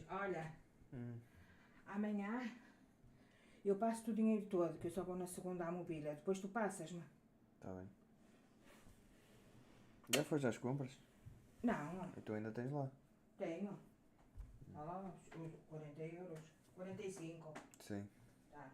Olha, amanhã eu passo o dinheiro todo, que eu só vou na segunda à mobília. Depois tu passas-me. Tá bem. Já foste às compras? Não. E tu ainda tens lá? Tenho. Olha lá, os 40 euros. 45. Sim. Tá.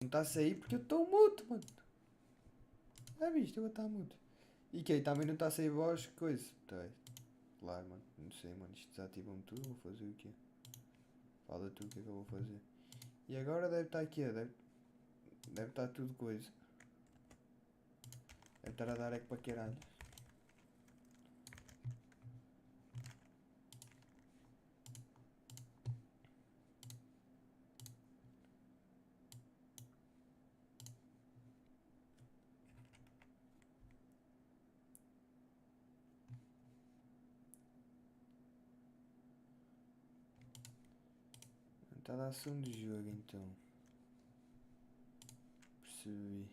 Não está a sair porque eu estou mudo, mano. Já viste? Eu vou estar mudo. E que aí também não está a sair voz, coisa. Tá aí. Claro, mano. Não sei, mano. Isto desativa-me tudo. Vou fazer o quê? Fala tu o que é que eu vou fazer. E agora deve estar aqui, deve estar tudo coisa. Deve estar a dar eco para caralho. Está a dar som de jogo então. Percebi.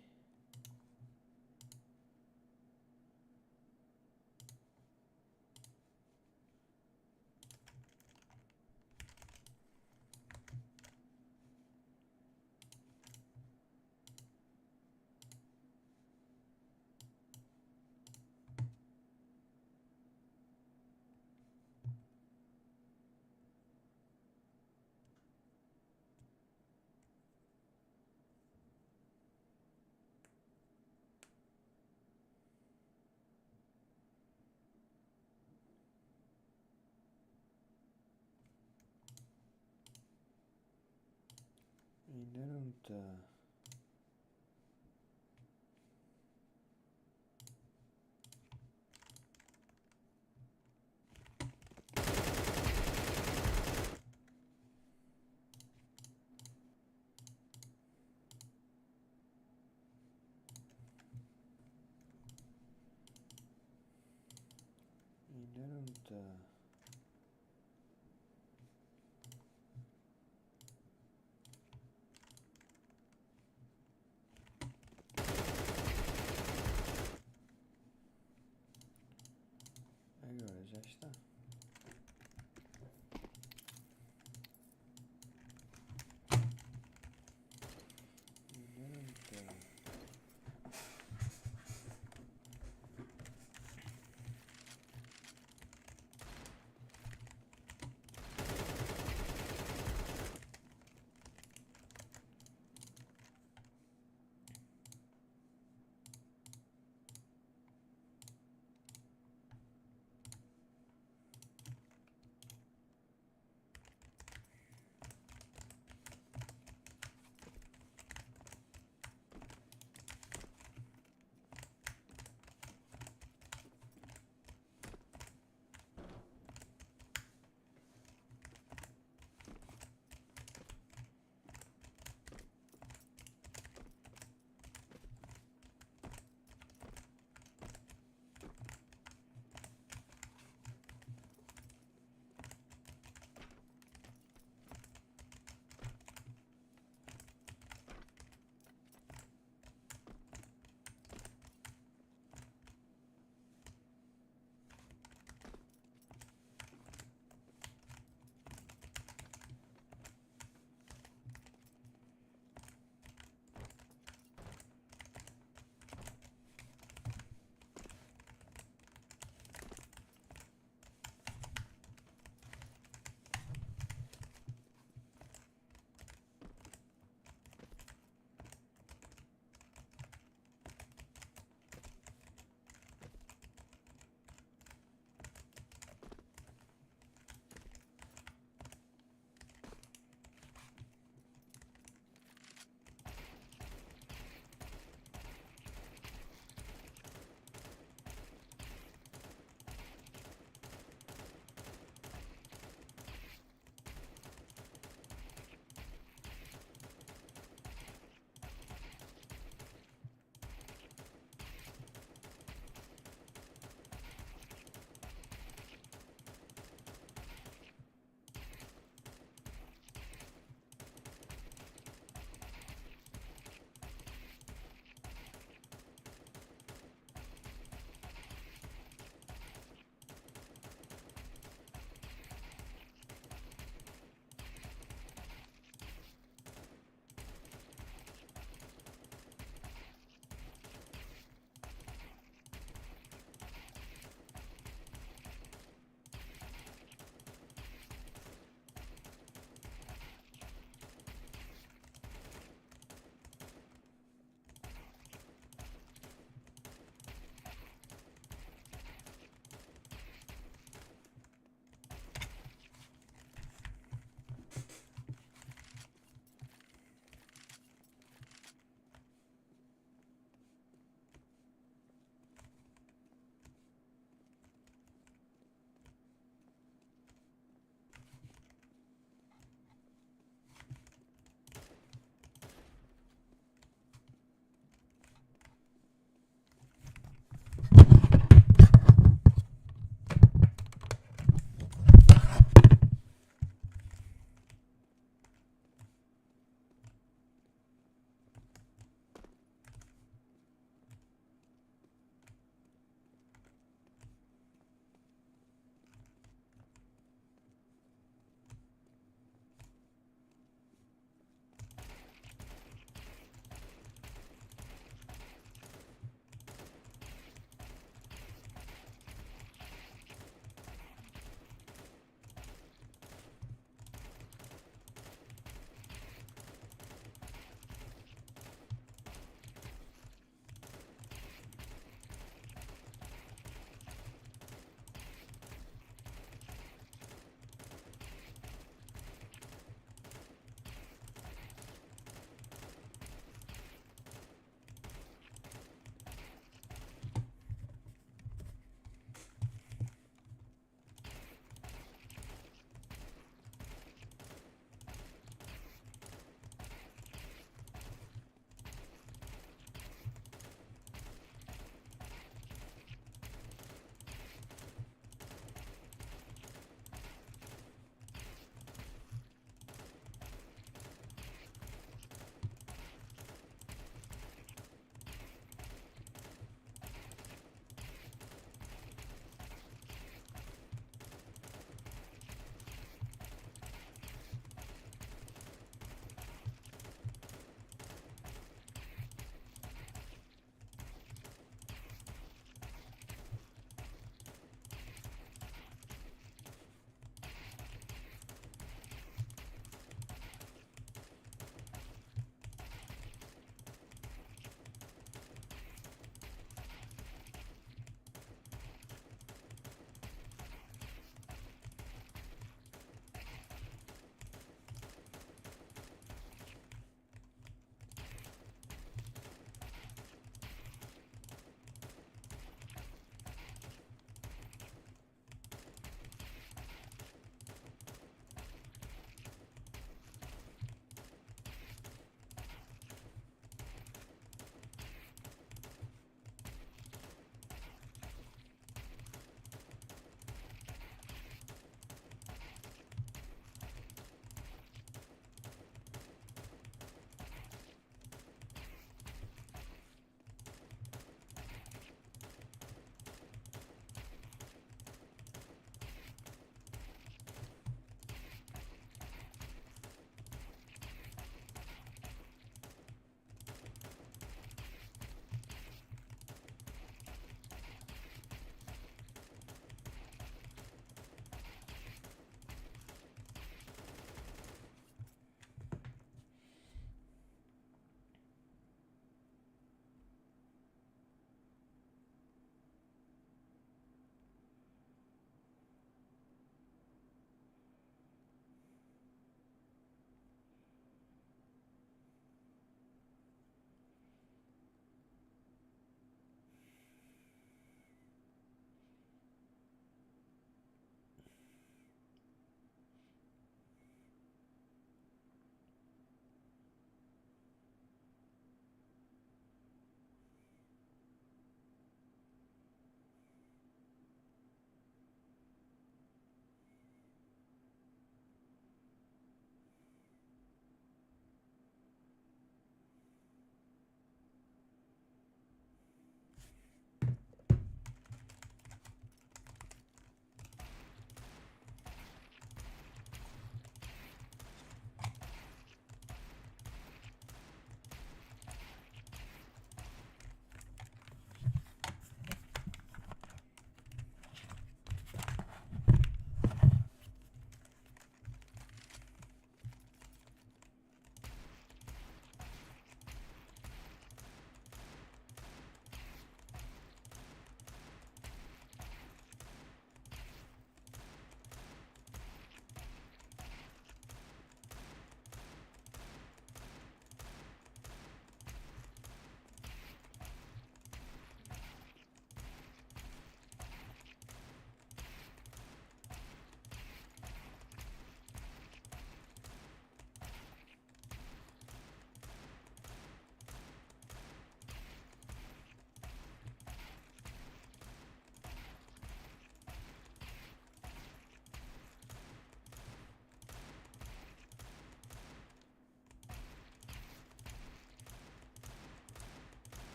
Ainda não está. Ainda não está. Agora já está. Ainda não está.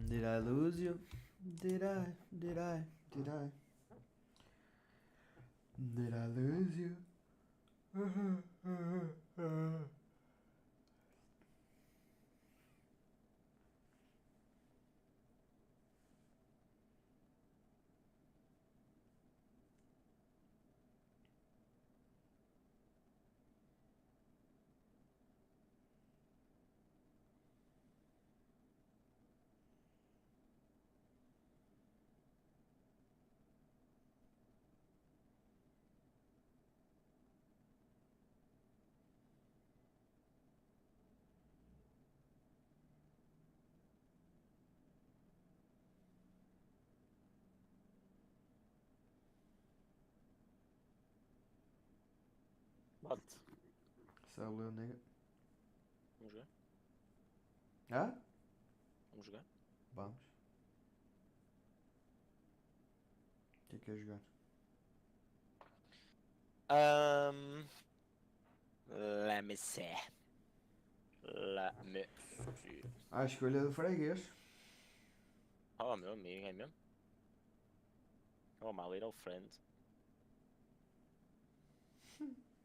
Did I lose you? Did I? Did I? Did I? Did I lose you? Bate. Salve, nega. Vamos jogar? Ah? Vamos jogar? Vamos. O que é quer jogar? Let me see. Let me see. A escolha do freguês. Oh, meu amigo, é mesmo? Oh, my little friend.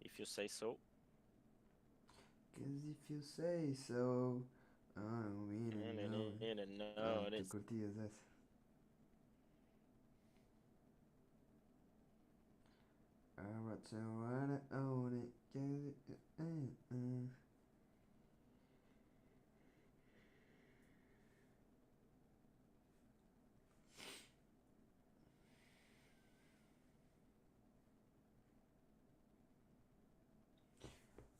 If you say so. Cause if you say so. I'm winning now. Tu curtias essa? Alright, so I own it.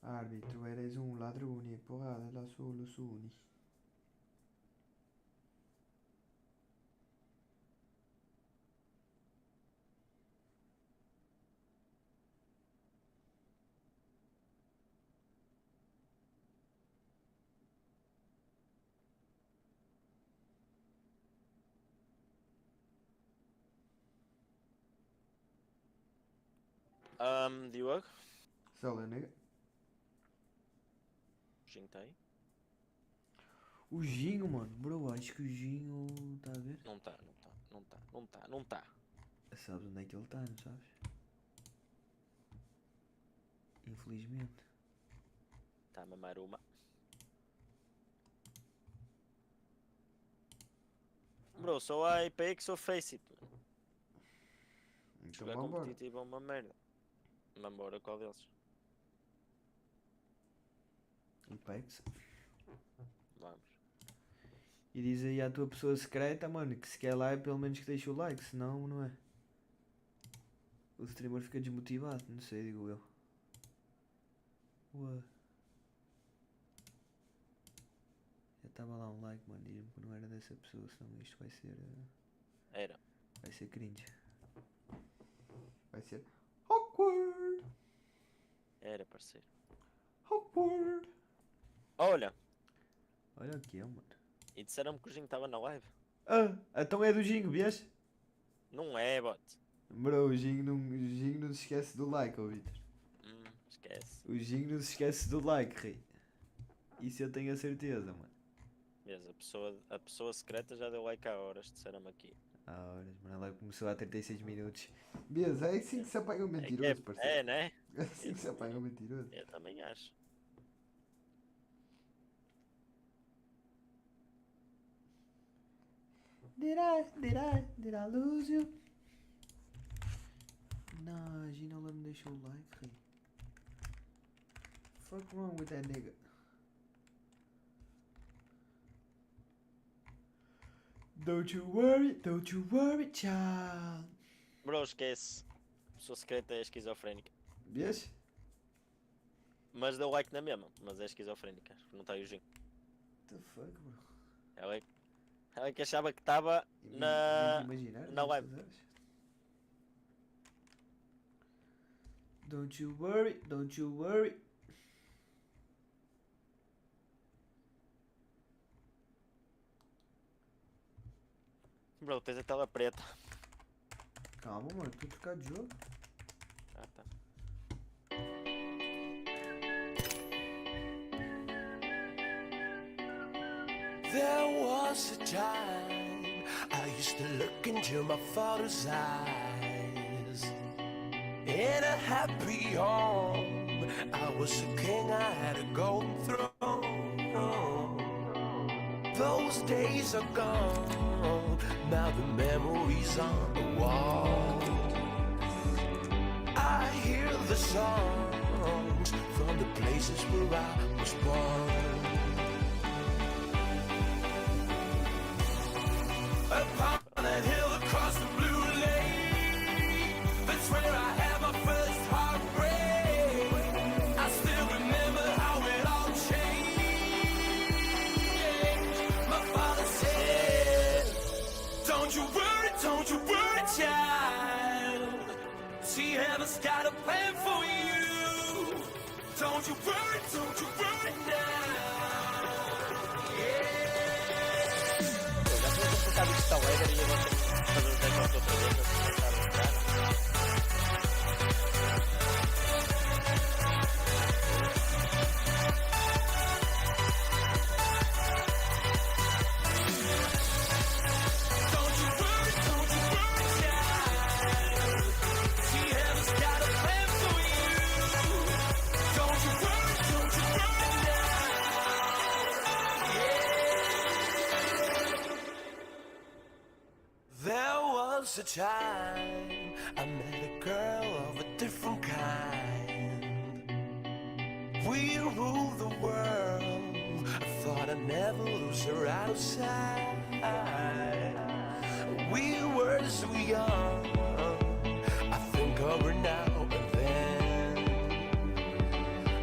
Árbitro, eres un ladrone, porrada la soluzioni. Diogo? Salve, nega. O Ginho tá aí? O Ginho, mano. Bro, acho que o Ginho. Tá a ver? Não tá. Sabes onde é que ele tá, não sabes? Infelizmente. Tá a mamar uma. Bro, só há IP que sou face it. Então Jogar vambora. competitivo é uma merda. Vambora, qual deles? Apex. Vamos. E diz aí à tua pessoa secreta, mano, que se quer live, pelo menos que deixe o like, senão não é. O streamer fica desmotivado, não sei, digo eu. Ué. Já estava lá um like, mano, diz-me que não era dessa pessoa, senão isto vai ser. Era. Vai ser cringe. Vai ser awkward. Era, parceiro. Awkward. Olha, Olha o que é, mano. e disseram-me que o Ginho estava na live. Ah, então é do Gingo, vês? Não é, bot. Bro, o Gingo não se esquece do like, ó Vitor. Esquece. Esquece. O Ginho não se esquece do like, rei. Isso eu tenho a certeza, mano. Vês, a pessoa secreta já deu like há horas, disseram-me aqui. Há horas, mano. Ela começou há 36 minutos. Beleza, é assim que se apanha o É, mentiroso, parceiro. né? É assim que se apanha o mentiroso. Eu também acho. Did I lose you? Nah, a Gina não me deixou o like, rei. Fuck wrong with that nigga? Don't you worry, child. Bro, esquece. A pessoa secreta é esquizofrénica. Vês? Mas deu like na mesma, mas é esquizofrénica. Não está aí o Jim. What the fuck, bro? Ela é que achava que estava na live. Don't you worry. Bro, tens a tela preta. Calma, mano, estou a trocar de jogo. Ah, tá. There was a time I used to look into my father's eyes. In a happy home, I was a king, I had a golden throne. Those days are gone, now the memories on the wall. I hear the songs from the places where I was born. Upon that hill across the blue lake, that's where I had my first heartbreak. I still remember how it all changed. My father said, don't you worry, child. See, heaven's got a plan for you. Don't you worry now. Sabe que está alegre e agora fazer os 10 jogos outra vez, assim, para entrar. Don't you worry, child. See, heaven's got a plan for you. Don't you worry now. Yeah. There was a time I met a girl of a different kind. We ruled the world. I thought I'd never lose her out of sight. We were so young. I think of her now and then.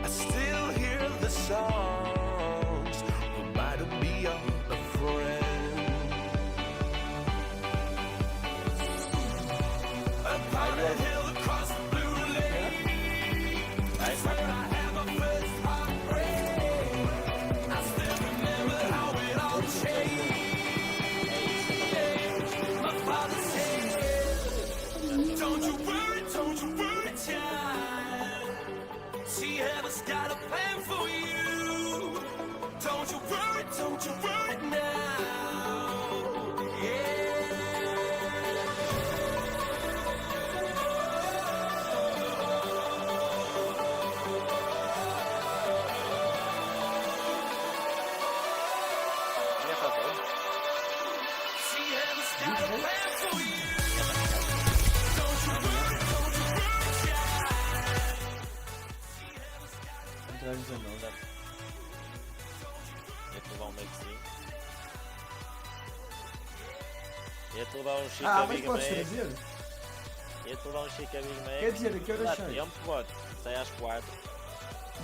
I still hear the songs reminding me of a friend. Upon a hill across the blue lake, that's where I had my first heartbreak. I still remember how it all changed. My father said, don't you worry, child. See, heaven's got a plan for you. Don't you worry now. Yeah. See, heaven's got a plan for you. Don't you worry, child. See, heaven's got a Entrar 19. Ia-te levar um makezinho. Ia-te levar um Chica Ah, mas Big podes Mac. trazer? Ia-te levar um Chica Big Mac. Quer dizer, a que horas Dá sai? tempo, pode. Sai às 4.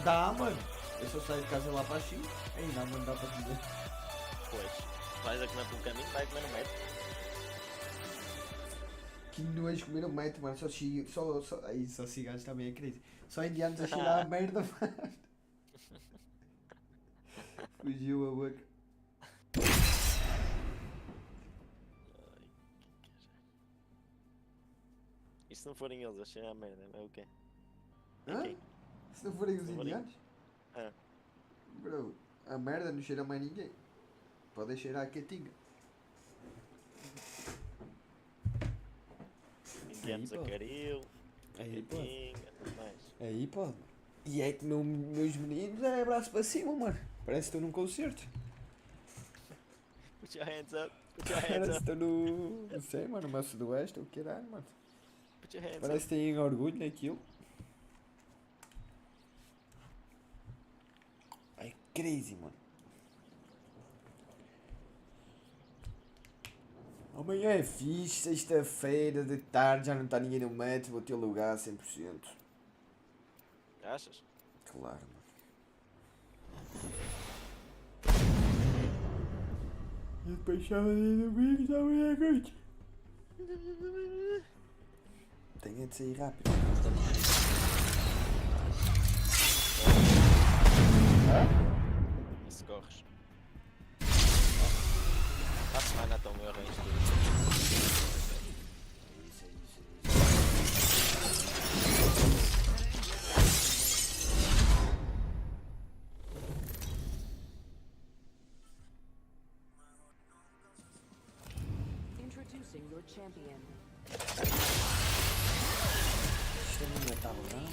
Dá, mano. Eu só saio de casa lá para as 5. Aí não, mano, dá para comer. Pois. Vais a comer pelo caminho, vai comer no metro. Que nojo comer no metro, mano. Só cigarros também é crise. Só indianos a cheirar a merda, mano. Fugiu a boca. E se não forem eles a cheirar a merda, é o quê? Hã? Ok. Se Se não forem os Não indianos. É. Bro, a merda não cheira mais ninguém. Podem cheirar a quietinha. Indianos a pô. caril, Aí pode. catinga, tudo mais. Aí pode. E é que meus meninos é braço para cima, mano. Parece que estou num concerto. Put your hands up, put your hands Parece que up, estou no. Não sei, mano, no sudoeste ou o caralho, mano. put your hands Parece que têm orgulho naquilo. É crazy, mano. Amanhã é fixe, sexta-feira de tarde, já não está ninguém no metro, vou ter lugar 100%. up. Achas? Claro, mano. E depois sábado e domingo também é noite. Tenho de sair rápido. Se corres. A semana estão meio range tudo. Isso. Introducing your champion. Isto não está bom.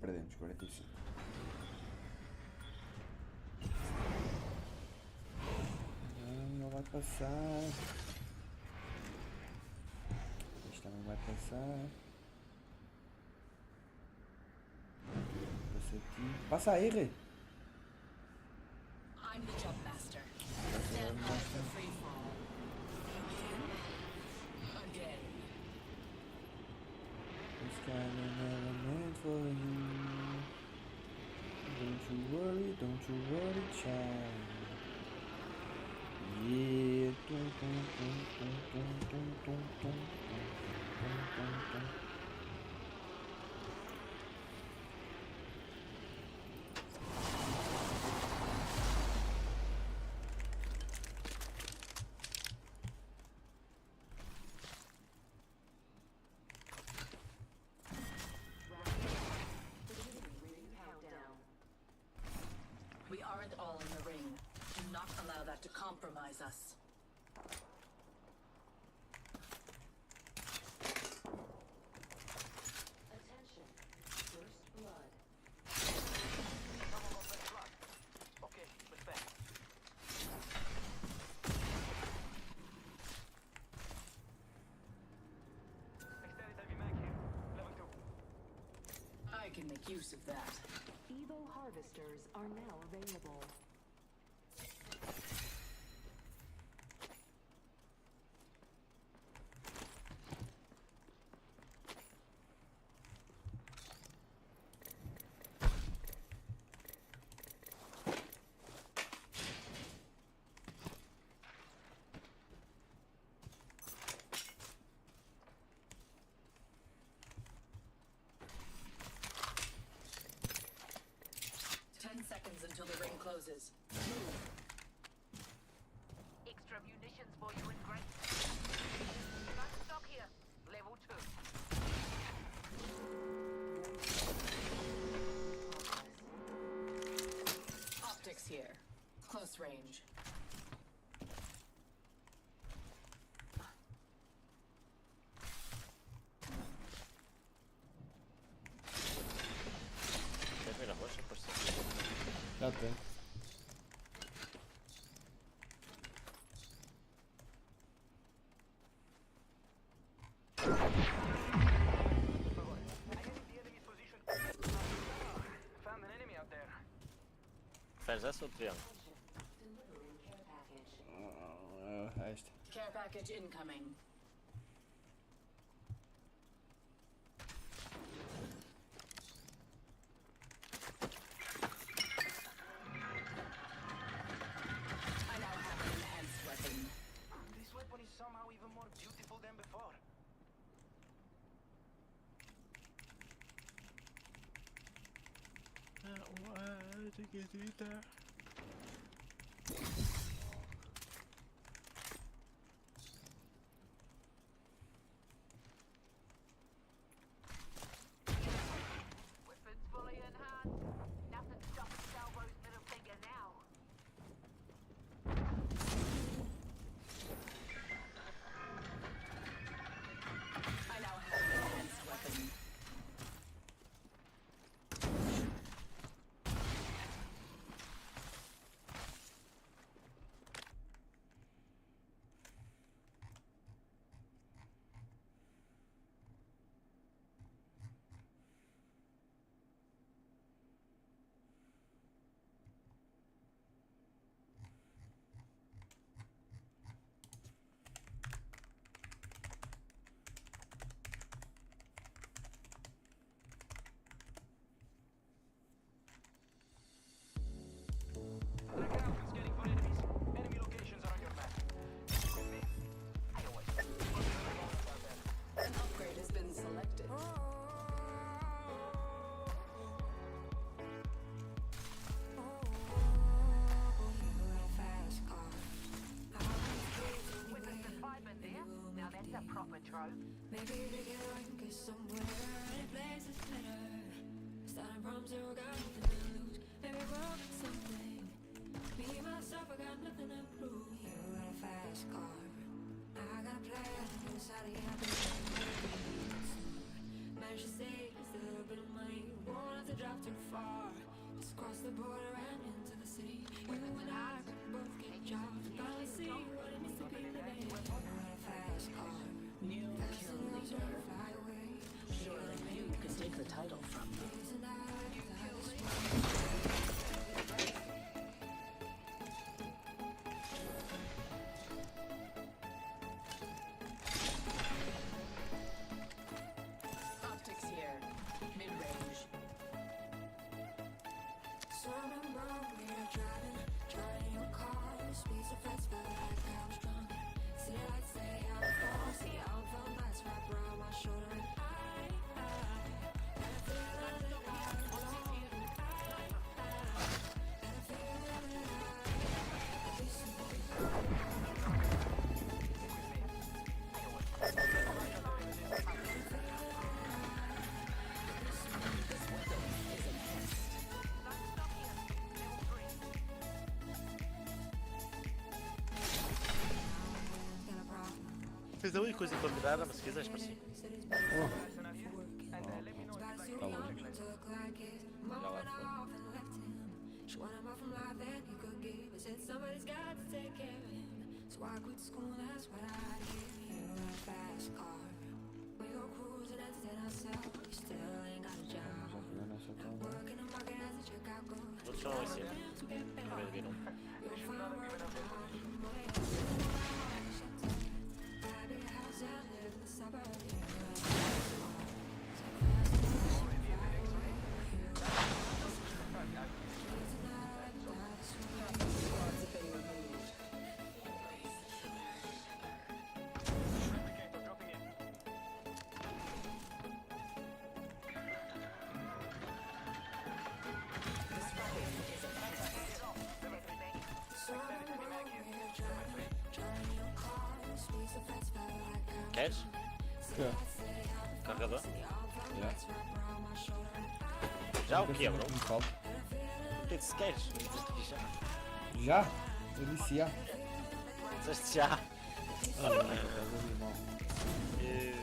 Perdemos 45. Não vai passar. Este também vai passar. Passa aqui. Passa a R. I'm the jump master. Stand by for free fall. Again. This kind of never meant for you. Don't you worry, child. Yeah. Tum, tum, tum, tum, tum, tum, tum, tum, tum, tum, tum. We aren't all in the ring. Do not allow that to compromise us. Attention. First blood. Okay, respect. Extended heavy mag here. Level 2. I can make use of that. Evo harvesters are now available. Seconds until the ring closes. Extra munitions for you in great. Got stock here. Level 2. Optics here. Close range. Quer ver a rocha, parceiro? Já tem. Found an enemy out there. Faz essa ou triângulo? Delivering care package. Esta. Care package incoming. I now have an enhanced weapon. This weapon is somehow even more beautiful than before. bro. Surely you can take the title from them. Optics here. Mid-range. Fiz a única coisa para melhorar, mas se quiseres para si. Tá longe. Já lá foi. Outros são assim. Não vai ver um. Queres? Quer? Carregador? Já. Já o que, bro? Me falta. O que é que se queres? Dizeste que já. Já? Eu disse já. Dizeste já. Estás ali mal.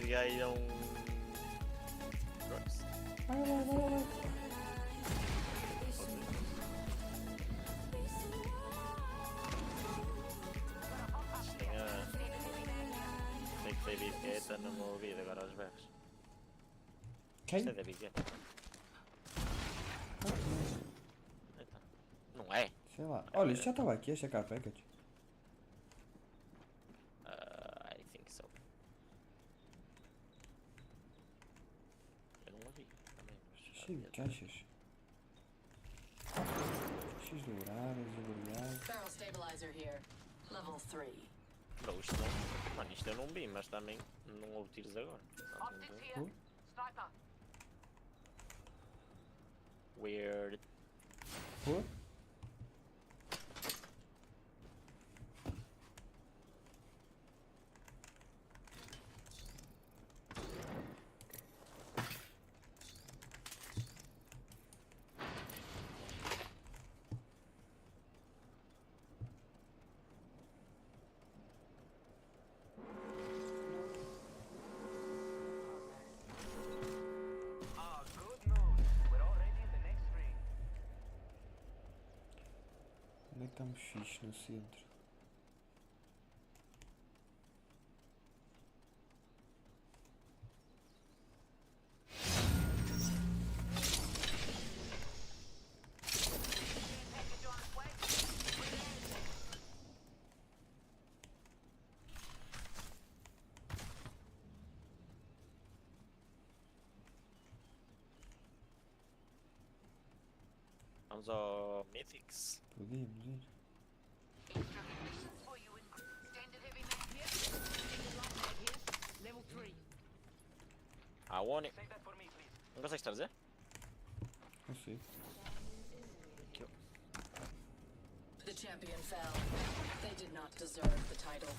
E aí é um. Drops. Tem que ser bisqueta no meu ouvido agora aos berros. Quem? Isto é da bisqueta. Então, não é? Sei lá. Olha, isto já estava aqui, este é car package. I think so. Eu não ouvi também. Cheio de caixas. Caixas douradas, avariadas. Barrel stabilizer here. Level 3. Bro, isto não. Mano, isto eu não vi, mas também não houve tiros agora. Optics here. Sniper. Weird. Pô? Good news. We're already in the next ring. Onde é que estamos fixe no centro? Package on its way. Vamos ao Mythics. Podíamos ir. Extra munitions for you in standard heavy mag here. Standard light mag here. Level 3. Aonde? Save that for me, please. Não consegues trazer? Não sei. The champion fell. They did not deserve the title.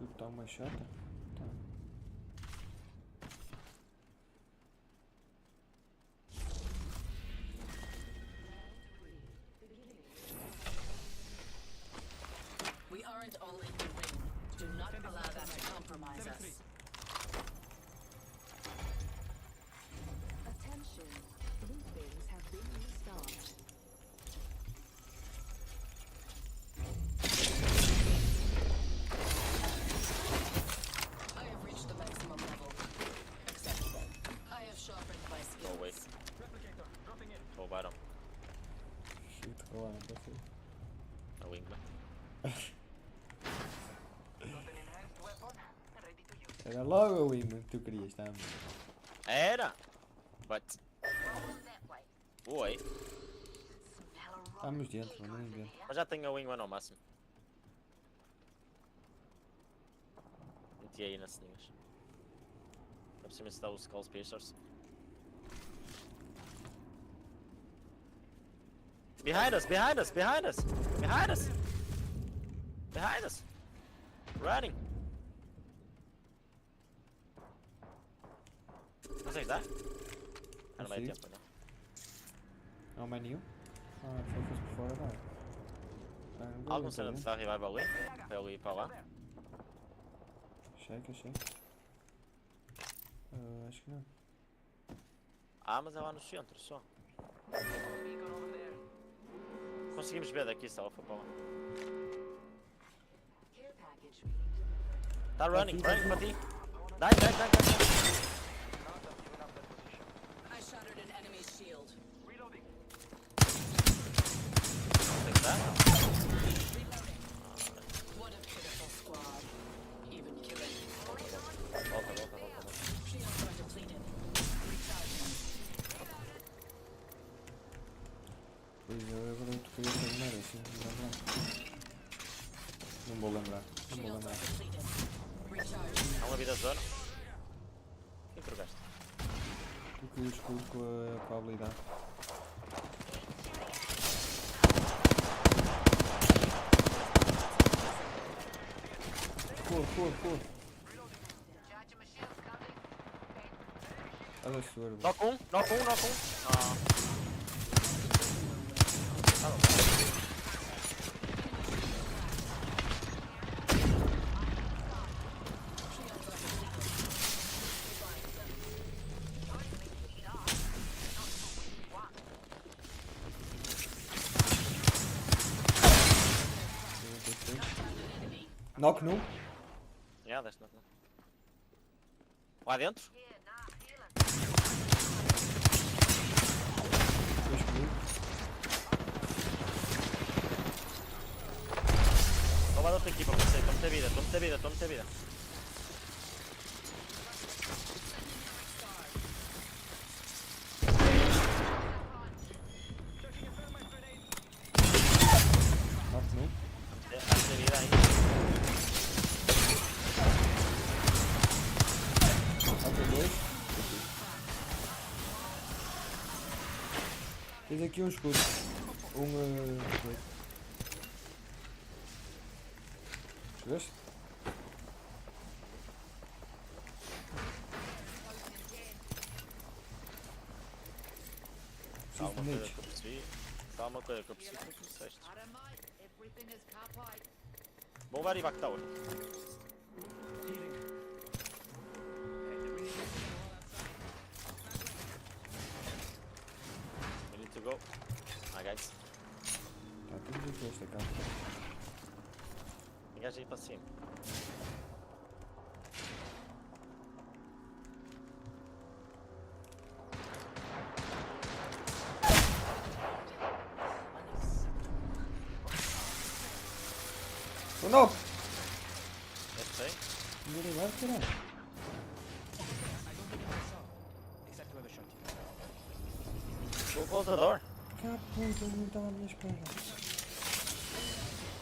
Que está uma chata? Tá. We aren't all in the ring. Do not allow that to compromise us. Attention. Loopings have been restocked. I have reached the maximum level. Acceptable. I have sharpened my skills. No way. Roubaram Shit, lá, não passei. a Wingman. Era logo a Wingman que tu querias, tá? Era! But. Oi. Estamos dentro, mano, nem dentro. Mas já tenho a Wingman ao máximo. Meti aí nas ceninhas. Não precisa se dar os Skull Piercers. Behind us, behind us, behind us! Behind us! Behind us! Running! Consegue dar? Ah, não vai ter tempo, não. Não, mais nenhum? Ah, só fosse por fora, vai. Ah, não vou Algum ver, cena tá de dar revival ali? Para ele ir para lá? vendo? Checa. Acho que não. Ah, mas é lá no centro só. Conseguimos ver daqui se ela for para lá. Care package. Tá running para ti. Die. I shattered an enemy's shield. Tem que dar? What a pitiful squad. Even killing. Volta. Shields are depleted. Recharging. Pois eu agora tu queria terminar assim, não vou lembrar. Shields are depleted. Recharging. Há uma vida zona. Quem trocaste? Tu que o escudo com a habilidade. Corre. Olha a sua. Knock um. Ah. Knock no. Yeah, that's not. Lá dentro? Dois comigo. Vou lá da outra equipa, você. Estou muita vida. Knock no. Há muita vida aí. Knock dois. Tens aqui um escudo. Dois. Chegaste? Há Preciso de uma coisa niches. que eu percebi. Há uma coisa que eu percebi que tu disseste. Everything is complete. Vou levar e back tower. We need to go. Ah, guys. Tá, temos aqui esta capa. Tem gajo aí para cima. Oh não! Este aí? Não vou levar, caralho. Go close the door. Que puta, ele não estava à minha espera.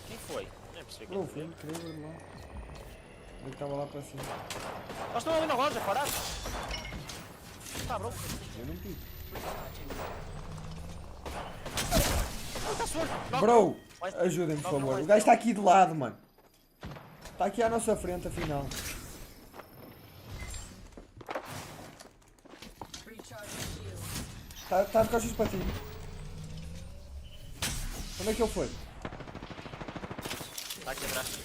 Quem foi? Nem percebi quem Não, foi. foi incrível lá. Ele estava lá para cima. Nós estamos ali na loja, parados. Tá, bro. Eu não vi. Está sujo. Bro, Mais- ajudem-me por Não, não favor. vai O gajo ser. está aqui de lado, mano. Está aqui à nossa frente, afinal. Está de costas para ti. Onde é que ele foi? Está aqui atrás.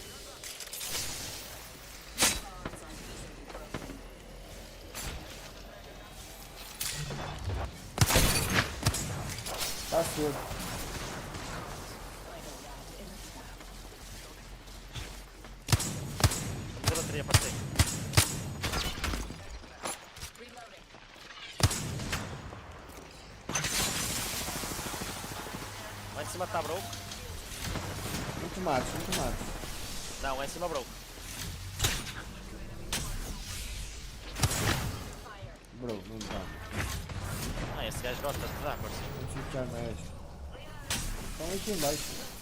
Está surdo. Vamos a bateria, parceiro. Lá em cima está broke. Muito matos, muito matos. Não, lá em cima broke. Bro, não dá. Ah, esse gajo gosta de dar, parceiro. Não preciso ficar na esta. Estão aqui em baixo.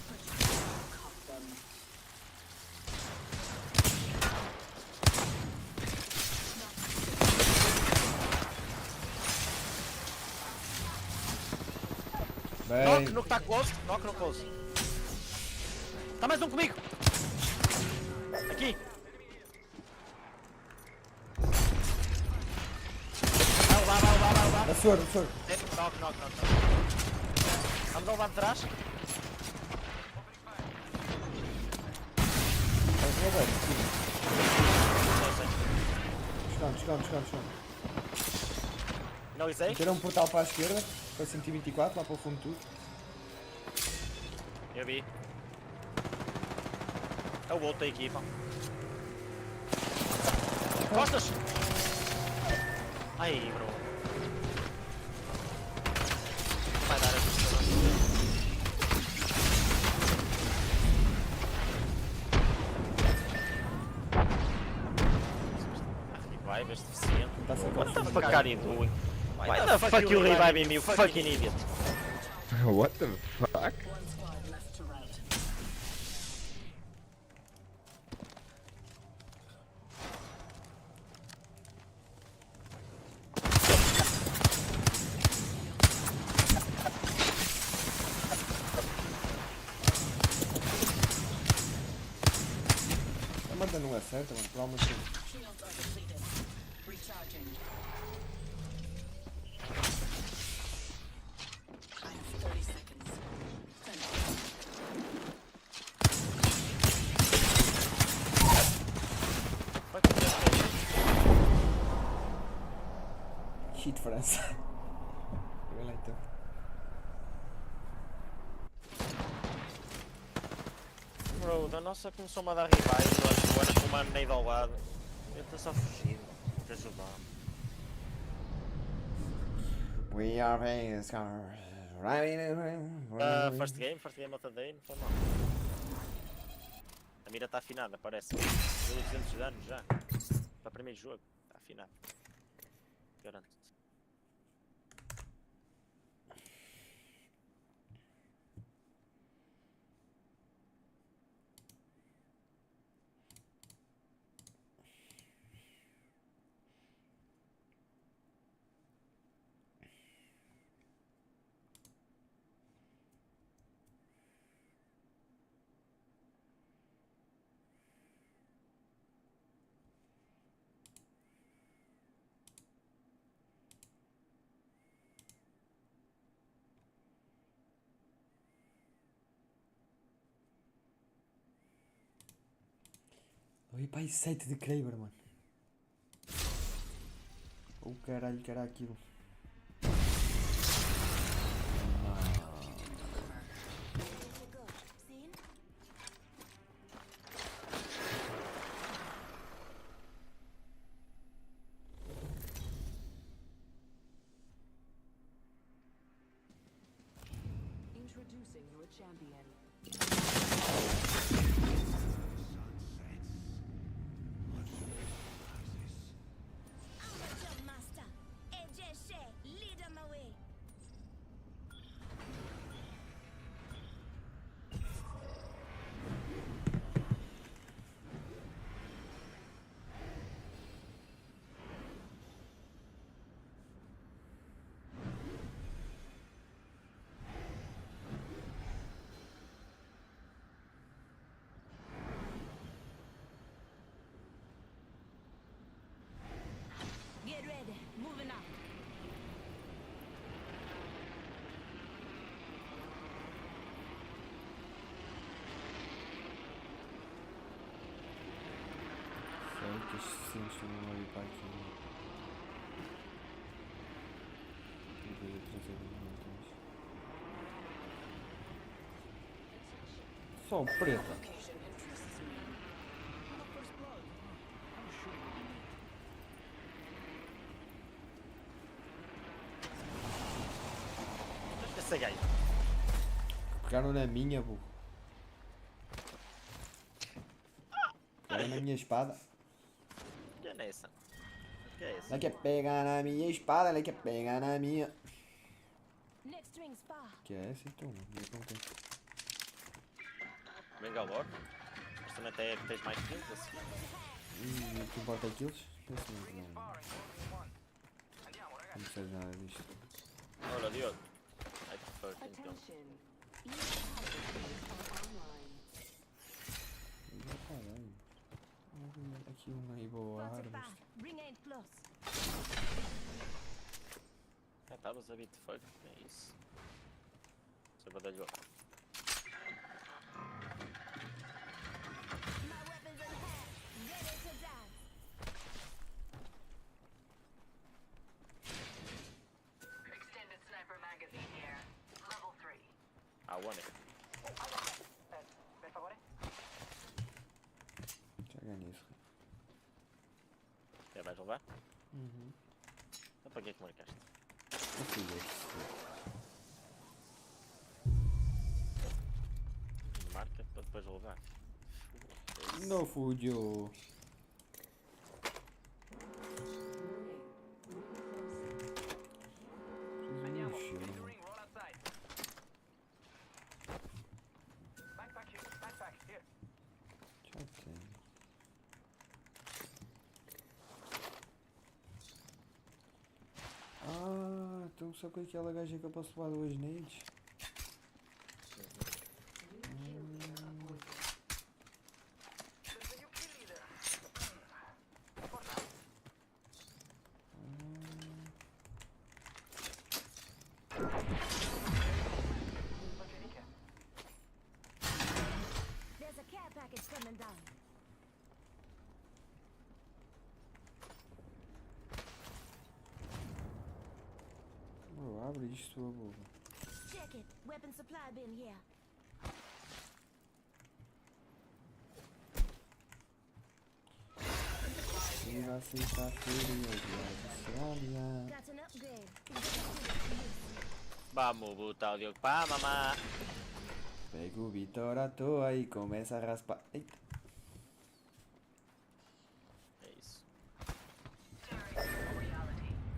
Knock, Bem. no que está close. Knock no close. Está mais um comigo. Aqui. Vai. A soro. Knock. Vamos ao lado de trás. Chegamos. Finalizei. Ter um portal para a esquerda, para 124, lá para o fundo de tudo. Eu vi. É o outro da equipa. Costas! Ai, bro. Vai dar essa história. Vai, vês deficiente. Está a ser What the fuck are you doing? Why the fuck you reviving me, you fucking idiot? What the fuck? One squad left to rout. A manda não acerta, mano, provavelmente. Shields are depleted. Recharging. I have 30 seconds. Shit, França. Vai lá então. Bro, da nossa começou-me a dar rivais, eu acho que agora com o mano nem ao lado. Eu estou só a fugir, mano, para ajudar. We are playing scars. First game of the day, não foi mal. A mira está afinada, parece. 1200 de anos já. Para o primeiro jogo, está afinado. Garanto-te. Oi, pai, 7 de Kraber, mano. Oh, caralho, que era aquilo. Introducing your champion. Master, AJ, lead on my way. Estou mesmo a vir para aqui. E depois a traseira dos montões. Só preta. Location interests me. Esse gajo. Pegaram na minha, burro. Pegaram na minha espada. Que é essa? Que é esse? Ela quer pegar na minha espada, ela quer pegar na minha. Next ring's far. Que é essa então, mano? Eu não tenho. Venga logo. Mas também tens mais kills assim. Não te importa kills? Pensa muito não. Não sei nada disto. Olha, Diogo. Ai, que fuck, então. Attention. E-power are online. Já caralho. Aqui uma aí boa P+Kvba, harvest. bring 8 plus. Ah, estavas a bit fuck. É isso. Só vou dar-lhe logo. My weapons in hand, ready to dance. Extended sniper magazine here. Level 3. Ah, one it. Já ganhei isso. Já vais levar? Uhum. Então para que é que marcaste? Eu fui esse. Marca para depois levar. Não fugiu. Ah, então só com aquela gaja que eu posso levar 2 nades. There's a care package coming down. Bro, abre isto, tua boca. Check it. Weapon supply bin here. E vai ficar furioso, Austrália. Got an upgrade. Vamos botar o Diogo para mamar. Pega o Vitor à toa e começa a raspar. Eita. É isso.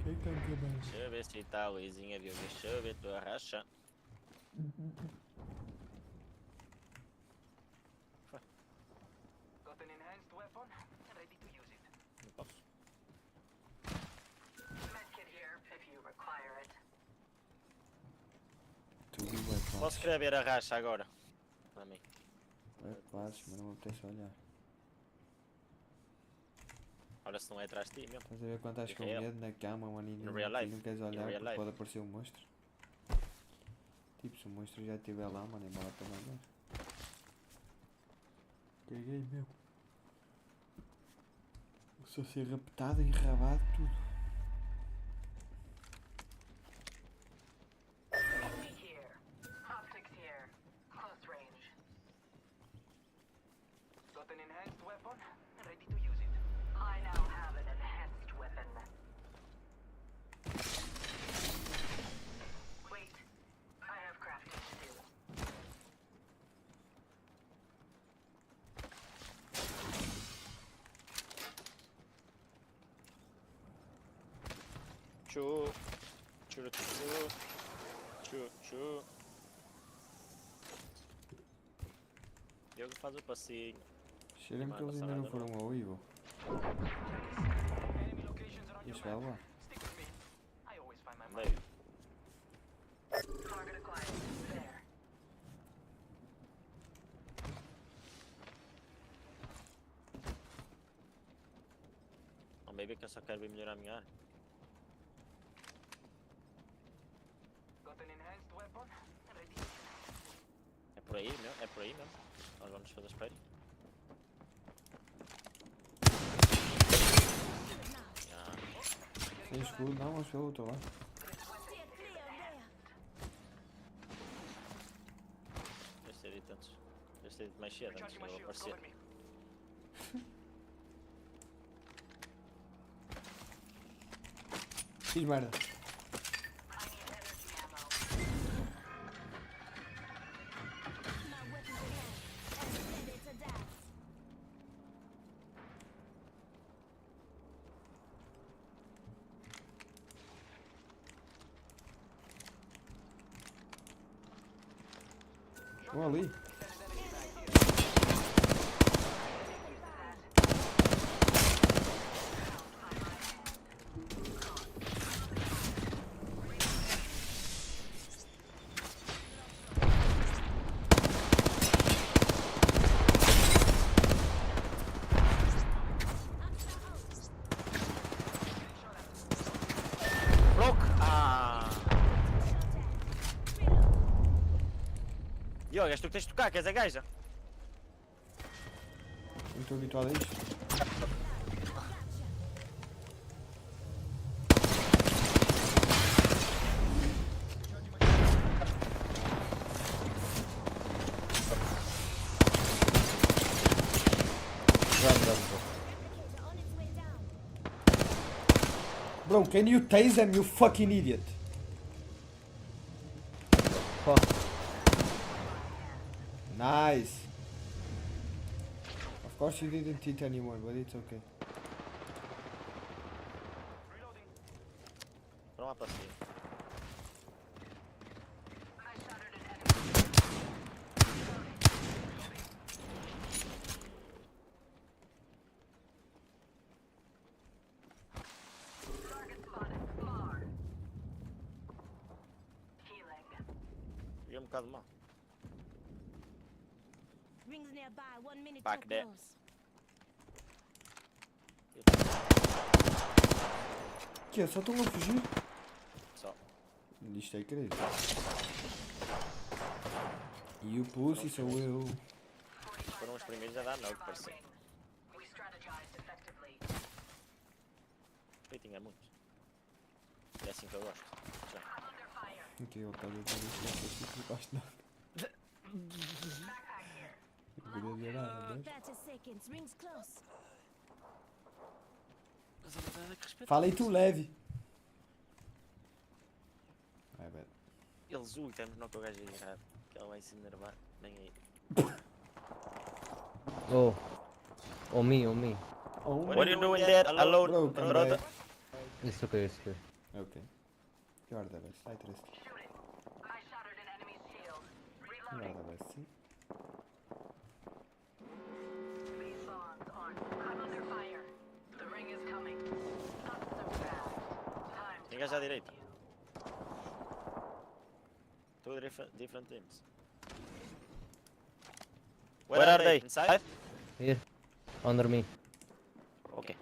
Quem tá acabando? Deixa eu ver se está a luzinha, Diogo. Deixa eu ver, estou a rachar. Got an enhanced weapon, ready to use it. Não posso. Medkit here if you require it. Tudo vai fácil. Posso querer ver a racha agora? Para mim. Vai fácil, mas não me apetece olhar. Olha se não é atrás de ti mesmo. Estás a ver quando estás com Real. medo na cama, mano, e In não, real e life. não queres In olhar real porque life. pode aparecer um monstro? Tipo, se o monstro já estiver lá, mano, é mal para mandar. Caguei mesmo. Só ser raptado, enrabado, tudo. Enemy here. Optics here. Close range. Got an enhanced weapon, ready to use it. I now have an enhanced weapon. Wait. I have crafting to do. Chu. Chu, chu. Chu, chu. Diogo faz o passinho. Cheira-me que eles ainda não foram ao Ivo. Enemy locations are on your Isso vai map. lá. Stick with me. I always find my Meio. mark. Target acquired. There. Ou maybe que eu só quero ver melhorar a minha arma. Got an enhanced weapon, ready to use it. É por aí mesmo, é por aí mesmo. Nós vamos fazer espelho. Tem escudo? Não, acho que é o outro lá. Steer clear there. Deves ter dito antes. Deves ter dito mais cedo antes de eu aparecer. Fiz merda. My weapons in hand and ready to dance. Vão ali. Broke! Ah! Diogo, és tu que tens de tocar, que és a gaja? Não estou habituado a isto. Replicator on its way down. Bro, can you tase him, you fucking idiot? Fuck. Nice. Of course you didn't hit anymore, but it's okay. Vamos lá para cima. Joguei um bocado mal. Rings nearby. 1 minute Back till there. close. Que é? Só estão a fugir? Só. Isto é crazy. E o pussy sou eu. Foram os primeiros a dar não, que parecia. Rating é muito. É assim que eu gosto. Já. Ok, ele está a dizer isto, não sei se debaixo de nada. Não queria dizer nada, mas... 30 seconds. Rings close. Mas a verdade é que respeito. Fala aí tu, leve. Vai, velho. Eles ultamos não que o gajo é errado. Que ela vai se enervar. Nem aí. Oh. Oh me, oh me. Oh, What are you doing there alone, Bro, come brother? back. It's okay, it's okay. Ok. Guarda, velho. Sai triste. Guarda, velho. Sim. Tem gajo à direita. Two different teams. Where are they? Inside? Here. Under me. Okay.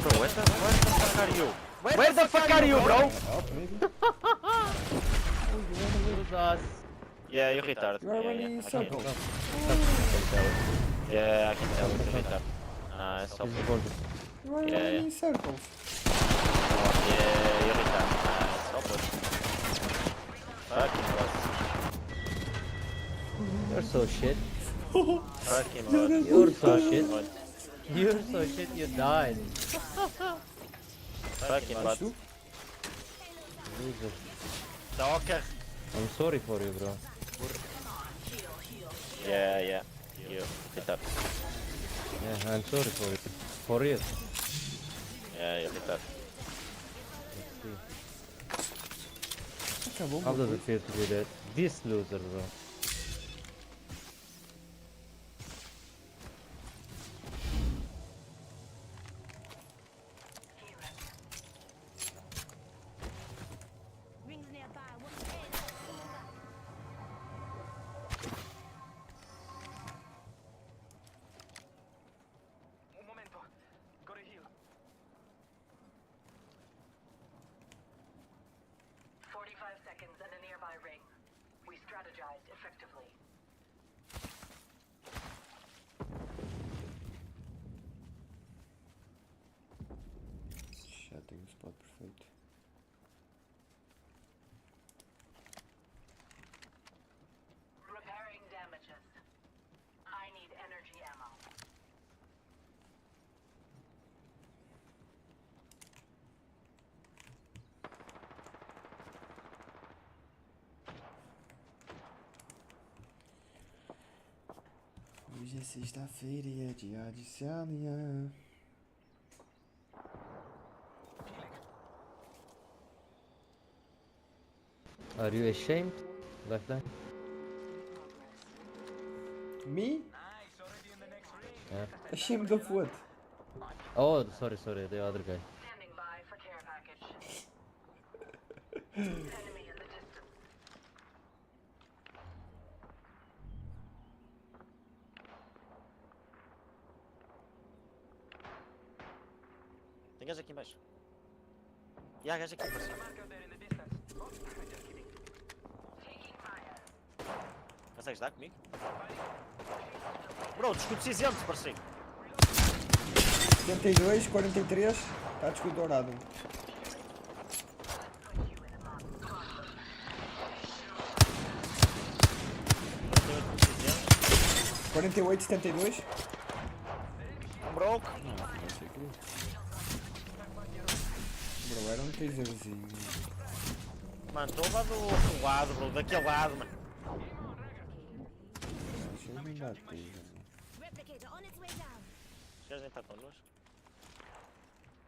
Bro, where the fuck are you? Where the fuck are you, bro? Help, maybe. Use us. Yeah, you're retarded. You are running in circles. Yeah, I can tell you're retarded. Ah, stop. He's important. You are Yeah, running yeah. in circles. Yeah, you're retarded. Ah, stop it. Fucking what? You're so shit. Fucking what? You're so shit. What? You're so shit, you died. Fucking what? Tu? Loser. Stalker. I'm sorry for you, bro. Yeah, yeah. You retarded. Yeah, I'm sorry for you. For real. Yeah, you're retarded. Acabou, How does bro. it feel to be that? This loser, bro. Rings nearby. 1 minute. seconds and a nearby ring. We strategized effectively. Já tenho o spot perfeito. Repairing damages. I need energy ammo. Hoje é sexta-feira e é dia de se alinhar. Are you ashamed? Like that? Me? Nice, already in the next ring. Yeah. Ashamed of what? Oh, sorry, the other guy. Standing by for care package. Enemy in the distance. Tem gajo aqui embaixo. E há gajo aqui embaixo. Marker there in the distance. Oh, just kidding. Taking fire. Consegues dar comigo? Bro, discute cinzento, parceiro. 72, 43. Está de escudo dourado. Put you in a mob. 48, 72. Broke. Não, vai ser aqui. Bro, era um taserzinho. Mano, estou lá do outro lado, bro. Daquele lado, mano. Deixa eu me dar taser. Replicator on its way down. Os gajos nem estão connosco.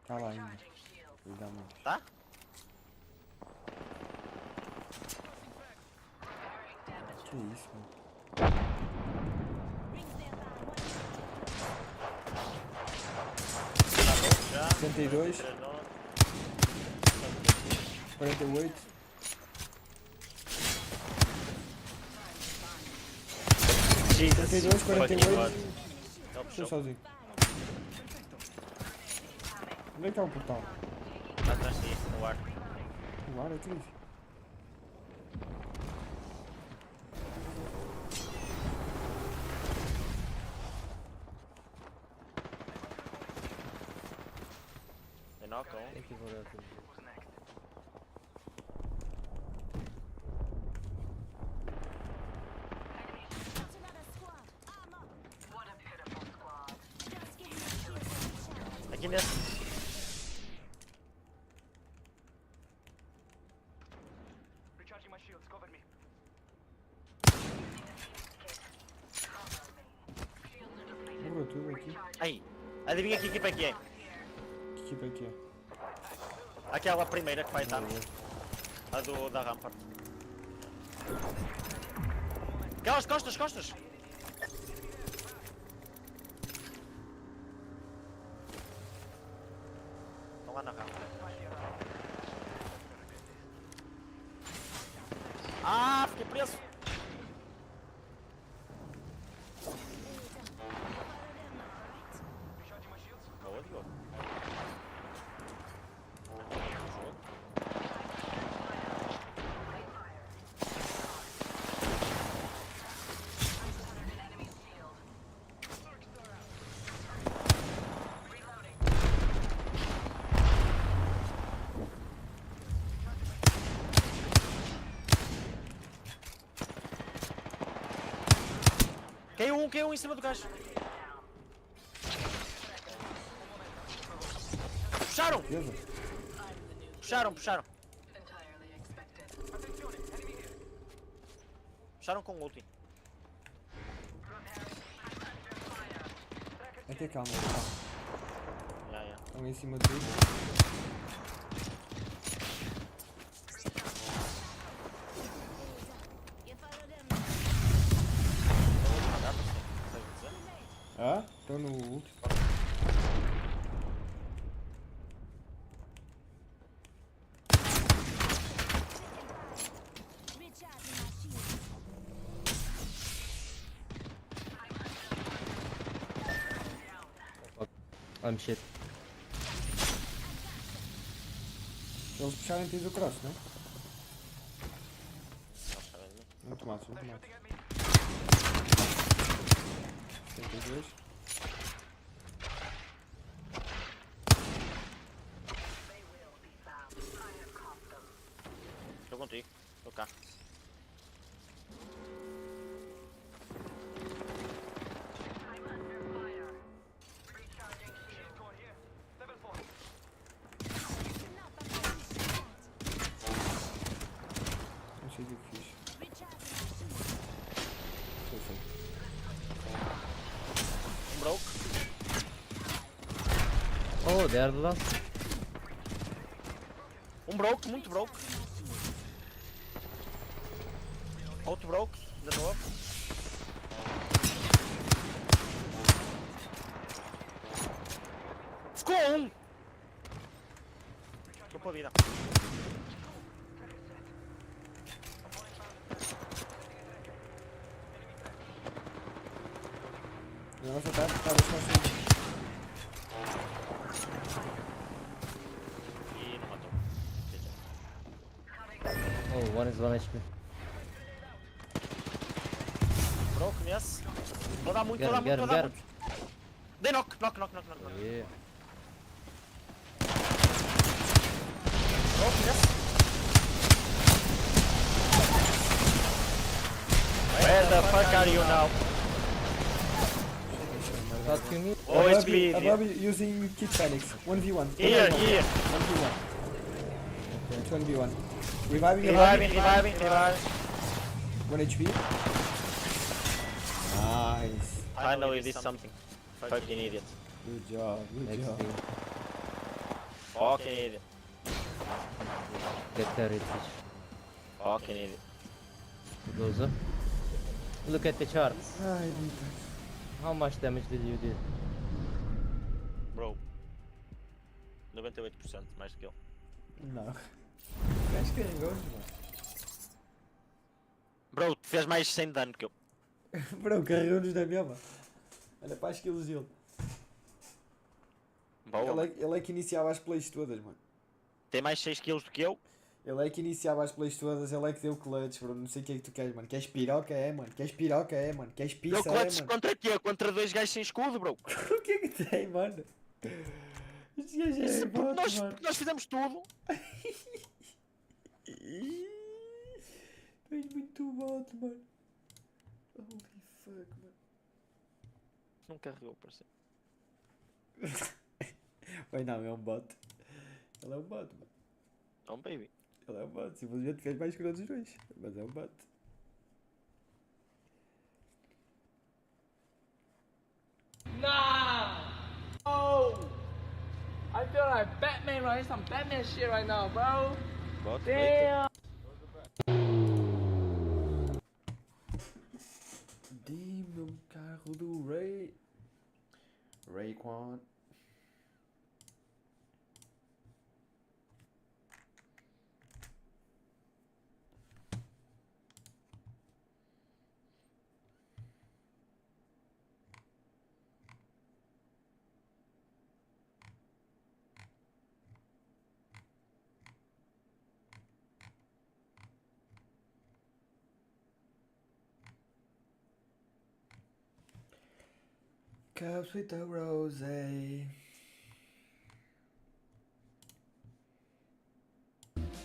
Tá lá ainda. Charging shield. Cuidado muito. Tá? Repairing damages. Que isso, mano. Rings nearby. Tá bom, já. 72, 39. 48. Jesus. 72, 48. Não, Estou puxou. sozinho. Onde é que tá o portal? Atrás de ti, no ar. O ar aqui. They knock on. Thank you for that. Who's next? Not another squad. Armor. What a pitiful squad. Just give me a shield and shot. Aqui nesse. Recharging my shields. Cover me. Morreu tudo aqui. Aí. Adivinha que equipa é que é? Que equipa é que é? Aquela primeira que vai estar. A da rampa. Aquelas costas, costas! Estão lá na rampa. Ah, fiquei preso! Recharging my shields. Boa, Diogo. Caiu um em cima do gajo. Puxaram! Beleza? Puxaram. Entirely expected. Attenzione, enemy here. Puxaram com o ulti. Vai ter calma, calma. Ya. Estão em cima de tudo. You follow them. Consegue dizer? Ah, estão no ult. Recharging my shield. I'm shit. Eles puxaram tens o cross, não é? tomates, não tomates. 72. Estou contigo. Estou cá. Não sei o que eu fiz. Foi, foi. Broke. Oh, they are the last. Broke, muito broke. Outro broke, de novo. Ficou um! Estou para a vida. Nossa, tá descansando. E não matou. Oh, one is 1 HP. Broke nesse. Vou dar muito, Get vou him, dar get muito, him, vou dar get him. muito. Dei knock. Yeah. Broke nesse. Where the fuck are you now? What you need? Oh, it's me. Above you using Kid Phoenix. 1v1. Here. 1v1. It's 1v1. Reviving. Reviving. 1 HP. Nice. Finally did something. Fucking idiot. Good job. Next team. Fucking idiot. Get the reach. Fucking idiot. Goes up. Look at the charts. Ai, How much damage did you do? Bro. 98% mais que ele. não. Acho que carregou, mano. Bro, tu fez mais 100 dano que eu. Bro, carregou-nos da mesma. Olha para as kills dele. Boa. Ele é que iniciava as plays todas, mano. Tem mais 6 kills do que eu. Ele é que iniciava as plays todas, ele é que deu clutch, bro. Não sei o que é que tu queres, mano. Queres piroca? É, mano. Queres piroca? É, mano. Queres Deu pizza? É, clutch mano. contra quê? Contra 2 gajos sem escudo, bro. O que é que tem, mano? Este gajo é Isso, bot, porque mano. nós fizemos tudo. Tu és muito bot, mano. Holy fuck, mano. Não carregou, parceiro. Oi, não, é um bot. Ele é um bot, mano. Oh, baby. Ele é um bot. Simplesmente fez mais que os outros dois. Mas é um bot. I feel like Batman right some Batman shit right now, bro. Bot, Damn. Dime um carro do Ray. Rayquan. Cups with a rose.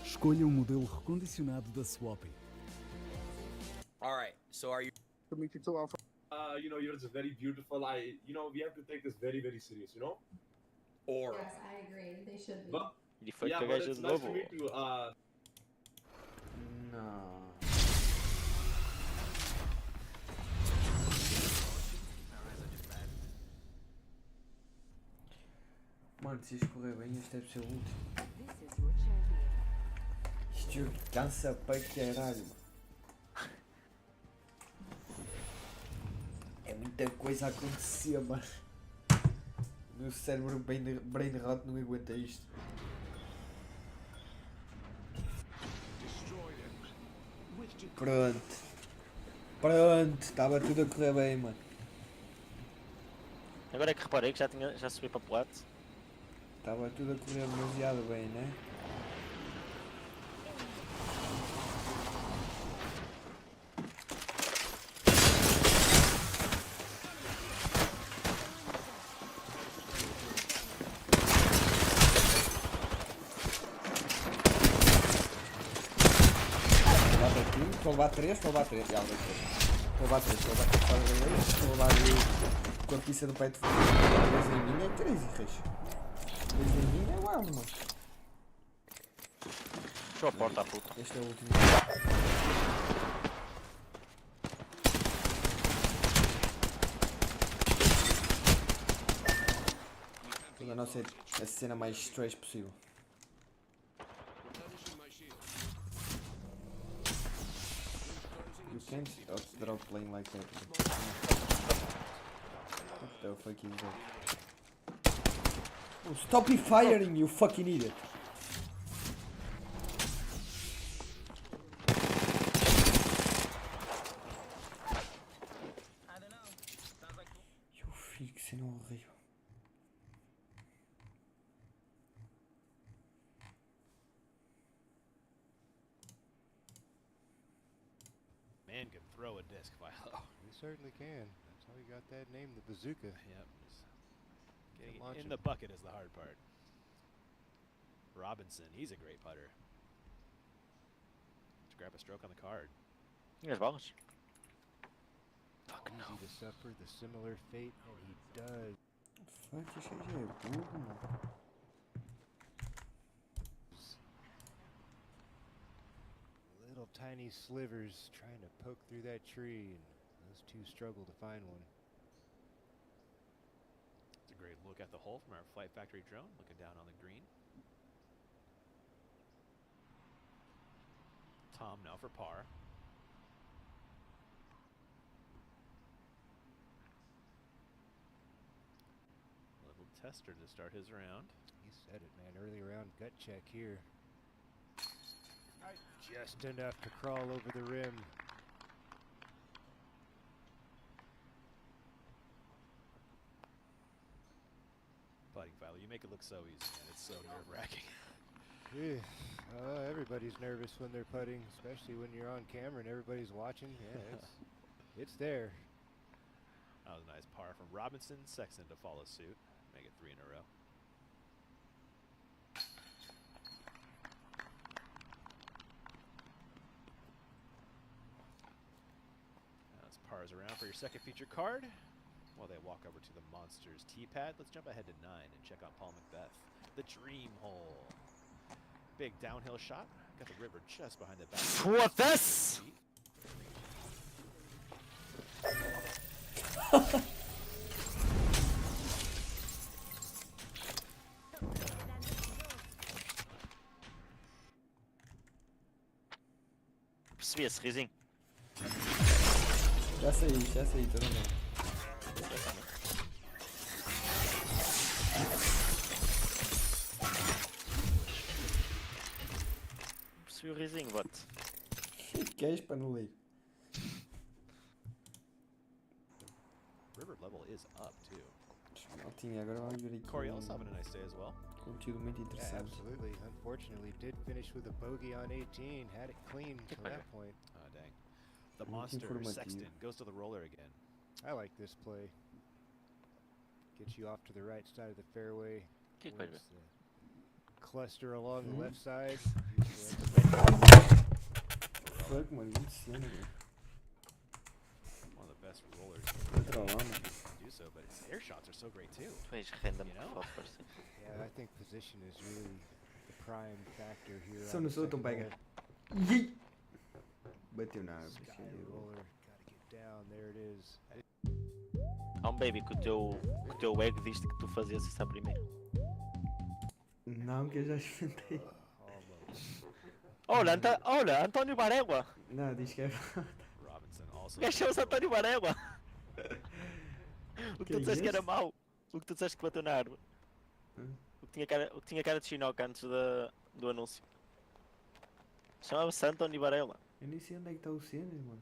Escolha modelo recondicionado da Swap. Alright, so are you... You know, you're just very beautiful. You know, we have to take this very, very serious, you know? Or... Yes, I agree. They should be. But, Ele foi yeah, com a but gaja it's de nice for novo. me to, Não. Mano, se isto correr bem, este deve ser o último. This is your champion. Este jogo cansa para caralho, mano. É muita coisa a acontecer, mano. O meu cérebro brain rot não aguenta isto. Pronto. Pronto, estava tudo a correr bem, mano. Agora é que reparei que já subi para plato. Estava tudo a correr demasiado bem, né? levar 3, estou a levar 3. Já, estou a levar 3, estou a levar 3. Estou a levar com a pizza do peito. 3 em mim é 3 e reis. 3 em mim é wild, mano. Fechou a porta, a puta. Este é o último. A nossa é a cena mais strange possível. You can't drop playing like that. What the fuck is that? Oh, stop me firing, you fucking idiot! Eu filho, que cena horrível. Man can throw a disc, Philo. He certainly can. That's how he got that name, the bazooka. Yep. Getting it in the bucket is the hard part. Robinson, he's a great putter. Let's grab a stroke on the card. As balas. Fuck no. Easy to suffer the similar fate, and he does. Fuck, isso aí já é burro, mano. Little tiny slivers trying to poke through that tree, and those two struggle to find one. It's a great look at the hole from our Flight Factory drone, looking down on the green. Tom now for par. Little tester to start his round. You said it, man. Early round gut check here. Just enough to crawl over the rim. Putting, Philo, you make it look so easy, man. It's so nerve-wracking. Everybody's nervous when they're putting, especially when you're on camera and everybody's watching. Yeah, it's there. That was a nice par from Robinson. Sexton to follow suit. Make it 3 in a row. Pars around for your second feature card. While they walk over to the Monsters tee pad, let's jump ahead to 9 and check on Paul Macbeth. The dream hole. Big downhill shot. Got the river just behind the back. What this? Percebi esse risinho. Já saí, todo mundo. Percebi o risinho, bot. Queres para não ler? River level is up too. Maltinha, agora vamos ver aqui. Coriel's having a nice day as well. Conteúdo muito Yeah, interessante. absolutely. Unfortunately, did finish with a bogey on 18. Had it clean to that point. Oh, dang. The Monster Sexton goes to the roller again. I like this play. Gets you off to the right side of the fairway. P+Kvba. Cluster along the left side. Fuck, mano, muito cena, velho. One of the best rollers. Entra lá, mano. Do so, but his air shots are so great too. Pois, random, You know? pode parecer. Yeah, I think position is really the prime factor here. Só on não the sou tão second pega. hole. Bateu na Sky árvore. roller, gotta get down. There it is. Oh, baby, que o teu ego disse que tu fazias isso a primeiro. Não, que eu já experimentei. Olha, António Barégua. Não, diz que é. Robinson also. O gajo chama-se António Barégua. O que tu disseste que era mau. O que tu disseste que bateu na árvore. O que tinha cara de chinoca antes do anúncio. Chamava-se António Barégua. Eu nem sei onde é que está o cenas, mano.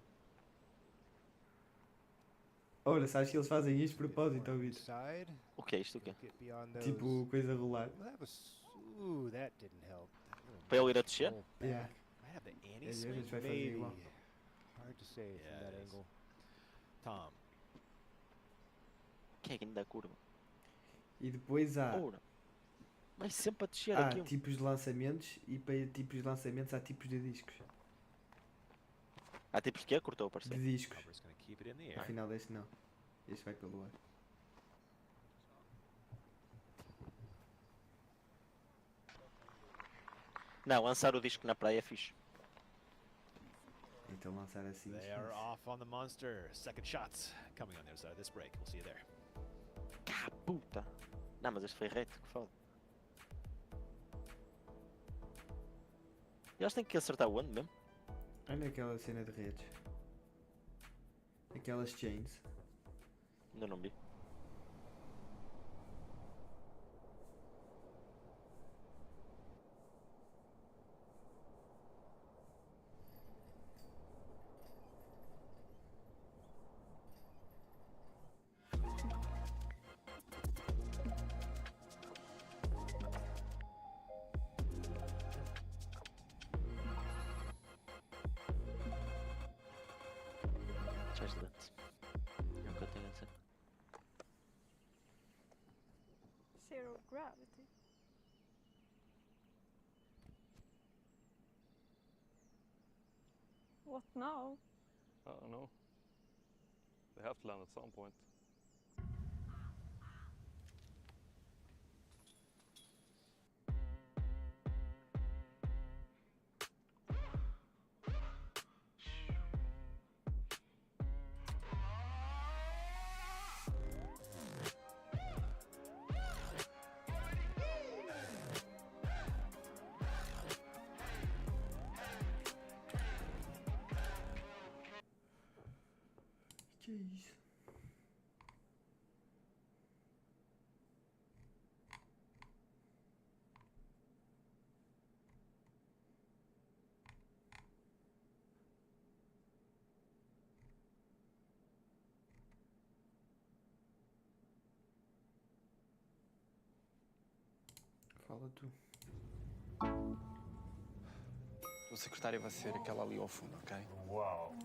Olha, sabes que eles fazem isto de propósito, ouvido? Side. O que é isto? O quê? Get beyond those. Tipo, coisa a rolar. Well, that was. Ooh, that didn't help. Para ele ir a descer? Yeah. Might have the É, Annie a swing. gente vai fazer Maybe. igual. Hard to say Yeah, from that it is. angle. Tom. Que é que ainda curva? E depois há, Ora. Vai sempre a descer há aquilo. tipos de lançamentos e para tipos de lançamentos há tipos de discos. Há tipos de quê? Cortou, De parceiro. discos. Cobber's gonna keep it in the air. Afinal este não. Este vai pelo ar. Não, lançar o disco na praia é fixe. Então lançar assim. They are off on the monster. Second shots coming on the other side of this break. We'll see you there. Ah, puta. Não, mas este foi reto, que foda. Eles têm que acertar o ano mesmo. Olha aquela cena de redes. Aquelas chains. Ainda não vi. Excelente. É o que eu tenho a dizer. Zero gravity. What now? I don't know. They have to land at some point. Que isso? Fala tu. O secretário vai ser aquela ali ao fundo, ok? Uau!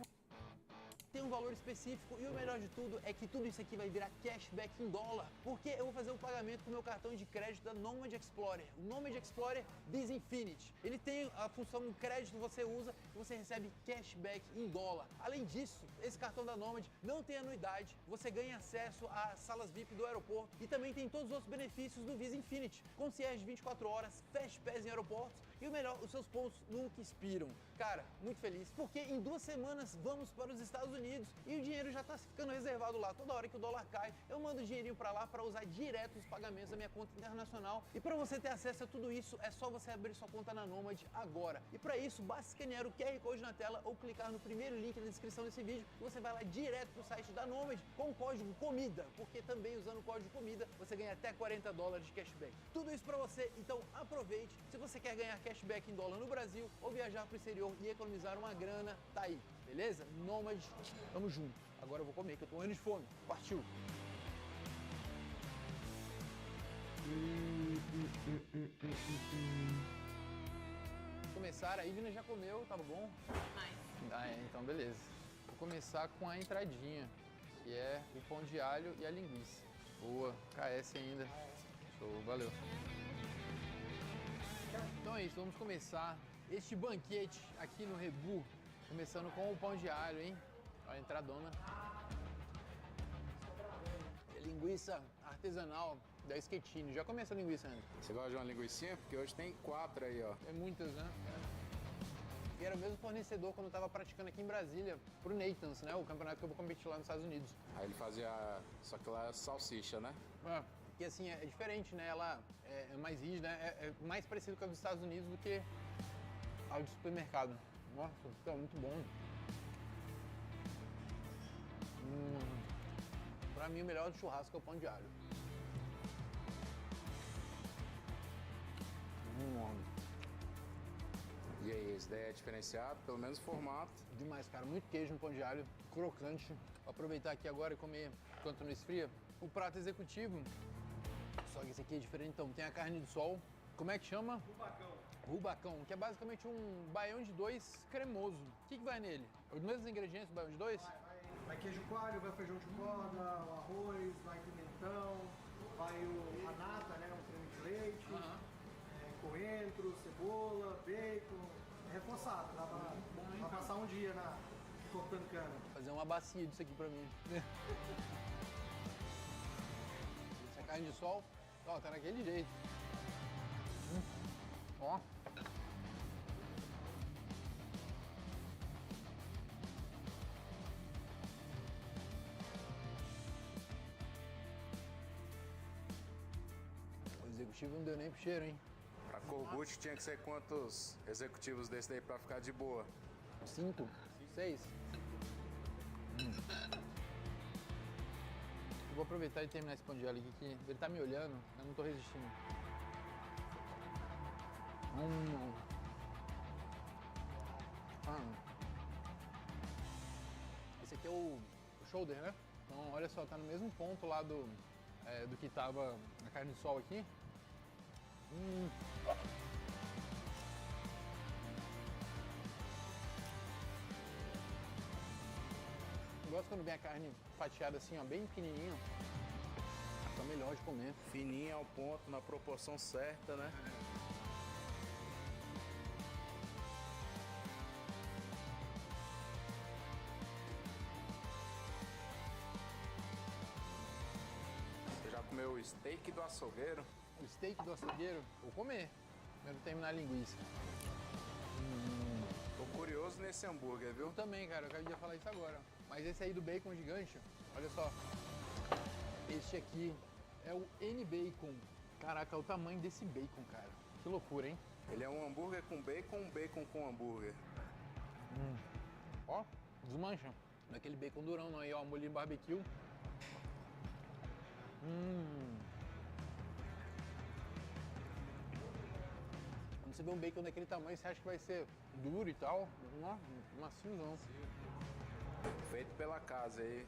Tem um valor específico e o melhor de tudo é que tudo isso aqui vai virar cashback em dólar, porque eu vou fazer o pagamento com o meu cartão de crédito da Nomad Explorer, o Nomad Explorer Biz Infinity. Ele tem a função do crédito que você usa e você recebe cashback em dólar. Além disso, esse cartão da Nomad não tem anuidade, você ganha acesso às salas VIP do aeroporto e também tem todos os outros benefícios do Visa Infinity, concierge 24 horas, Fast Pass em aeroportos e o melhor, os seus pontos nunca expiram. Cara, muito feliz, porque em 2 semanas vamos para os Estados Unidos e o dinheiro já está ficando reservado lá. Toda hora que o dólar cai, eu mando o dinheirinho para lá para usar direto os pagamentos da minha conta internacional. E para você ter acesso a tudo isso, é só você abrir sua conta na Nomad agora. E para isso, basta escanear o QR Code na tela ou clicar no primeiro link na descrição desse vídeo e você vai lá direto pro site da Nomad com o código COMIDA, porque também usando o código COMIDA você ganha até $40 de cashback. Tudo isso para você, então aproveite. Se você quer ganhar cashback em dólar no Brasil ou viajar pro exterior e economizar uma grana, tá aí, beleza? Nomad, tamo junto. Agora eu vou comer, que eu tô morrendo de fome. Partiu! Começar, a Ivna já comeu, tava bom? Ah, então beleza. Vou começar com a entradinha, que é o pão de alho e a linguiça. Boa, KS ainda. Show, valeu. Então é isso, vamos começar este banquete aqui no Rebu, começando com o pão de alho, hein? Olha a entradona. Linguiça artesanal da Schettini. Já comeu essa linguiça, André? Você gosta de uma linguicinha? Porque hoje tem 4 aí, ó. É muitas, né? E era o mesmo fornecedor quando eu tava praticando aqui em Brasília, pro Nathan's, né? O campeonato que eu vou competir lá nos Estados Unidos. Aí ele fazia, só que lá é salsicha, né? Que assim, é diferente, né? Ela é mais rígida, é mais parecido com a dos Estados Unidos do que a do supermercado. Nossa, tá muito bom. Pra mim, o melhor do churrasco é o pão de alho. E aí, esse daí é diferenciado, pelo menos o formato. Demais, cara. Muito queijo no pão de alho, crocante. Vou aproveitar aqui agora e comer enquanto não esfria. O prato executivo, só que esse aqui é diferente, então. Tem a carne do sol. Como é que chama? Rubacão, que é basicamente um baião de 2 cremoso. O que vai nele? Os mesmos ingredientes do baião de 2? Vai queijo coalho, vai feijão de corda, o arroz, vai pimentão, vai a nata, né, o creme de leite, coentro, cebola, bacon, reforçado, dá pra passar um dia cortando cana. Fazer uma bacia disso aqui pra mim. Essa carne de sol, ó, tá naquele jeito. Ó. O executivo não deu nem pro cheiro, hein? Pra Corbucci tinha que ser quantos executivos desse daí pra ficar de boa? 5, 6. Eu vou aproveitar e terminar esse pão de alho aqui, que ele tá me olhando, eu não tô resistindo. Esse aqui é o shoulder, né? Então, olha só, tá no mesmo ponto lá do que tava a carne de sol aqui. Eu gosto quando vem a carne fatiada assim, ó, bem pequenininha. Fica melhor de comer. Fininha ao ponto, na proporção certa, né? Você já comeu o steak do açougueiro? O steak do açougueiro, vou comer. Primeiro terminar a linguiça. Tô curioso nesse hambúrguer, viu? Eu também, cara, eu acabei de falar isso agora. Mas esse aí do bacon gigante, olha só. Este aqui é o N-Bacon. Caraca, olha o tamanho desse bacon, cara. Que loucura, hein? Ele é um hambúrguer com bacon, um bacon com hambúrguer. Ó, desmancha. Não é aquele bacon durão não, aí ó, molhinho barbecue. Quando você vê um bacon daquele tamanho, você acha que vai ser duro e tal. Não, macio não. Feito pela casa aí.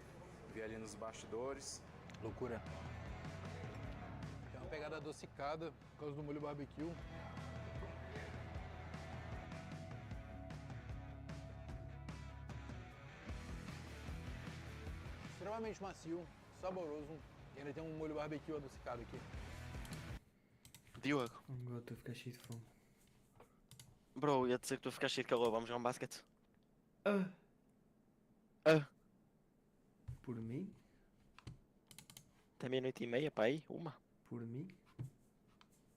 Vi ali nos bastidores. Loucura. Tem uma pegada adocicada por causa do molho barbecue. Extremamente macio, saboroso. E ainda tem um molho barbecue adocicado aqui. Diogo. Agora estou a ficar cheio de fome. Bro, ia dizer que tu a ficar cheio de calor, vamos jogar um basquete? Por mim? Até 00:30, pá aí, uma. Por mim?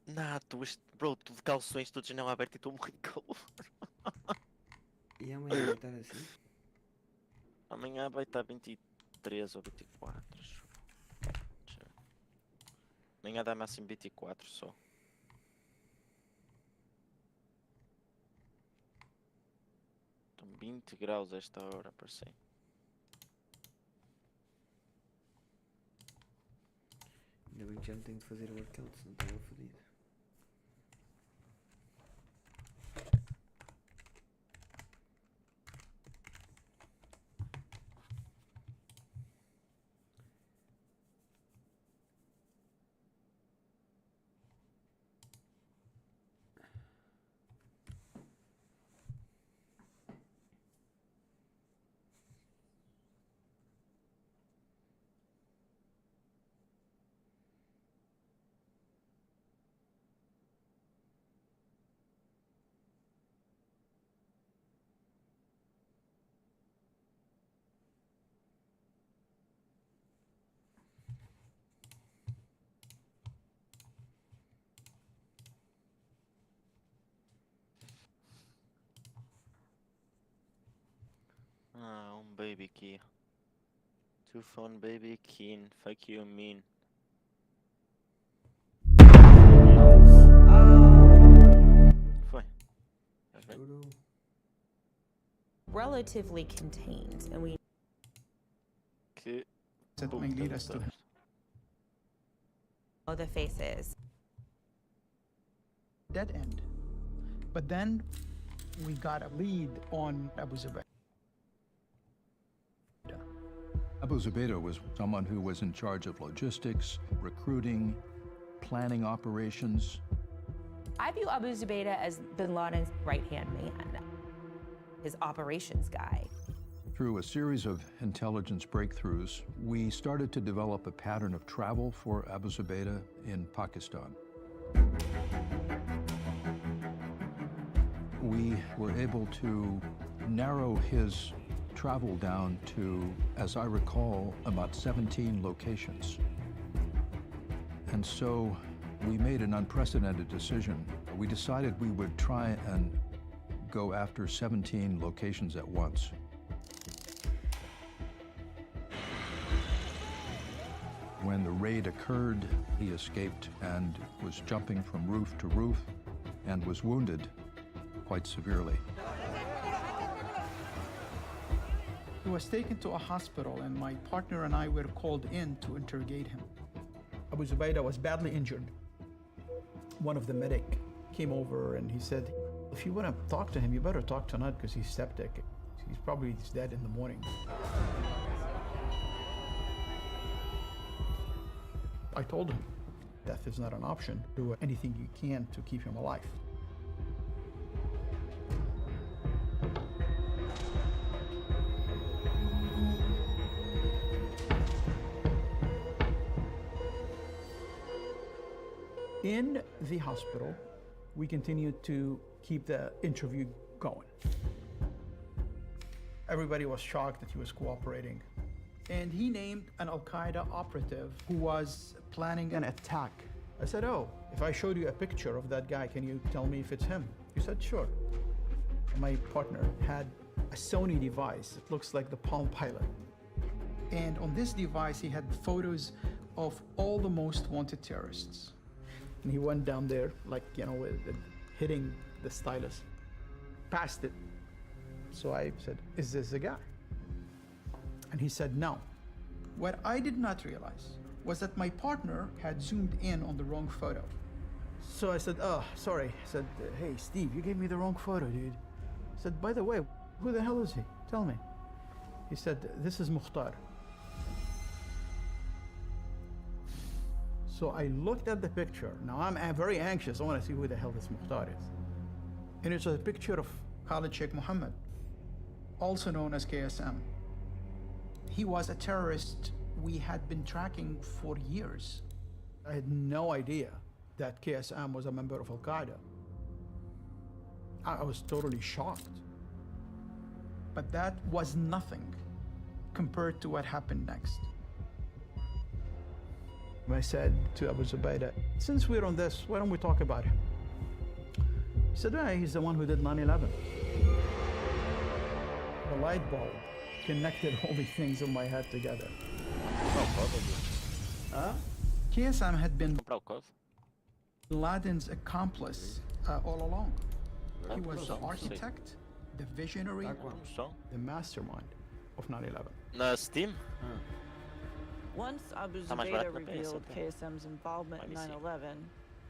Não, bro, tu de calções, tu de janela aberta e estou muito calor. E amanhã vai estar assim? Amanhã vai estar 23 ou 24. Amanhã dá máximo 24 só. Estão 20 graus a esta hora, parecem. Ainda bem que já não tenho de fazer workout, senão estava fodido. Ah, baby key. Two phone baby keen, fuck you mean. Foi. Relatively contained, and we Que may lead us to the faces. Dead end. But then we got a lead on Abu Zubaydah. Abu Zubaydah was someone who was in charge of logistics, recruiting, planning operations. I view Abu Zubaydah as bin Laden's right-hand man, his operations guy. Through a series of intelligence breakthroughs, we started to develop a pattern of travel for Abu Zubaydah in Pakistan. We were able to narrow his travel down to, as I recall, about 17 locations. And so we made an unprecedented decision. We decided we would try and go after 17 locations at once. When the raid occurred, he escaped and was jumping from roof to roof and was wounded quite severely. He was taken to a hospital, and my partner and I were called in to interrogate him. Abu Zubaydah was badly injured. One of the medic came over and he said, if you want to talk to him, you better talk tonight because he's septic. He's probably dead in the morning. I told him, death is not an option. Do anything you can to keep him alive. In the hospital, we continued to keep the interview going. Everybody was shocked that he was cooperating. And he named an Al-Qaeda operative who was planning an attack. I said, oh, if I showed you a picture of that guy, can you tell me if it's him? He said, sure. My partner had a Sony device. It looks like the Palm Pilot. And on this device, he had photos of all the most wanted terrorists. And he went down there, like, you know, hitting the stylus, passed it. So I said, is this the guy? And he said, no. What I did not realize was that my partner had zoomed in on the wrong photo. So I said, oh, sorry. I said, hey, Steve, you gave me the wrong photo, dude. I said, by the way, who the hell is he? Tell me. He said, this is Mukhtar. So I looked at the picture. Now I'm very anxious. I want to see who the hell this Mukhtar is. And it's a picture of Khalid Sheikh Mohammed, also known as KSM. He was a terrorist we had been tracking for years. I had no idea that KSM was a member of Al-Qaeda. I was totally shocked. But that was nothing compared to what happened next. I said to Abu Zubaydah, since we're on this, why don't we talk about him? He said, yeah, he's the one who did 9/11. The light bulb connected all these things in my head together. KSM had been Bin Laden's accomplice all along. He was the architect, the visionary, the mastermind of 9/11. Na Steam? Once Abu Zubaydah revealed KSM's involvement in 9/11,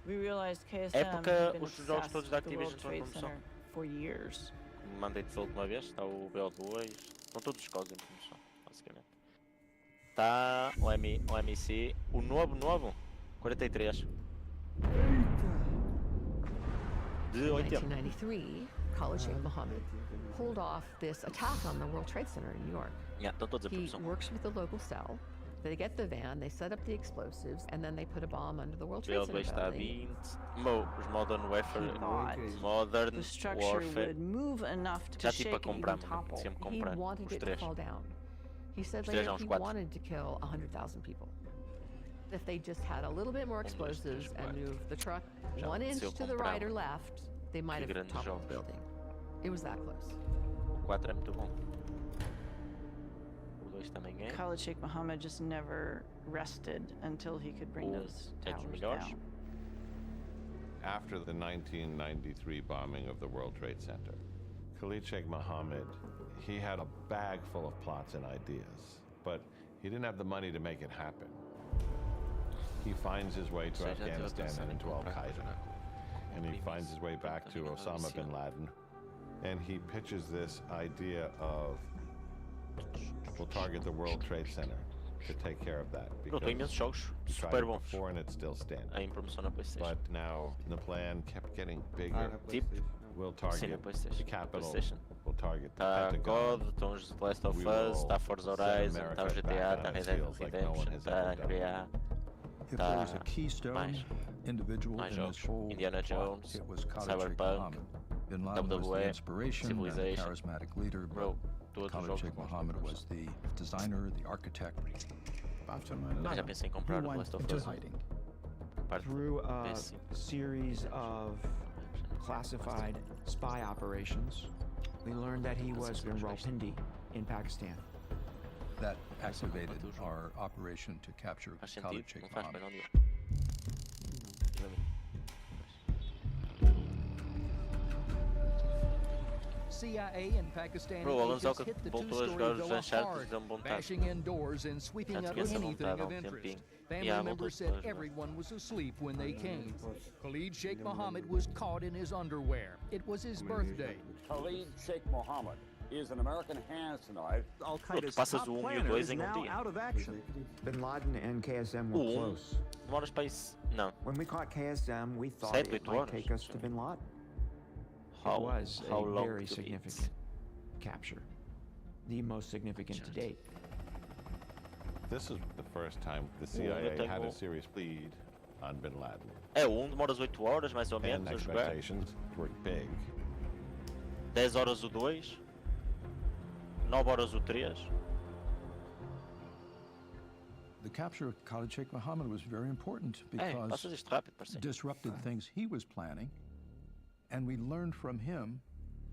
we realized KSM had been obsessed with the World Trade Center for years. Mandei-te a última vez, está o BO2, estão todos os códigos em promoção, basicamente. Está o MC, o novo, 43. De 80. 1993, Khalid Sheikh Mohammed pulled off this attack on the World Trade Center in New York. Yeah, estão todos em He promoção. works with the local cell. They get the van, they set up the explosives, and then they put a bomb under the World Trade Center BO2 está a building. 20. Os Modern Warfare. Modern The structure Warfare. would move enough to Já shake tipo a it and comprar, topple. sempre He comprar. wanted Os it to três. fall down. He said Os três later são os he quatro. wanted to kill 100,000 people. If they just had a little bit more explosives and moved the truck Já 1 inch aconteceu to the com right or Bravo. left, they might have grandes toppled jogos. the building. It was that close. O 4 é muito bom. O 2 também é. Khalid Sheikh Mohammed just never rested until he could bring those towers down. After the 1993 bombing of the World Trade Center, Khalid Sheikh Mohammed, he had a bag full of plots and ideas, but he didn't have the money to make it happen. He finds his way to Afghanistan and into Al-Qaeda, and he finds his way back to Osama bin Laden, and he pitches this idea of, we'll target the World Trade Center to take care of that, because Tem imensos jogos he tried super it bons before and it's still standing. em promoção na PlayStation. But now the plan kept getting bigger. We'll Sim, na target PlayStation. the capital. PlayStation. We'll target the Está Pentagon. God, estão os Last of We Us, will está Forza set Horizon, America está o GTA, back está on its Red Dead heels like no one Redemption, has está ever done. NBA. If there was a keystone individual mais in this jogos. whole Indiana plot, Jones, it was Khalid Sheikh Cyberpunk, Mohammed. Bin Laden was the WWE, inspiration and Civilization. charismatic leader, but Bro, Khalid Sheikh Mohammed was the designer, the architect. After Já 9/11, pensei em he comprar o went Last of into Us. hiding. Through a series of classified spy operations, we learned that he was in Rawalpindi in Pakistan. That activated our operation to capture Faz Khalid sentido, Sheikh não faz bem, Mohammed. não digo. CIA and Pakistani Bro, o Gonçalo agents hit the voltou a jogar two-story os villa Uncharted hard, há um bom tempo. bashing in doors and sweeping Já up tinha essa anything vontade há of um interest. tempinho. Family Yeah, members voltou said a jogar. everyone was asleep when they came. Khalid Sheikh Mohammed was caught in his underwear. It was his birthday. Khalid Sheikh Mohammed is an American hands knife. Al-Qaeda's passas top o 1 e o planner 2 is em now dia. out of action. Bin Laden and KSM were close. Demoras para isso? Não. When we caught KSM, we thought 7, it 8 might horas. take us to Bin Laden. How- It was how a long very to beat? significant capture, the most significant to date. This is the first time the eu CIA had a tenho- serious lead on Bin Laden. É, o 1 demora 8 horas, mais ou And menos, a jogar. expectations were big. 10 horas o 2. 9 horas o 3. The capture of Khalid Sheikh Mohammed was very important Hey, because passas isto rápido, parceiro. it disrupted things he was planning, and we learned from him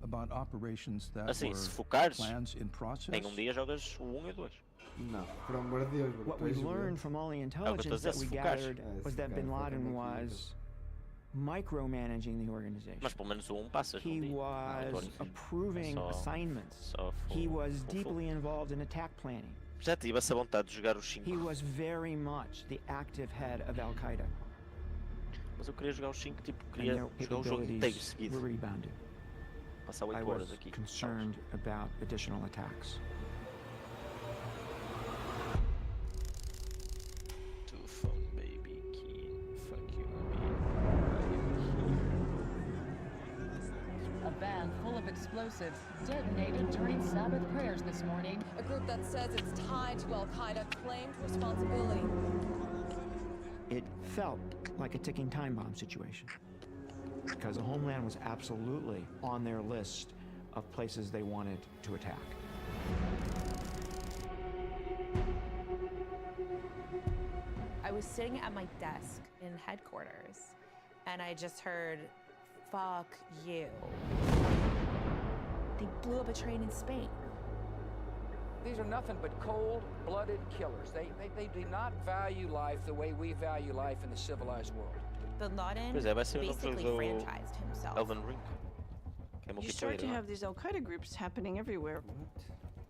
about operations that Assim, were se focares, plans in process. em dia jogas o 1 e o 2. Não, por amor de Deus, bro. What we learned from all the intelligence that we gathered was that Bin Laden was micromanaging the organization. Mas pelo menos o 1 passas He num dia. was approving Só- assignments. só He full- was full- deeply involved in attack planning. Já tive essa vontade de jogar os 5. He was very much the active head of Al-Qaeda. Mas eu queria jogar os 5, tipo, And queria their jogar o jogo inteiro capabilities seguido. were rebounded. Passar I 8 was horas aqui. concerned about additional attacks. To phone baby key. Fuck you, A van full of explosives detonated during Sabbath prayers this morning. A group that says it's tied to Al-Qaeda claimed responsibility. It felt like a ticking time bomb situation because the homeland was absolutely on their list of places they wanted to attack. I was sitting at my desk in headquarters, and I just heard, "Fuck you." They blew up a train in Spain. These are nothing but cold-blooded killers. They do not value life the way we value life in the civilized world. Bin Laden Pois é, vai ser o novo basically jogo do franchised himself. Elden Ring. Que é You start multiplayer, to não é? have these Al-Qaeda groups happening everywhere.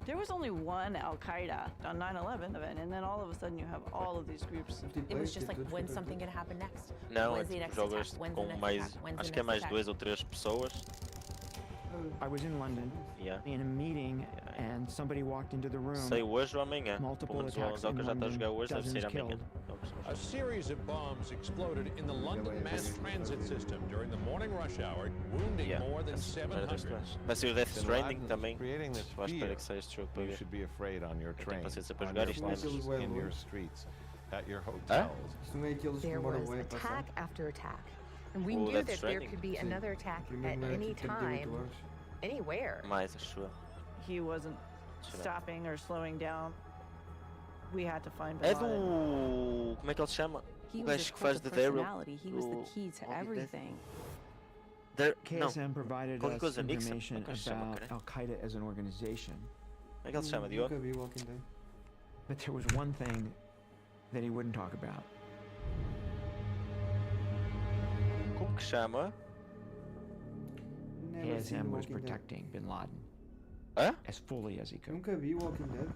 There was only one Al-Qaeda on 9/11 event, and then all of a sudden you have all of these groups. It was just like, when's something gonna happen next? Não, é When's the tipo, next jogas attack? When's the com next mais. attack? When's Acho the que é next mais attack? 2 ou 3 pessoas. I was in London Yeah. in a meeting, and somebody walked into the room. Sei hoje ou amanhã. Pelo Multiple menos o attacks Zelka in já está a jogar London, hoje, deve ser dozens amanhã. killed. A series of bombs exploded in the London mass transit system during the morning rush hour, wounding more than 700. Vai ser o Death Bin Stranding Laden também. creating this Vou à espera fear. que saia este jogo para You ver. should be afraid on your tenho train, paciência para on jogar your isto buses, menos. in your streets, at your Hã? hotels. Isto não é aqueles que There demoram was bué a passar. attack after attack. And we Oh, knew Death that there Stranding. could be Sim. another attack O primeiro at não é any tipo 38 time, horas. anywhere. Mais, acho eu. He wasn't stopping or slowing down. We had to find É Bin Laden. do. Como é que ele se chama? He O was gajo his que faz cult de of Daryl. personality. He was the key to everything. Não. KSM provided Qualquer us coisa, Nixon. information Como é que se chama, about cara? Al-Qaeda as an organization, Como é que ele se chama, Diogo? Nunca vi Walking Dead. but there was one thing that he wouldn't talk about. Como que chama? Never seen KSM was Walking Dead. protecting Bin Laden Hã? as fully as he could. Nunca vi Walking Dead.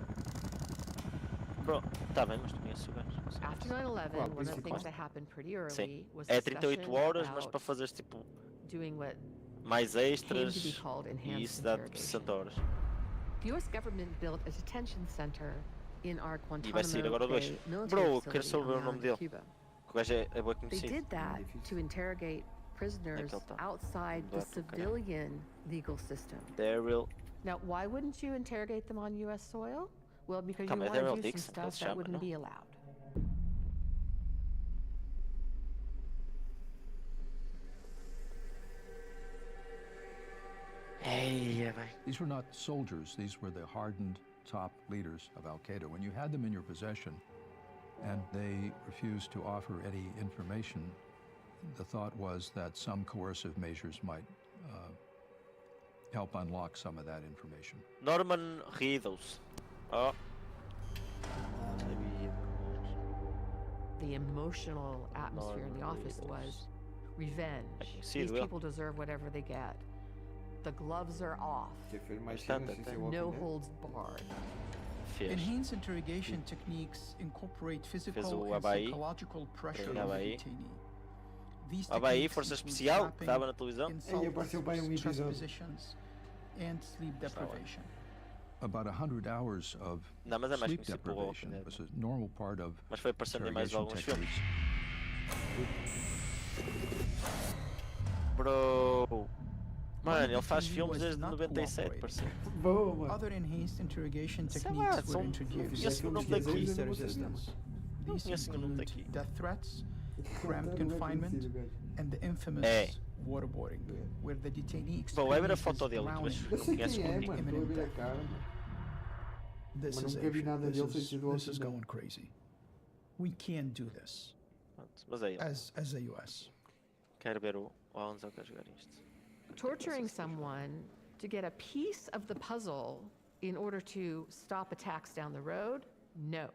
Bro, tá bem, mas tu conheces o gajo. Não sei. After 9/11, Well, one of the basically. things that happened pretty early Sim. was É 38 discussion horas, mas about para fazeres tipo doing what mais came to be extras called e enhanced isso dá tipo interrogation. 60 horas. The U.S. government built a detention center in our E vai sair Guantanamo agora o 2. Bay military Bro, quero facility só ver on o nome the dele. island of Cuba. O gajo é bem They conhecido. did that to interrogate prisoners ele tá. outside the Agora tô caralho. civilian legal system. Daryl. Now, why wouldn't you interrogate them on U.S. soil? Well, because Calma, you é want Daryl to do some Dixon que ele stuff se that chama, wouldn't não? be allowed. Ei, These were not soldiers. These were the hardened top leaders of Al-Qaeda. When you had them in your possession and they refused to offer any information, the thought was that some coercive measures might help unlock some of that information. Norman Reedus. Oh. The emotional atmosphere in the office was revenge. These people deserve whatever they get. The gloves are off. No holds barred. Enhanced interrogation techniques incorporate physical and psychological pressure on the detainee. These techniques Força Especial, que estava na televisão. stress positions and sleep deprivation. About 100 hours of sleep deprivation was a normal part of Mas foi aparecendo em mais alguns filmes. Bro. Mano, ele faz filmes desde 97, parceiro. Other enhanced interrogation techniques were introduced to decrease the resistance. These include death threats, cramped confinement, and the infamous waterboarding, where the detainee experiences drowning and imminent death. This is going crazy. We can't do this as a US. Quero ver o Alonso quer jogar isto. Torturing someone to get a piece of the puzzle in order to stop attacks down the road? No.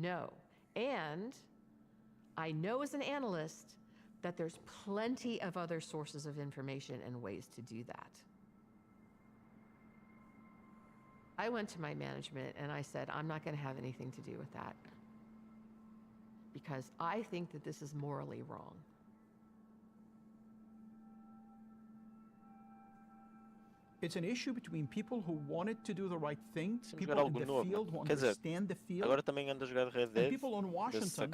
No. And I know as an analyst that there's plenty of other sources of information and ways to do that. I went to my management and I said, I'm not going to have anything to do with that because I think that this is morally wrong. It's an issue between people who wanted to do the right thing, people in the field who understand the field, agora também ando a jogar Red Dead. and people on Washington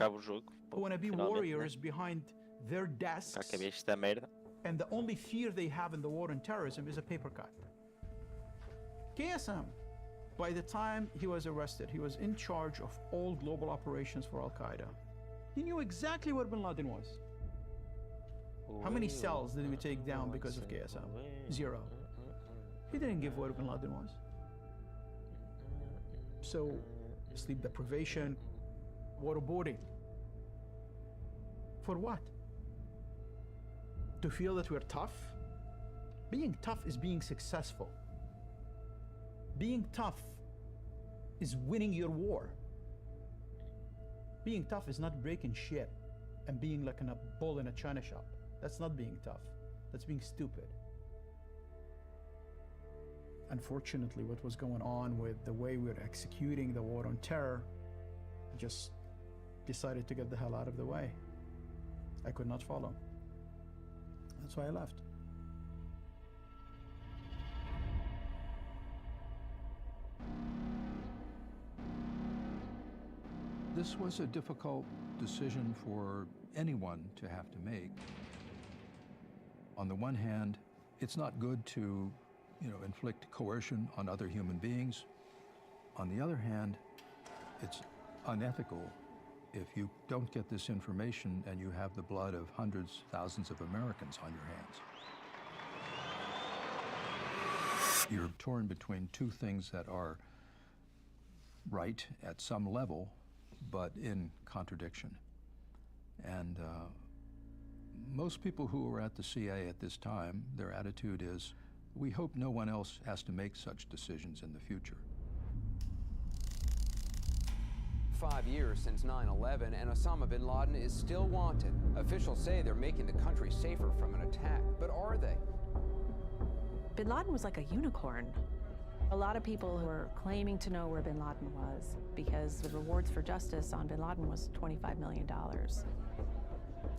who want to be warriors behind their desks, and the only fear they have in the war on terrorism is a paper cut. KSM, by the time he was arrested, he was in charge of all global operations for Al-Qaeda. He knew exactly where bin Laden was. How many cells did we take down because of KSM? 0. He didn't give where bin Laden was. So, sleep deprivation, waterboarding. For what? To feel that we're tough? Being tough is being successful. Being tough is winning your war. Being tough is not breaking shit and being like a bull in a china shop. That's not being tough. That's being stupid. Unfortunately, what was going on with the way we're executing the war on terror, just decided to get the hell out of the way. I could not follow. That's why I left. This was a difficult decision for anyone to have to make. On the one hand, it's not good to inflict coercion on other human beings. On the other hand, it's unethical if you don't get this information and you have the blood of hundreds, thousands of Americans on your hands. You're torn between two things that are right at some level, but in contradiction. And most people who were at the CIA at this time, their attitude is, we hope no one else has to make such decisions in the future. 5 years since 9/11, and Osama bin Laden is still wanted. Officials say they're making the country safer from an attack, but are they? Bin Laden was like a unicorn. A lot of people were claiming to know where bin Laden was because the rewards for justice on bin Laden was $25 million.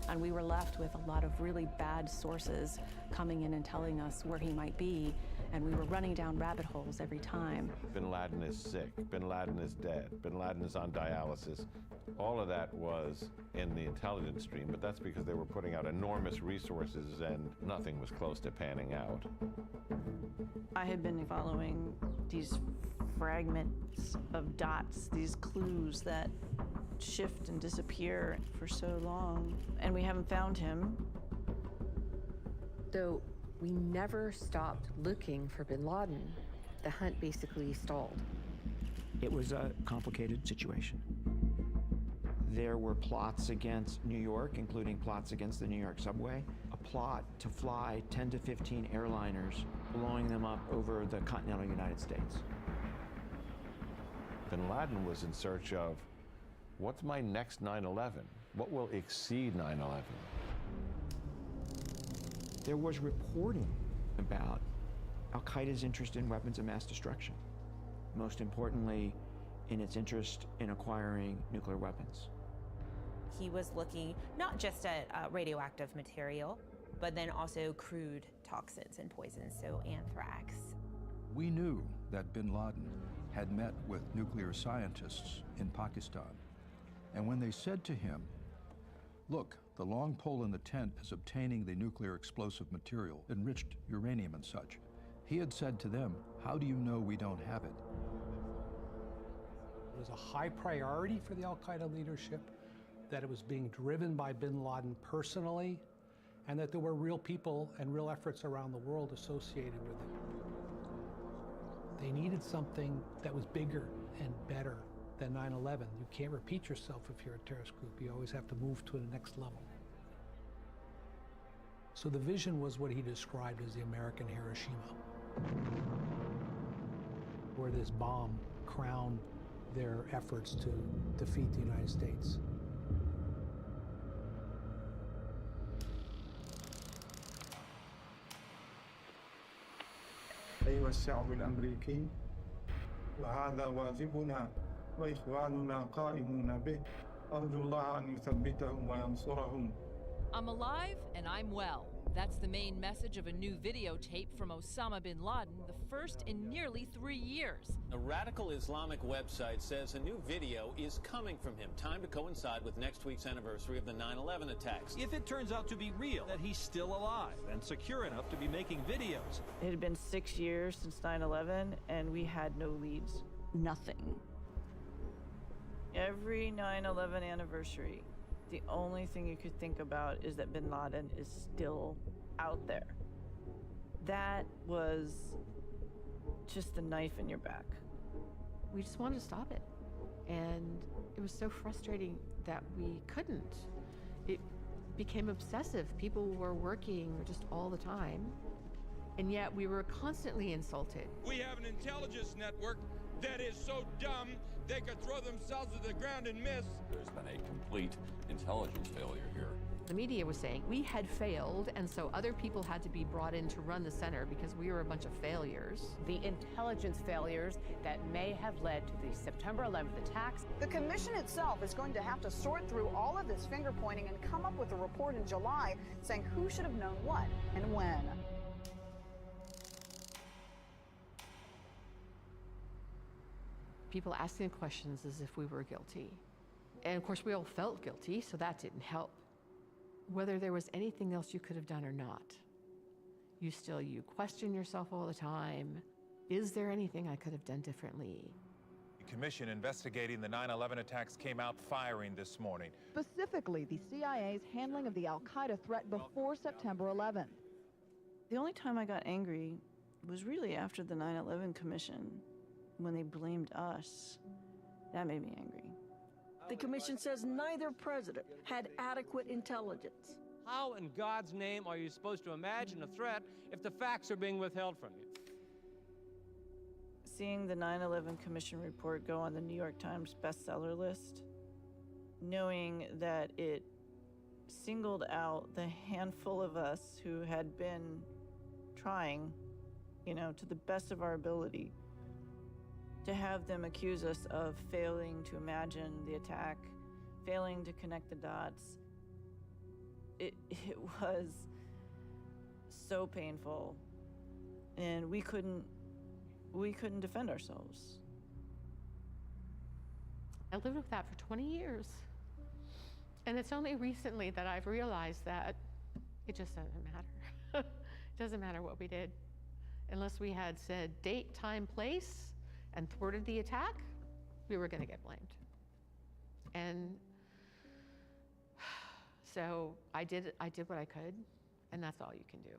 And we were left with a lot of really bad sources coming in and telling us where he might be, and we were running down rabbit holes every time. Bin Laden is sick, bin Laden is dead, bin Laden is on dialysis. All of that was in the intelligence stream, but that's because they were putting out enormous resources and nothing was close to panning out. I had been following these fragments of dots, these clues that shift and disappear for so long, and we haven't found him. So We never stopped looking for bin Laden. The hunt basically stalled. It was a complicated situation. There were plots against New York, including plots against the New York subway, a plot to fly 10 to 15 airliners, blowing them up over the continental United States. Bin Laden was in search of, what's my next 9/11? What will exceed 9/11? There was reporting about Al-Qaeda's interest in weapons of mass destruction. Most importantly, in its interest in acquiring nuclear weapons. He was looking not just at radioactive material, but then also crude toxins and poisons, so anthrax. We knew that bin Laden had met with nuclear scientists in Pakistan. And when they said to him, look, the long pole in the tent is obtaining the nuclear explosive material, enriched uranium and such, he had said to them, how do you know we don't have it? It was a high priority for the al-Qaeda leadership, that it was being driven by bin Laden personally, and that there were real people and real efforts around the world associated with it. They needed something that was bigger and better than 9/11. You can't repeat yourself if you're a terrorist group. You always have to move to the next level. So the vision was what he described as the American Hiroshima, where this bomb crowned their efforts to defeat the United States. أيها الشعب الأمريكي، وهذا واجبنا وإخواننا قائمون به، أرجو الله أن يثبتهم وينصرهم. I'm alive and I'm well. That's the main message of a new videotape from Osama bin Laden, the first in nearly 3 years. A radical Islamic website says a new video is coming from him, timed to coincide with next week's anniversary of the 9/11 attacks. If it turns out to be real, that he's still alive and secure enough to be making videos. It had been 6 years since 9/11, and we had no leads. Nothing. Every 9/11 anniversary, the only thing you could think about is that bin Laden is still out there. That was just the knife in your back. We just wanted to stop it. And it was so frustrating that we couldn't. It became obsessive. People were working just all the time. And yet we were constantly insulted. We have an intelligence network that is so dumb they could throw themselves to the ground and miss. There's been a complete intelligence failure here. The media was saying we had failed, and so other people had to be brought in to run the center because we were a bunch of failures. The intelligence failures that may have led to the September 11th attacks. The commission itself is going to have to sort through all of this finger pointing and come up with a report in July saying who should have known what and when. People asking questions as if we were guilty. And of course, we all felt guilty, so that didn't help. Whether there was anything else you could have done or not, you question yourself all the time. Is there anything I could have done differently? The commission investigating the 9/11 attacks came out firing this morning. Specifically, the CIA's handling of the al-Qaeda threat before September 11th. The only time I got angry was really after the 9/11 commission, when they blamed us. That made me angry. The commission says neither president had adequate intelligence. How in God's name are you supposed to imagine a threat if the facts are being withheld from you? Seeing the 9/11 commission report go on the New York Times bestseller list, knowing that it singled out the handful of us who had been trying, to the best of our ability, to have them accuse us of failing to imagine the attack, failing to connect the dots, it was so painful, and we couldn't defend ourselves. I lived with that for 20 years. And it's only recently that I've realized that it just doesn't matter. It doesn't matter what we did. Unless we had said date, time, place, and thwarted the attack, we were going to get blamed. And so I did what I could, and that's all you can do.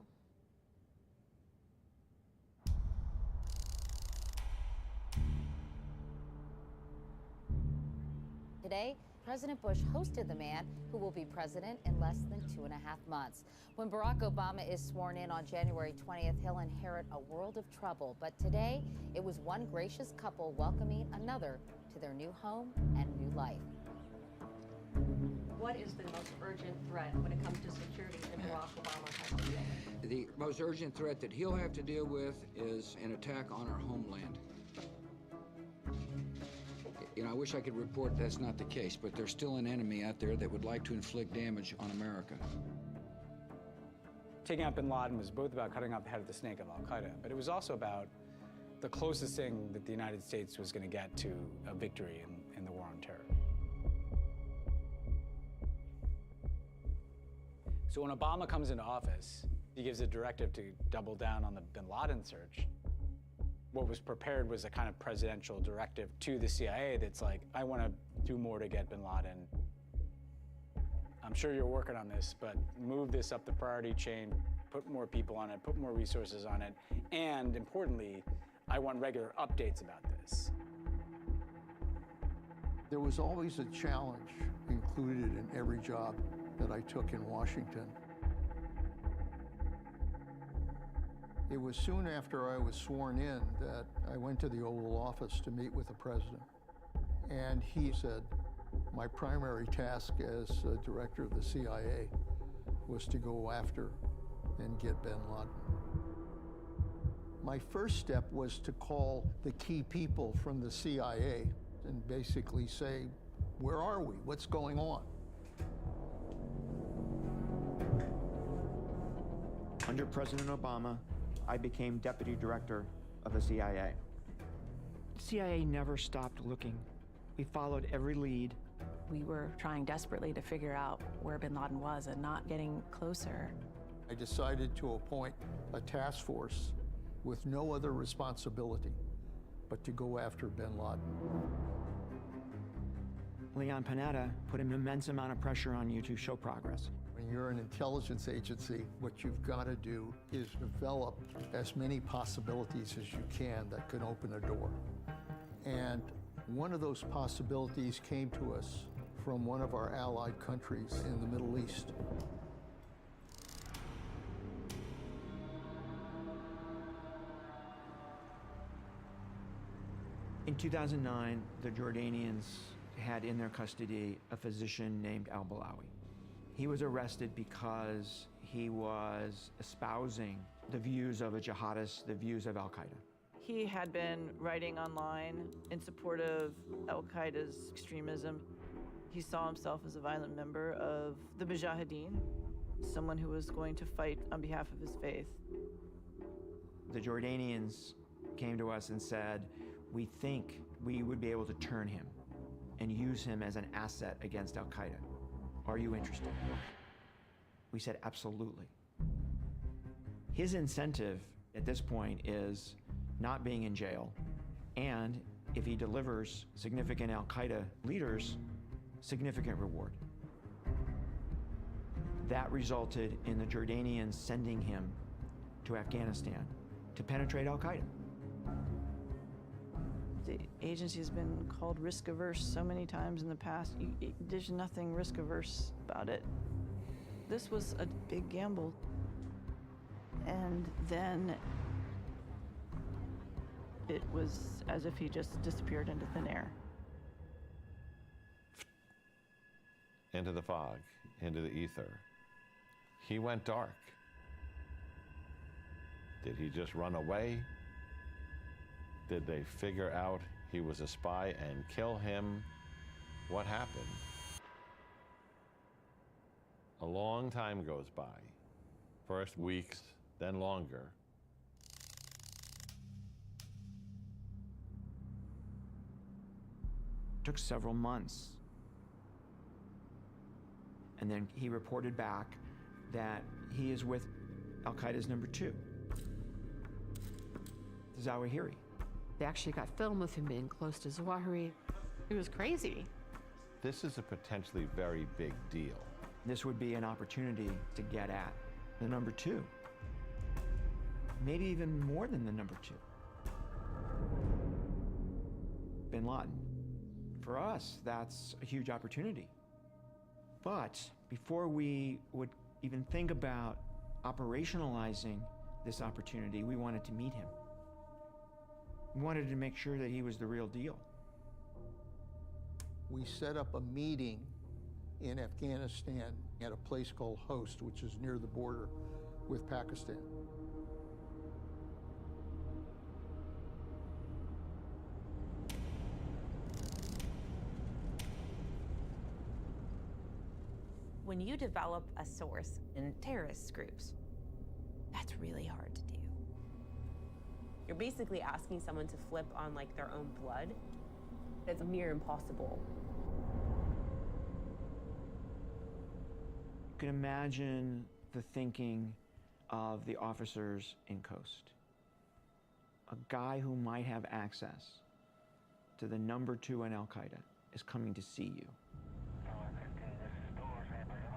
Today, President Bush hosted the man who will be president in less than 2.5 months. When Barack Obama is sworn in on January 20th, he'll inherit a world of trouble. But today, it was one gracious couple welcoming another to their new home and new life. What is the most urgent threat when it comes to security that Barack Obama has to deal with? The most urgent threat that he'll have to deal with is an attack on our homeland. You know, I wish I could report that's not the case, but there's still an enemy out there that would like to inflict damage on America. Taking out bin Laden was both about cutting off the head of the snake of al-Qaeda, but it was also about the closest thing that the United States was going to get to a victory in the war on terror. So when Obama comes into office, he gives a directive to double down on the bin Laden search. What was prepared was a kind of presidential directive to the CIA that's like, I want to do more to get bin Laden. I'm sure you're working on this, but move this up the priority chain, put more people on it, put more resources on it, and importantly, I want regular updates about this. There was always a challenge included in every job that I took in Washington. It was soon after I was sworn in that I went to the Oval Office to meet with the president. And he said, my primary task as director of the CIA was to go after and get bin Laden. My first step was to call the key people from the CIA and basically say, where are we? What's going on? Under President Obama, I became deputy director of the CIA. The CIA never stopped looking. We followed every lead. We were trying desperately to figure out where bin Laden was and not getting closer. I decided to appoint a task force with no other responsibility but to go after bin Laden. Leon Panetta put an immense amount of pressure on you to show progress. When you're an intelligence agency, what you've got to do is develop as many possibilities as you can that could open a door. And one of those possibilities came to us from one of our allied countries in the Middle East. In 2009, the Jordanians had in their custody a physician named al-Balawi. He was arrested because he was espousing the views of a jihadist, the views of al-Qaeda. He had been writing online in support of al-Qaeda's extremism. He saw himself as a violent member of the Mujahideen, someone who was going to fight on behalf of his faith. The Jordanians came to us and said, we think we would be able to turn him and use him as an asset against al-Qaeda. Are you interested? We said, absolutely. His incentive at this point is not being in jail, and if he delivers significant al-Qaeda leaders, significant reward. That resulted in the Jordanians sending him to Afghanistan to penetrate al-Qaeda. The agency has been called risk-averse so many times in the past. There's nothing risk-averse about it. This was a big gamble. And then it was as if he just disappeared into thin air. Into the fog, into the ether. He went dark. Did he just run away? Did they figure out he was a spy and kill him? What happened? A long time goes by. First weeks, then longer. It took several months. And then he reported back that he is with al-Qaeda's number 2, Zawahiri. They actually got film of him being close to Zawahiri. It was crazy. This is a potentially very big deal. This would be an opportunity to get at the number 2. Maybe even more than the number 2. Bin Laden. For us, that's a huge opportunity. But before we would even think about operationalizing this opportunity, we wanted to meet him. We wanted to make sure that he was the real deal. We set up a meeting in Afghanistan at a place called Host, which is near the border with Pakistan. When you develop a source in terrorist groups, that's really hard to do. You're basically asking someone to flip on like their own blood. It's near impossible. You can imagine the thinking of the officers in Coast. A guy who might have access to the number 2 in Al-Qaeda is coming to see you.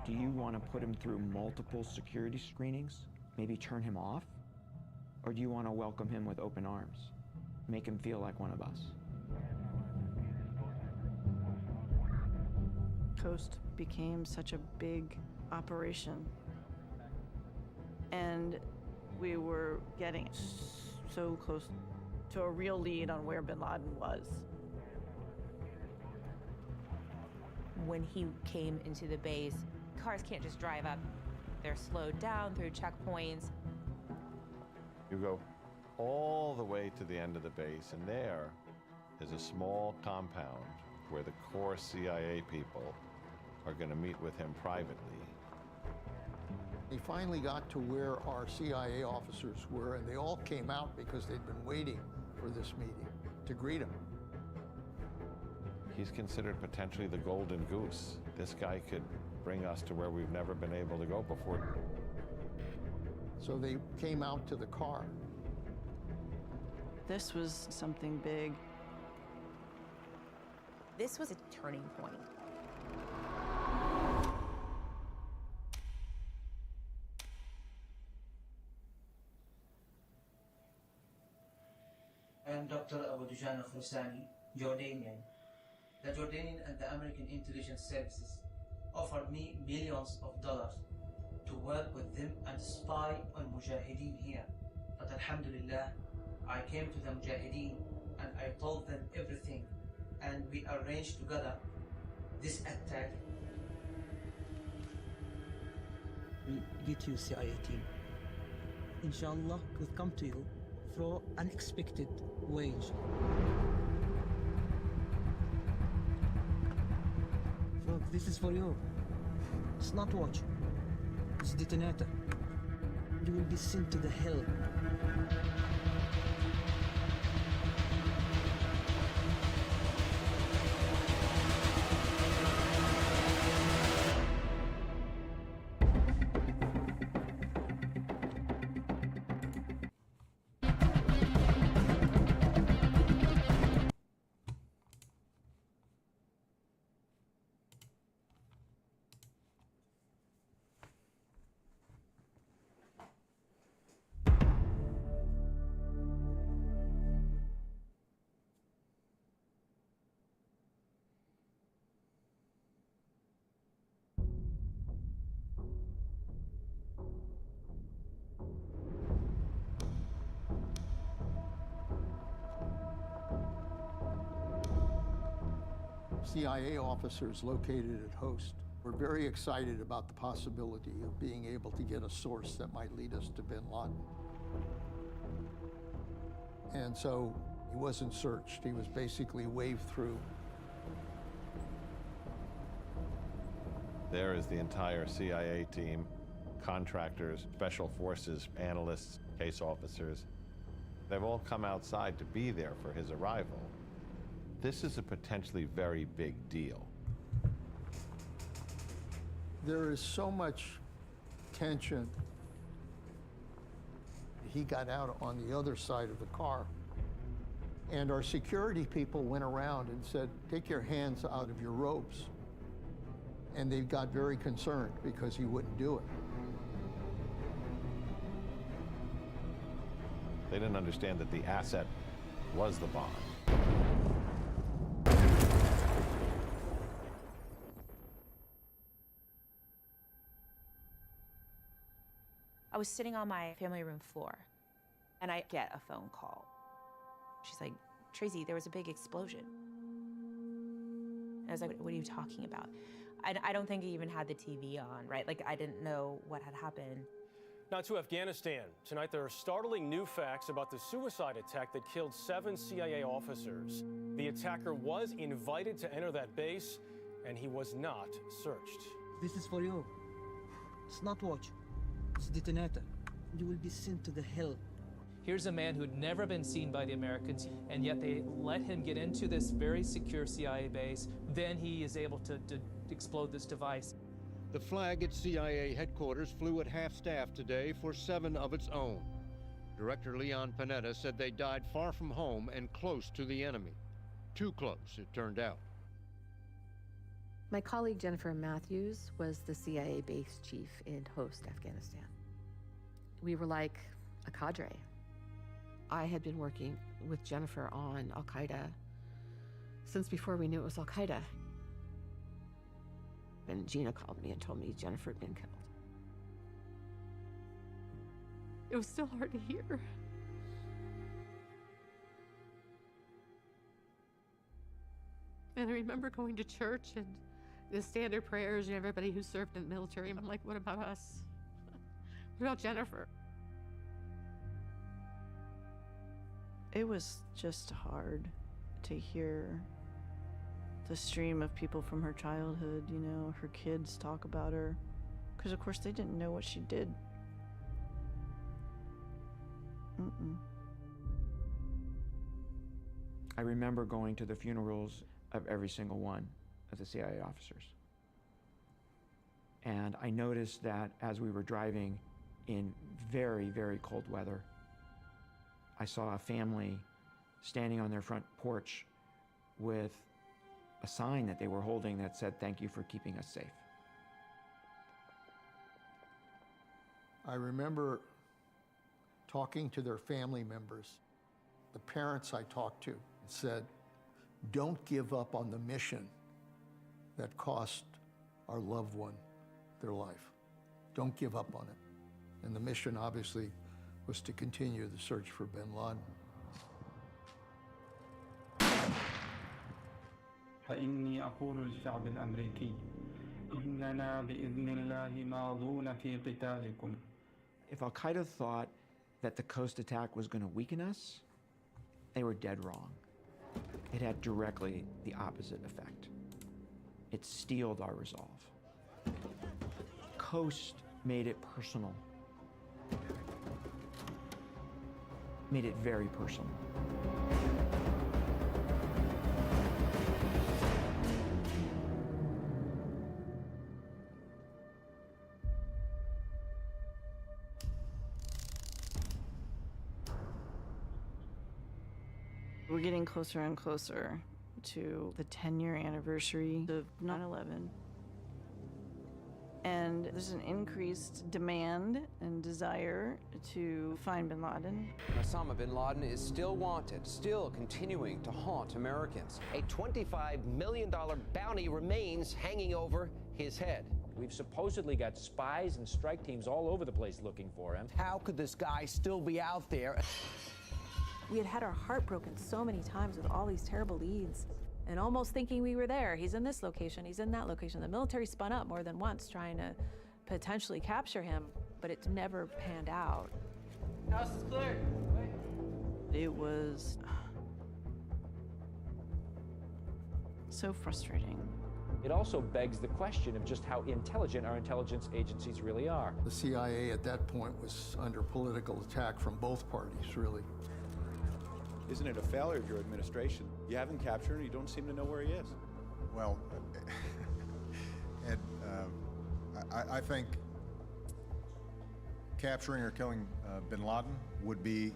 Do you want to put him through multiple security screenings? Maybe turn him off? Or do you want to welcome him with open arms? Make him feel like one of us? Coast became such a big operation. And we were getting so close to a real lead on where bin Laden was. When he came into the base, cars can't just drive up. They're slowed down through checkpoints. You go all the way to the end of the base, and there is a small compound where the core CIA people are going to meet with him privately. He finally got to where our CIA officers were, and they all came out because they'd been waiting for this meeting to greet him. He's considered potentially the golden goose. This guy could bring us to where we've never been able to go before. So they came out to the car. This was something big. This was a turning point. I am Dr. Abu Dujan Khurasani, Jordanian. The Jordanian and the American intelligence services offered me millions of dollars to work with them and spy on Mujahideen here. But Alhamdulillah, I came to the Mujahideen and I told them everything, and we arranged together this attack. We get you, CIA team. Inshallah, we'll come to you through unexpected ways. Look, this is for you. It's not watch. It's detonator. You will be sent to the hell. CIA officers located at Host were very excited about the possibility of being able to get a source that might lead us to bin Laden. And so he wasn't searched. He was basically waved through. There is the entire CIA team, contractors, special forces, analysts, case officers. They've all come outside to be there for his arrival. This is a potentially very big deal. There is so much tension. He got out on the other side of the car, and our security people went around and said, "Take your hands out of your robes." And they got very concerned because he wouldn't do it. They didn't understand that the asset was the bomb. I was sitting on my family room floor, and I get a phone call. She's like, Tracy, there was a big explosion. I was like, what are you talking about? I don't think he even had the TV on, right? Like, I didn't know what had happened. Now to Afghanistan. Tonight, there are startling new facts about the suicide attack that killed 7 CIA officers. The attacker was invited to enter that base, and he was not searched. This is for you. It's not watch. It's detonator. You will be sent to the hell. Here's a man who had never been seen by the Americans, and yet they let him get into this very secure CIA base. Then he is able to explode this device. The flag at CIA headquarters flew at half-staff today for 7 of its own. Director Leon Panetta said they died far from home and close to the enemy. Too close, it turned out. My colleague Jennifer Matthews was the CIA base chief in Host, Afghanistan. We were like a cadre. I had been working with Jennifer on Al-Qaeda since before we knew it was Al-Qaeda. And Gina called me and told me Jennifer had been killed. It was still hard to hear. And I remember going to church and the standard prayers and everybody who served in the military. I'm like, what about us? What about Jennifer? It was just hard to hear the stream of people from her childhood, you know, her kids talk about her. Because, of course, they didn't know what she did. I remember going to the funerals of every single one of the CIA officers. And I noticed that as we were driving in very, very cold weather, I saw a family standing on their front porch with a sign that they were holding that said, "Thank you for keeping us safe." I remember talking to their family members. The parents I talked to said, don't give up on the mission that cost our loved one their life. Don't give up on it. And the mission obviously was to continue the search for bin Laden. فإني أقول للشعب الأمريكي إننا بإذن الله ماضون في قتالكم. If Al-Qaeda thought that the Coast attack was going to weaken us, they were dead wrong. It had directly the opposite effect. It steeled our resolve. Coast made it personal. Made it very personal. We're getting closer and closer to the 10-year anniversary of 9/11. And there's an increased demand and desire to find bin Laden. Osama bin Laden is still wanted, still continuing to haunt Americans. A $25 million bounty remains hanging over his head. We've supposedly got spies and strike teams all over the place looking for him. How could this guy still be out there? We had our heart broken so many times with all these terrible leads and almost thinking we were there. He's in this location, he's in that location. The military spun up more than once trying to potentially capture him, but it never panned out. House is clear. It was so frustrating. It also begs the question of just how intelligent our intelligence agencies really are. The CIA at that point was under political attack from both parties, really. Isn't it a failure of your administration? You haven't captured him, you don't seem to know where he is. Well, Ed, I think capturing or killing bin Laden would be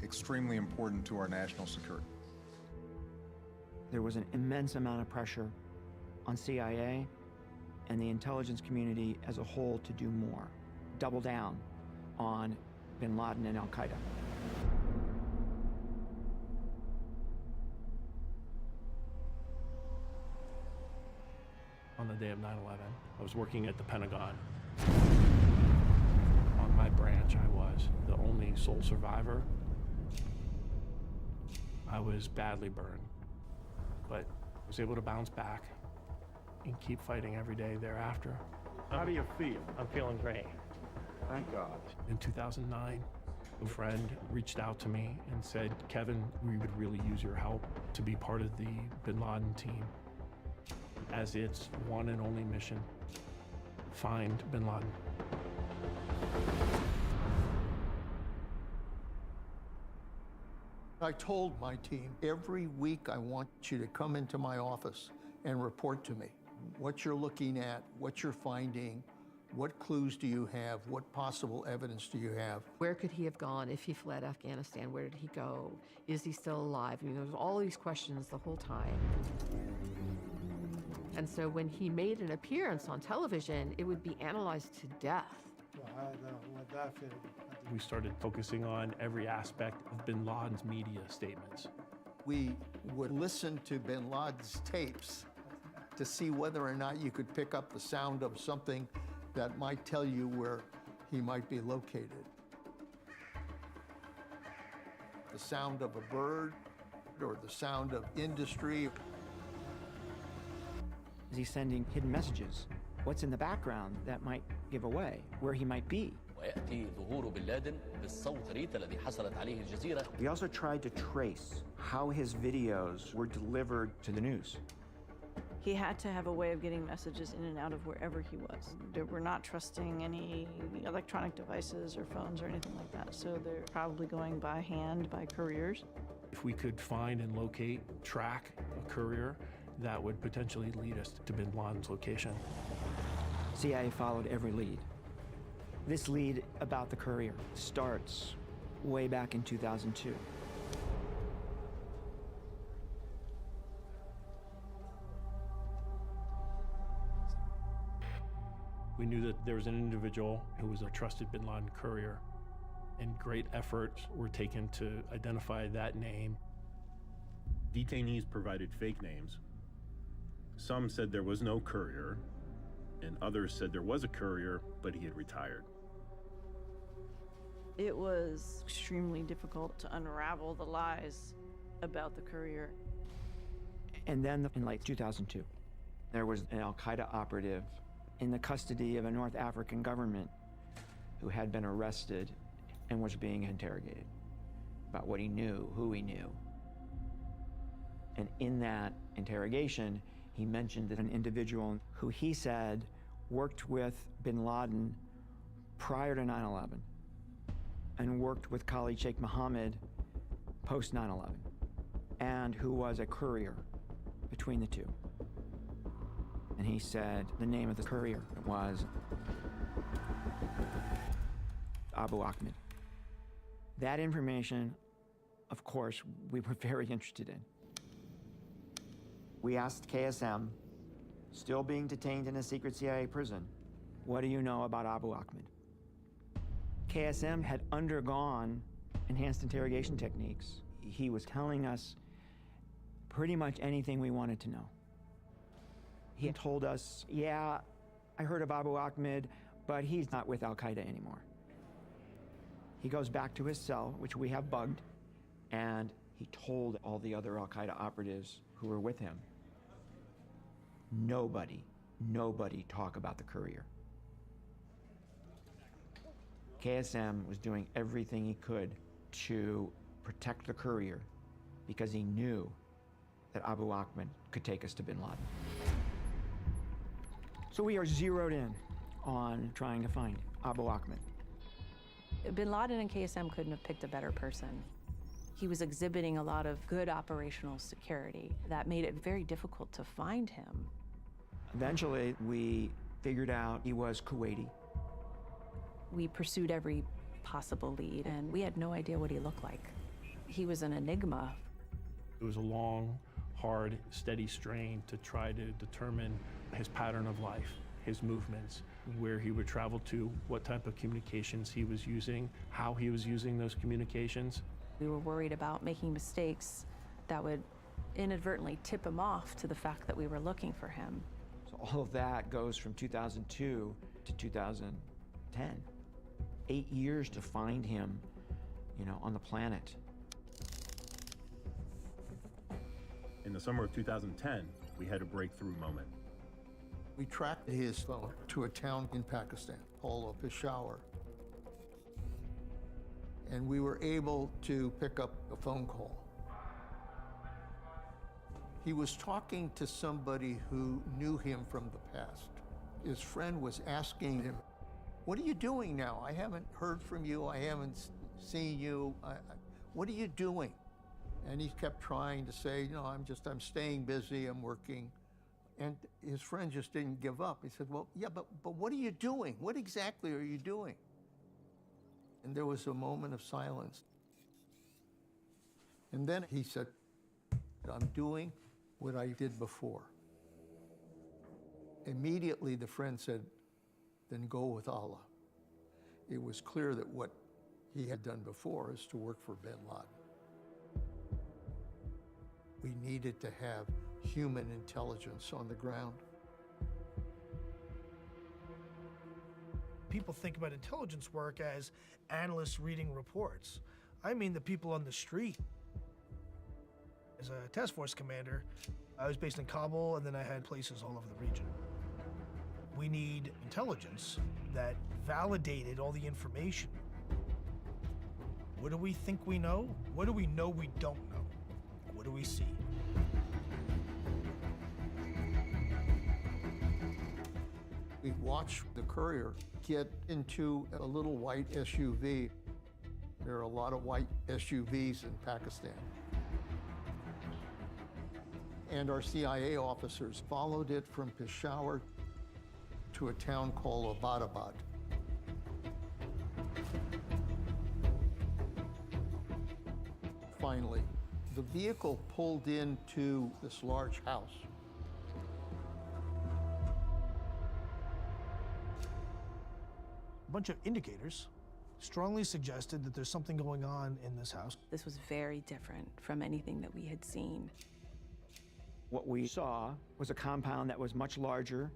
extremely important to our national security. There was an immense amount of pressure on CIA and the intelligence community as a whole to do more, double down on bin Laden and Al-Qaeda. On the day of 9/11, I was working at the Pentagon on my branch. sole survivor. I was badly burned, but was able to bounce back and keep fighting every day thereafter. How do you feel? I'm feeling great. Thank God. In 2009, a friend reached out to me and said, Kevin, we would really use your help to be part of the Bin Laden team, as its one and only mission, find Bin Laden. I told my team, every week I want you to come into my office and report to me what you're looking at, what you're finding, what clues do you have, what possible evidence do you have. Where could he have gone if he fled Afghanistan? Where did he go? Is he still alive? I mean, there's all these questions the whole time. And so when he made an appearance on television, it would be analyzed to death. We started focusing on every aspect of Bin Laden's media statements. We would listen to Bin Laden's tapes to see whether or not you could pick up the sound of something that might tell you where he might be located. The sound of a bird or the sound of industry. Is he sending hidden messages? What's in the background that might give away where he might be? We also tried to trace how his videos were delivered to the news. He had to have a way of getting messages in and out of wherever he was. We're not trusting any electronic devices or phones or anything like that, so they're probably going by hand, by couriers. If we could find and locate, track a courier, that would potentially lead us to Bin Laden's location. CIA followed every lead. This lead about the courier starts way back in 2002. We knew that there was an individual who was a trusted Bin Laden courier, and great efforts were taken to identify that name. Detainees provided fake names. Some said there was no courier, and others said there was a courier, but he had retired. It was extremely difficult to unravel the lies about the courier. And then in late 2002, there was an Al-Qaeda operative in the custody of a North African government who had been arrested and was being interrogated about what he knew, who he knew. And in that interrogation, he mentioned that an individual who he said worked with Bin Laden prior to 9/11 and worked with Khalid Sheikh Mohammed post 9/11, and who was a courier between the two. And he said the name of the courier was Abu Ahmed. That information, of course, we were very interested in. We asked KSM, still being detained in a secret CIA prison, what do you know about Abu Ahmed? KSM had undergone enhanced interrogation techniques. He was telling us pretty much anything we wanted to know. He told us, yeah, I heard of Abu Ahmed, but he's not with Al-Qaeda anymore. He goes back to his cell, which we have bugged, and he told all the other Al-Qaeda operatives who were with him, nobody talk about the courier. KSM was doing everything he could to protect the courier because he knew that Abu Ahmed could take us to Bin Laden. So we are zeroed in on trying to find Abu Ahmed. Bin Laden and KSM couldn't have picked a better person. He was exhibiting a lot of good operational security that made it very difficult to find him. Eventually, we figured out he was Kuwaiti. We pursued every possible lead, and we had no idea what he looked like. He was an enigma. It was a long, hard, steady strain to try to determine his pattern of life, his movements, where he would travel to, what type of communications he was using, how he was using those communications. We were worried about making mistakes that would inadvertently tip him off to the fact that we were looking for him. So all of that goes from 2002 to 2010. 8 years to find him on the planet. In the summer of 2010, we had a breakthrough moment. We tracked his phone to a town in Pakistan called Peshawar. And we were able to pick up a phone call. He was talking to somebody who knew him from the past. His friend was asking him, "What are you doing now? I haven't heard from you. I haven't seen you. What are you doing?" And he kept trying to say, I'm staying busy, I'm working. And his friend just didn't give up. He said, "Well, yeah, but what are you doing? What exactly are you doing?" And there was a moment of silence. And then he said, "I'm doing what I did before." Immediately, the friend said, "Then go with Allah." It was clear that what he had done before is to work for bin Laden. We needed to have human intelligence on the ground. People think about intelligence work as analysts reading reports. I mean the people on the street. As a task force commander, I was based in Kabul, and then I had places all over the region. We need intelligence that validated all the information. What do we think we know? What do we know we don't know? What do we see? We watched the courier get into a little white SUV. There are a lot of white SUVs in Pakistan. And our CIA officers followed it from Peshawar to a town called Abbottabad. Finally, the vehicle pulled into this large house. A bunch of indicators strongly suggested that there's something going on in this house. This was very different from anything that we had seen. What we saw was a compound that was much larger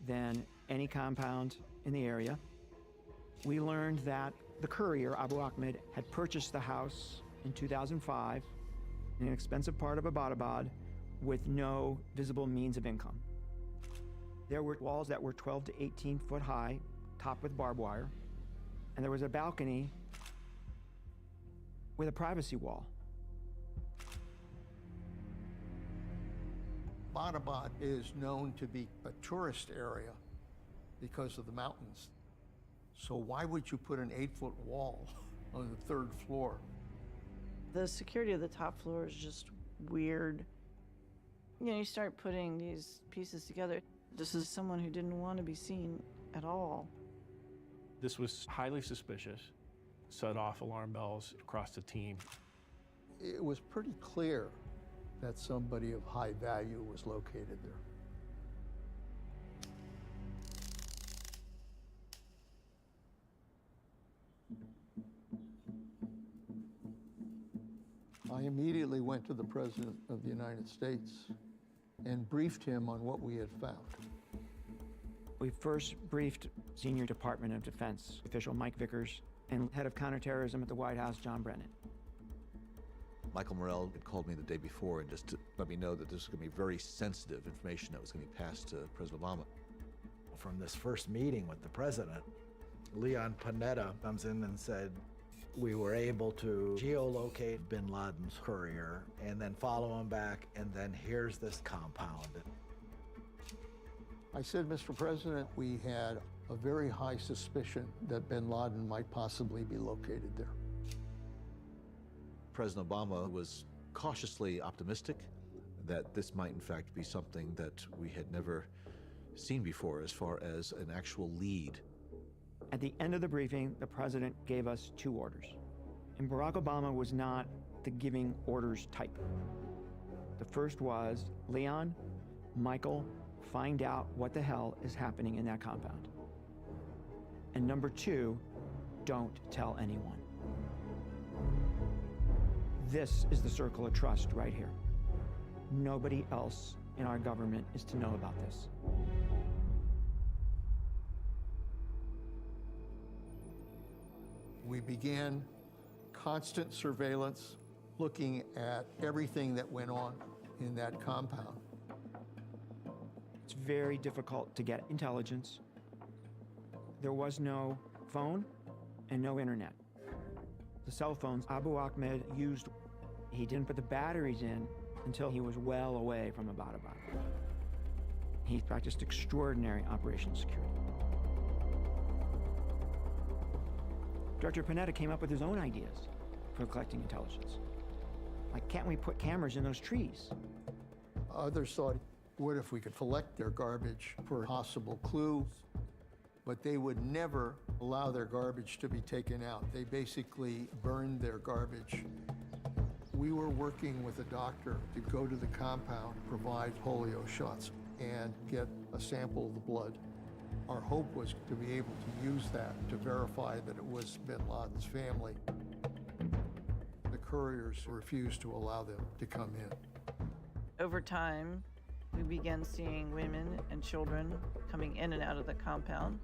than any compound in the area. We learned that the courier, Abu Ahmed, had purchased the house in 2005 in an expensive part of Abbottabad with no visible means of income. There were walls that were 12 to 18 foot high, topped with barbed wire, and there was a balcony with a privacy wall. Abbottabad is known to be a tourist area because of the mountains. So why would you put an 8-foot wall on the 3rd floor? The security of the top floor is just weird. You start putting these pieces together. This is someone who didn't want to be seen at all. This was highly suspicious, set off alarm bells across the team. It was pretty clear that somebody of high value was located there. I immediately went to the President of the United States and briefed him on what we had found. We first briefed Senior Department of Defense official Mike Vickers and Head of Counterterrorism at the White House, John Brennan. Michael Morrell had called me the day before and just to let me know that this was going to be very sensitive information that was going to be passed to President Obama. From this first meeting with the president, Leon Panetta comes in and said, we were able to geolocate bin Laden's courier and then follow him back, and then here's this compound. I said, Mr. President, we had a very high suspicion that bin Laden might possibly be located there. President Obama was cautiously optimistic that this might in fact be something that we had never seen before as far as an actual lead. At the end of the briefing, the president gave us 2 orders. And Barack Obama was not the giving orders type. The first was, Leon, Michael, find out what the hell is happening in that compound. And number 2, don't tell anyone. This is the circle of trust right here. Nobody else in our government is to know about this. We began constant surveillance, looking at everything that went on in that compound. It's very difficult to get intelligence. There was no phone and no internet. The cell phones Abu Ahmed used, he didn't put the batteries in until he was well away from Abbottabad. He practiced extraordinary operational security. Director Panetta came up with his own ideas for collecting intelligence. Like, can't we put cameras in those trees? Others thought, what if we could collect their garbage for possible clues? But they would never allow their garbage to be taken out. They basically burned their garbage. We were working with a doctor to go to the compound, provide polio shots, and get a sample of the blood. Our hope was to be able to use that to verify that it was bin Laden's family. The couriers refused to allow them to come in. Over time, we began seeing women and children coming in and out of the compound.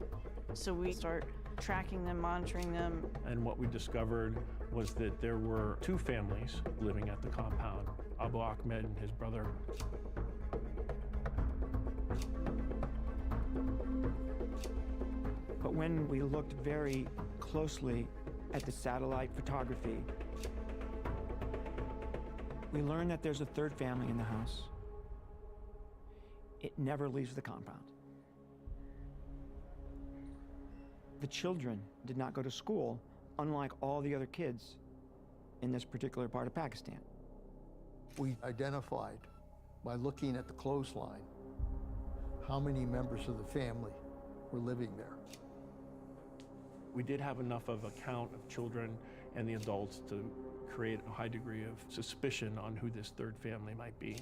So we start tracking them, monitoring them. And what we discovered was that there were two families living at the compound, Abu Ahmed and his brother. But when we looked very closely at the satellite photography, we learned that there's a third family in the house. It never leaves the compound. The children did not go to school, unlike all the other kids in this particular part of Pakistan. We identified, by looking at the clothesline, how many members of the family were living there. We did have enough of a count of children and the adults to create a high degree of suspicion on who this third family might be.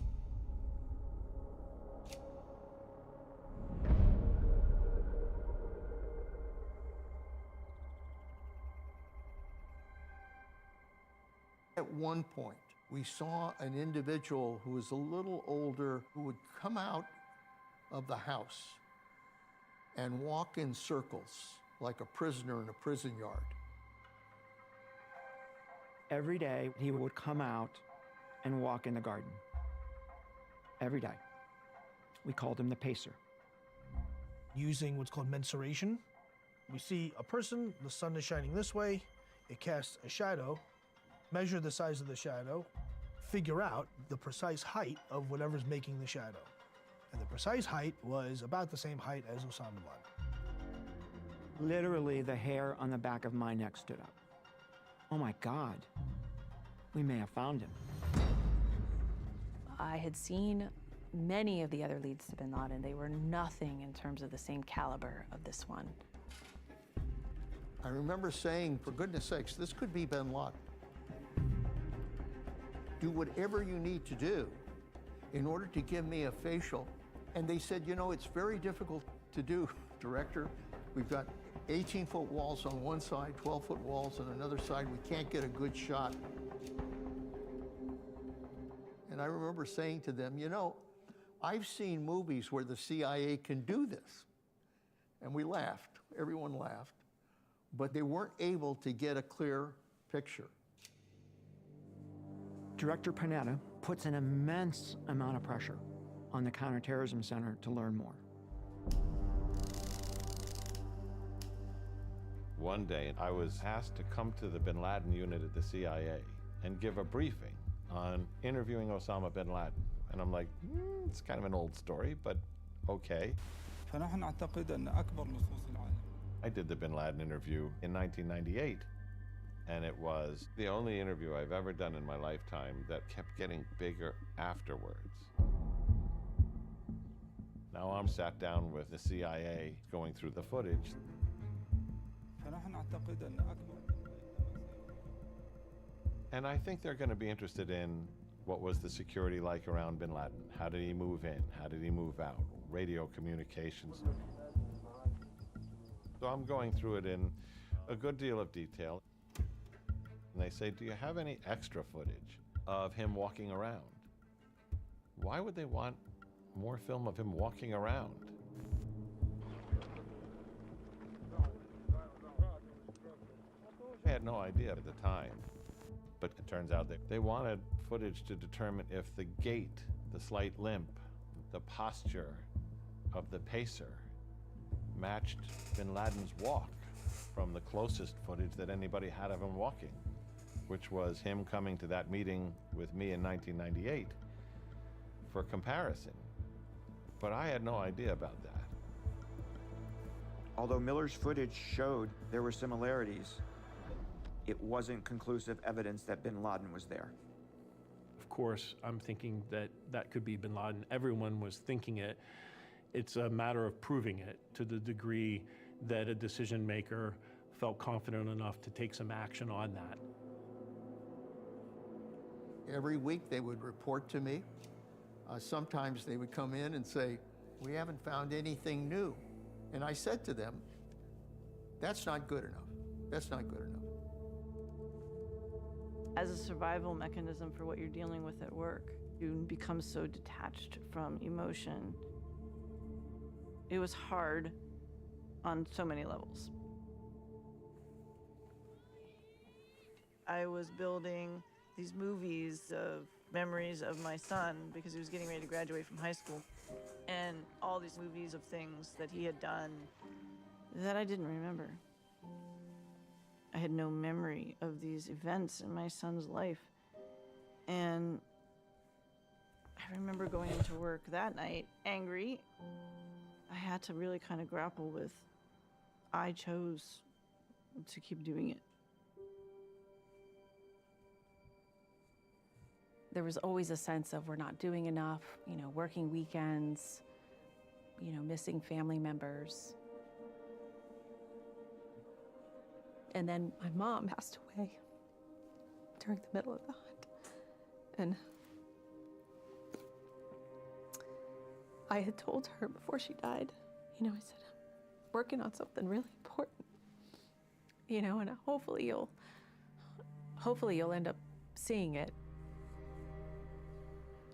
At one point, we saw an individual who was a little older who would come out of the house and walk in circles like a prisoner in a prison yard. Every day, he would come out and walk in the garden. Every day. We called him the pacer. Using what's called mensuration, we see a person, the sun is shining this way, it casts a shadow, measure the size of the shadow, figure out the precise height of whatever's making the shadow. And the precise height was about the same height as Osama bin Laden. Literally, the hair on the back of my neck stood up. Oh my God, we may have found him. I had seen many of the other leads to bin Laden. They were nothing in terms of the same caliber of this one. I remember saying, for goodness sakes, this could be bin Laden. Do whatever you need to do in order to give me a facial. And they said, you know, it's very difficult to do, Director. We've got 18-foot walls on one side, 12-foot walls on another side. We can't get a good shot. And I remember saying to them, you know, I've seen movies where the CIA can do this. And we laughed. Everyone laughed. But they weren't able to get a clear picture. Director Panetta puts an immense amount of pressure on the Counterterrorism Center to learn more. One day, I was asked to come to the bin Laden unit at the CIA and give a briefing on interviewing Osama bin Laden. And I'm like, it's kind of an old story, but okay. I did the bin Laden interview in 1998, and it was the only interview I've ever done in my lifetime that kept getting bigger afterwards. Now I'm sat down with the CIA going through the footage. And I think they're going to be interested in what was the security like around bin Laden? How did he move in? How did he move out? Radio communications. So I'm going through it in a good deal of detail. And they say, do you have any extra footage of him walking around? Why would they want more film of him walking around? I had no idea at the time But it turns out that they wanted footage to determine if the gait, the slight limp, the posture of the pacer matched bin Laden's walk from the closest footage that anybody had of him walking, which was him coming to that meeting with me in 1998 for comparison. But I had no idea about that. Although Miller's footage showed there were similarities, it wasn't conclusive evidence that bin Laden was there. Of course, I'm thinking that that could be bin Laden. Everyone was thinking it. It's a matter of proving it to the degree that a decision maker felt confident enough to take some action on that. Every week they would report to me. Sometimes they would come in and say, "We haven't found anything new." And I said to them, "That's not good enough. That's not good enough." As a survival mechanism for what you're dealing with at work, you become so detached from emotion. It was hard on so many levels. I was building these movies of memories of my son because he was getting ready to graduate from high school, and all these movies of things that he had done that I didn't remember. I had no memory of these events in my son's life. And I remember going into work that night angry. I had to really kind of grapple with, I chose to keep doing it. There was always a sense of we're not doing enough, you know, working weekends, you know, missing family members. And then my mom passed away during the middle of the hunt. And I had told her before she died, you know, I said, I'm working on something really important, you know, and hopefully you'll end up seeing it.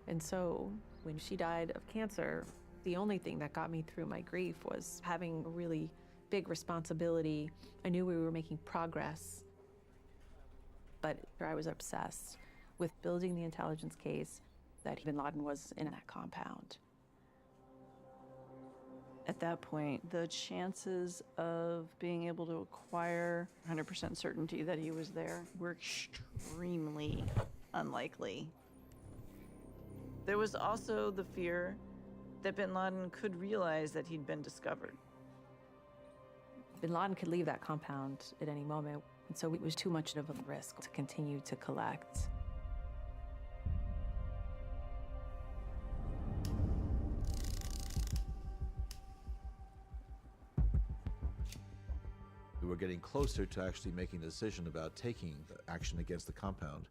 And so when she died of cancer, the only thing that got me through my grief was having a really big responsibility. I knew we were making progress, but I was obsessed with building the intelligence case that bin Laden was in that compound. At that point, the chances of being able to acquire 100% certainty that he was there were extremely unlikely. There was also the fear that bin Laden could realize that he'd been discovered. Bin Laden could leave that compound at any moment, and so it was too much of a risk to continue to collect. We were getting closer to actually making a decision about taking action against the compound.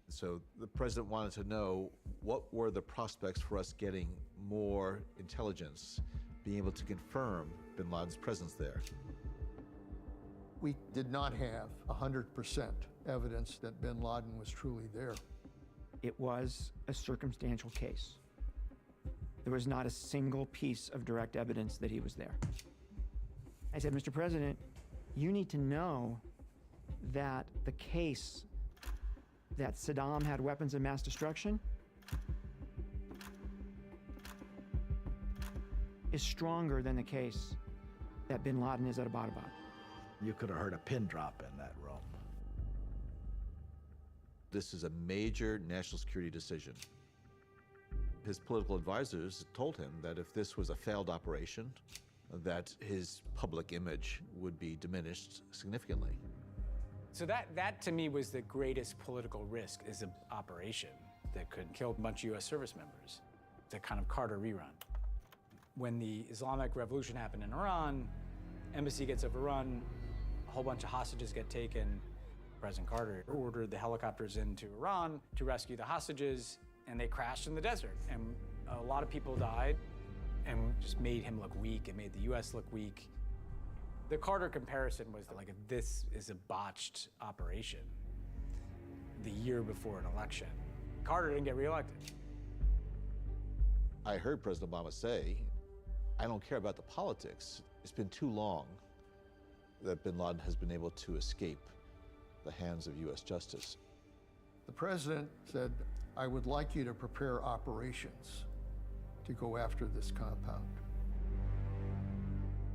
So the president wanted to know what were the prospects for us getting more intelligence, being able to confirm bin Laden's presence there. We did not have 100% evidence that bin Laden was truly there. It was a circumstantial case. There was not a single piece of direct evidence that he was there. I said, Mr. President, you need to know that the case that Saddam had weapons of mass destruction is stronger than the case that bin Laden is at Abbottabad. You could have heard a pin drop in that room. This is a major national security decision. His political advisors told him that if this was a failed operation, that his public image would be diminished significantly. So that to me was the greatest political risk, is an operation that could kill a bunch of US service members. It's a kind of Carter rerun. When the Islamic Revolution happened in Iran, embassy gets overrun, a whole bunch of hostages get taken. President Carter ordered the helicopters into Iran to rescue the hostages, and they crashed in the desert. And a lot of people died, and just made him look weak. It made the US look weak. The Carter comparison was like, this is a botched operation the year before an election. Carter didn't get reelected. I heard President Obama say, I don't care about the politics. It's been too long that bin Laden has been able to escape the hands of US justice. The president said, I would like you to prepare operations to go after this compound.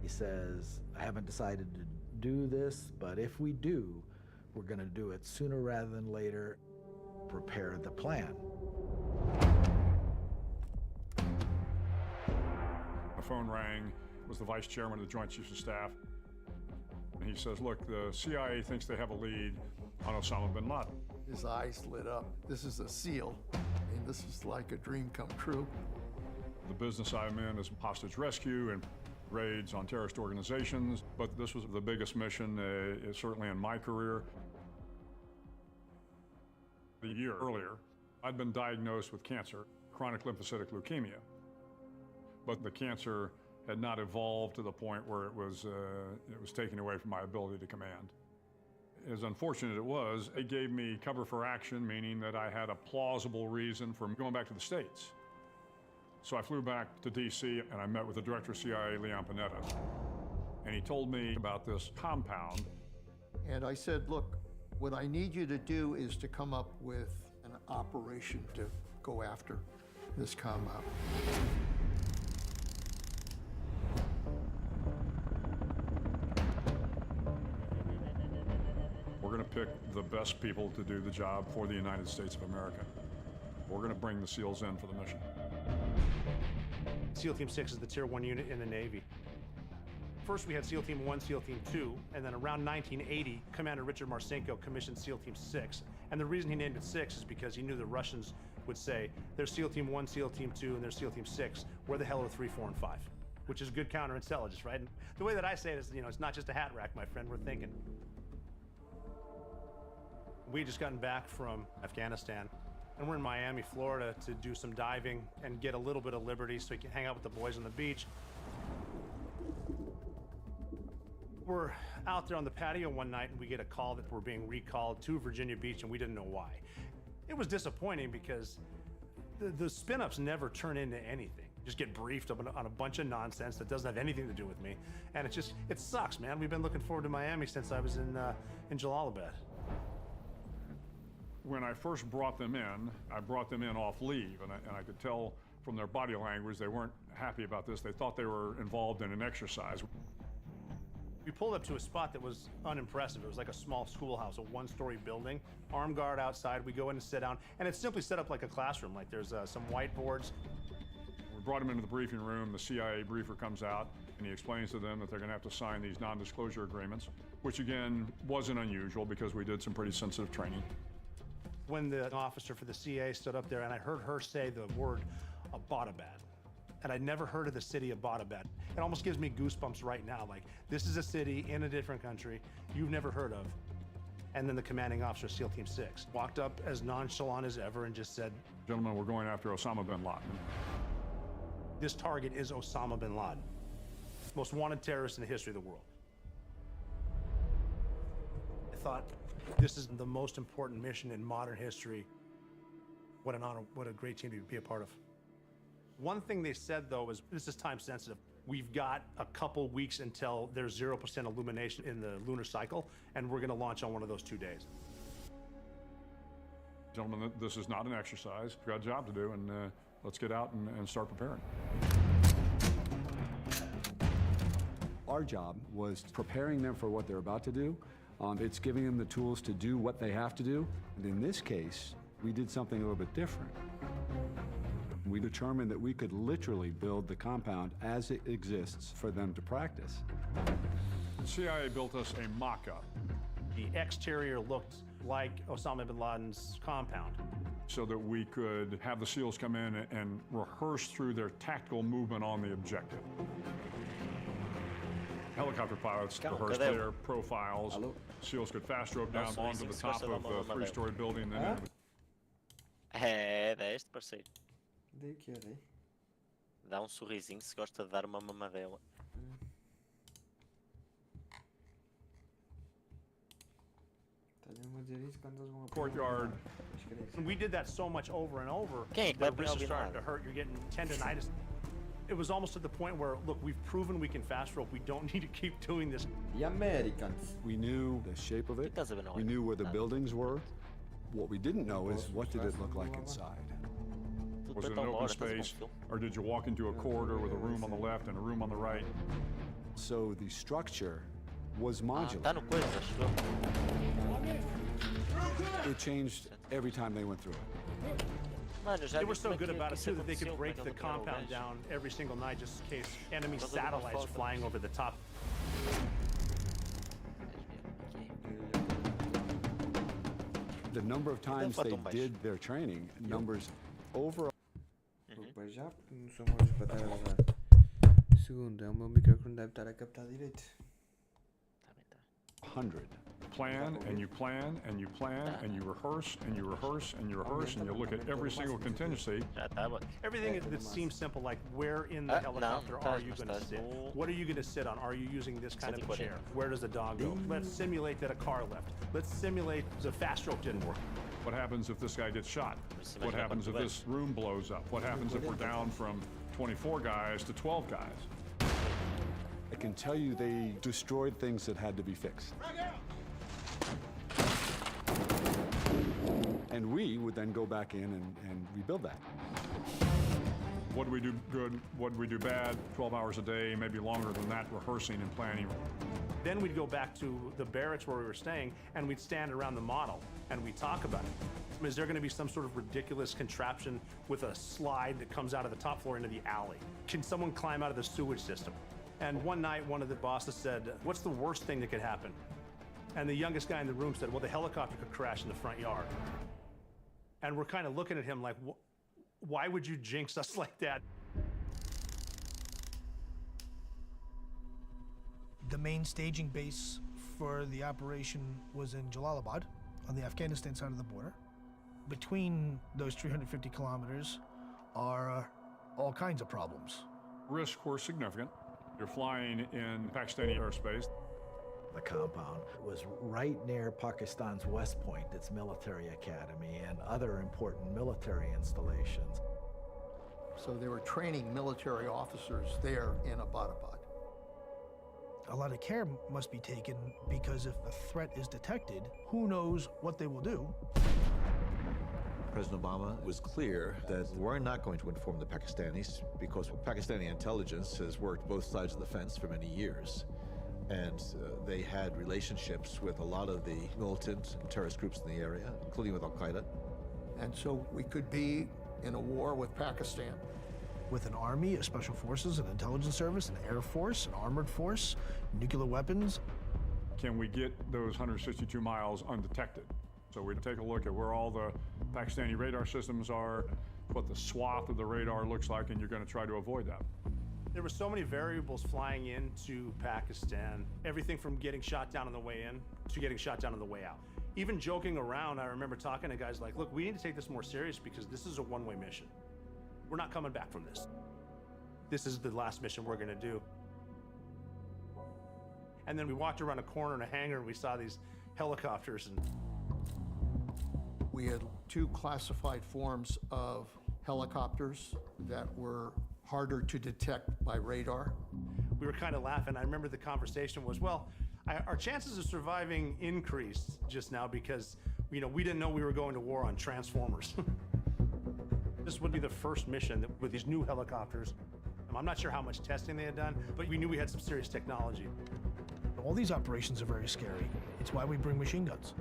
He says, I haven't decided to do this, but if we do, we're going to do it sooner rather than later. Prepare the plan. The phone rang. It was the vice chairman of the Joint Chiefs of Staff. And he says, look, the CIA thinks they have a lead on Osama bin Laden. His eyes lit up. This is a SEAL. I mean, this is like a dream come true. The business I'm in is hostage rescue and raids on terrorist organizations, but this was the biggest mission, certainly in my career. A year earlier, I'd been diagnosed with cancer, chronic lymphocytic leukemia, but the cancer had not evolved to the point where it was taken away from my ability to command. As unfortunate it was, it gave me cover for action, meaning that I had a plausible reason for going back to the States. So I flew back to DC and I met with the director of CIA, Leon Panetta. And he told me about this compound. And I said, look, what I need you to do is to come up with an operation to go after this compound. We're going to pick the best people to do the job for the United States of America. We're going to bring the SEALs in for the mission. SEAL Team 6 is the Tier 1 unit in the Navy. First, we had SEAL Team 1, SEAL Team 2, and then around 1980, Commander Richard Marcinko commissioned SEAL Team 6. And the reason he named it 6 is because he knew the Russians would say, there's SEAL Team 1, SEAL Team 2, and there's SEAL Team 6. Where the hell are 3, 4, and 5? Which is good counterintelligence, right? And the way that I say it is, it's not just a hat rack, my friend, we're thinking. We just gotten back from Afghanistan, and we're in Miami, Florida, to do some diving and get a little bit of liberty so we can hang out with the boys on the beach. We're out there on the patio one night, and we get a call that we're being recalled to Virginia Beach, and we didn't know why. It was disappointing because the spin-ups never turn into anything. You just get briefed on a bunch of nonsense that doesn't have anything to do with me, and it sucks, man. We've been looking forward to Miami since I was in Jalalabad. When I first brought them in, I brought them in off leave, and I could tell from their body language they weren't happy about this. They thought they were involved in an exercise. We pulled up to a spot that was unimpressive. It was like a small schoolhouse, a one-story building, armed guard outside. We go in and sit down, and it's simply set up like a classroom. Like there's some whiteboards. We brought them into the briefing room. The CIA briefer comes out, and he explains to them that they're going to have to sign these non-disclosure agreements, which again wasn't unusual because we did some pretty sensitive training. When the officer for the CA stood up there and I heard her say the word Abbottabad, and I'd never heard of the city of Abbottabad. It almost gives me goosebumps right now. Like, this is a city in a different country you've never heard of. And then the commanding officer of SEAL Team 6 walked up as nonchalant as ever and just said, gentlemen, we're going after Osama bin Laden. This target is Osama bin Laden, most wanted terrorist in the history of the world. I thought, this is the most important mission in modern history. What an honor, what a great team to be a part of. One thing they said, though, is this is time sensitive. We've got a couple weeks until there's 0% illumination in the lunar cycle, and we're going to launch on one of those 2 days. Gentlemen, this is not an exercise. We've got a job to do, and let's get out and start preparing. Our job was preparing them for what they're about to do. It's giving them the tools to do what they have to do. And in this case, we did something a little bit different. We determined that we could literally build the compound as it exists for them to practice. The CIA built us a mock-up. The exterior looked like Osama bin Laden's compound. So that we could have the SEALs come in and rehearse through their tactical movement on the objective. Helicopter pilots rehearsed their profiles. SEALs could fast rope down onto the top of a three-story building. É, deste, parceiro. Dei o que era aí? Dá sorrisinho se gosta de dar uma mamadela. Courtyard. We did that so much over and over. Okay, the wrists are starting to hurt. You're getting tendonitis. It was almost to the point where, look, we've proven we can fast rope. We don't need to keep doing this. The Americans. We knew the shape of it. We knew where the buildings were. What we didn't know is what did it look like inside. Was it an open space, or did you walk into a corridor with a room on the left and a room on the right? So the structure was modular. Tá no coisa, acho eu. It changed every time they went through it. Mano, eu já They vi were so como é good que about it isso too that they could aconteceu, break como é the que eu não quero compound gajo. down every single night just in case enemy Por causa de uma satellites foto. flying over the top. The number of times foto they baixo. did their training, numbers over Opa, já, porque não sou mais para estar a gravar. Segundo, o meu microfone deve estar a captar direito. 100. Plan and you plan and you plan and you rehearse and you rehearse and you rehearse and you look at every single contingency. Já estava. Everything that seems simple, like where in the helicopter não, are estás, you mas going to estás sit? no- What are you going to sit on? Are you using this kind of a 140. chair? Where does the dog go? Let's simulate that a car left. Let's simulate the fast stroke didn't work. What happens if this guy gets shot? What happens if this room blows up? What happens if we're down from 24 guys to 12 guys? I can tell you they destroyed things that had to be fixed. And we would then go back in and rebuild that. What do we do good? What do we do bad? 12 hours a day, maybe longer than that, rehearsing and planning. Then we'd go back to the barracks where we were staying and we'd stand around the model and we'd talk about it. Is there going to be some sort of ridiculous contraption with a slide that comes out of the top floor into the alley? Can someone climb out of the sewage system? And one night, one of the bosses said, "What's the worst thing that could happen?" And the youngest guy in the room said, "Well, the helicopter could crash in the front yard." And we're kind of looking at him like, why would you jinx us like that? The main staging base for the operation was in Jalalabad, on the Afghanistan side of the border. Between those 350 kilometers are all kinds of problems. Risks were significant. You're flying in Pakistani airspace. The compound was right near Pakistan's West Point, its military academy, and other important military installations. So they were training military officers there in Abbottabad. A lot of care must be taken because if a threat is detected, who knows what they will do? President Obama was clear that we're not going to inform the Pakistanis because Pakistani intelligence has worked both sides of the fence for many years. And they had relationships with a lot of the militant and terrorist groups in the area, including with Al-Qaeda. And so we could be in a war with Pakistan. With an army, a special forces, an intelligence service, an air force, an armored force, nuclear weapons. Can we get those 162 miles undetected? So we'd take a look at where all the Pakistani radar systems are, what the swath of the radar looks like, and you're going to try to avoid that. There were so many variables flying into Pakistan, everything from getting shot down on the way in to getting shot down on the way out. Even joking around, I remember talking to guys like, look, we need to take this more serious because this is a one-way mission. We're not coming back from this. This is the last mission we're gonna do. And then we walked around a corner in a hangar and we saw these helicopters and We had 2 classified forms of helicopters that were harder to detect by radar. we were kind of laughing. I remember the conversation was, well, our chances of surviving increased just now because, you know, we didn't know we were going to war on Transformers. This would be the first mission with these new helicopters. I'm not sure how much testing they had done, but we knew we had some serious technology. All these operations are very scary. It's why we bring machine guns.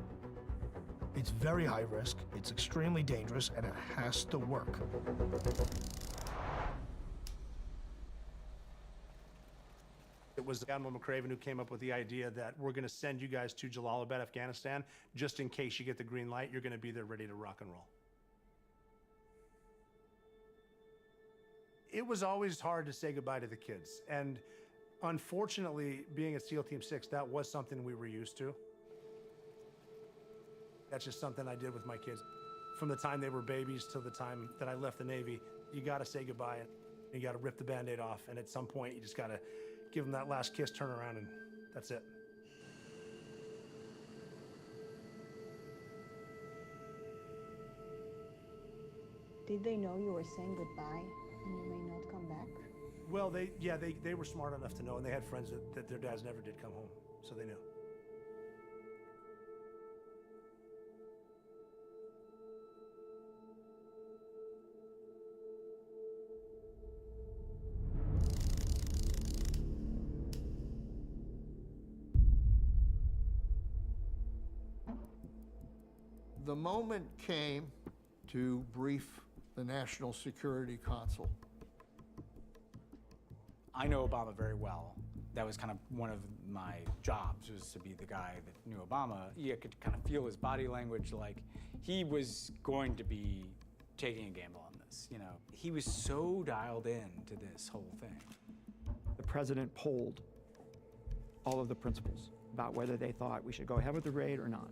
It's very high risk, it's extremely dangerous, and it has to work. It was Admiral McCraven who came up with the idea that we're going to send you guys to Jalalabad, Afghanistan, just in case you get the green light, you're going to be there ready to rock and roll. It was always hard to say goodbye to the kids. And unfortunately, being at SEAL Team 6, that was something we were used to. That's just something I did with my kids. From the time they were babies till the time that I left the Navy, you got to say goodbye and you got to rip the Band-Aid off. And at some point, you just got to give them that last kiss, turn around, and that's it. Did they know you were saying goodbye and you may not come back? Well, they were smart enough to know, and they had friends that their dads never did come home, so they knew. The moment came to brief the National Security Council. I know Obama very well. That was kind of one of my jobs, was to be the guy that knew Obama. You could kind of feel his body language, like he was going to be taking a gamble on this, you know. He was so dialed in to this whole thing. The president polled all of the principals about whether they thought we should go ahead with the raid or not.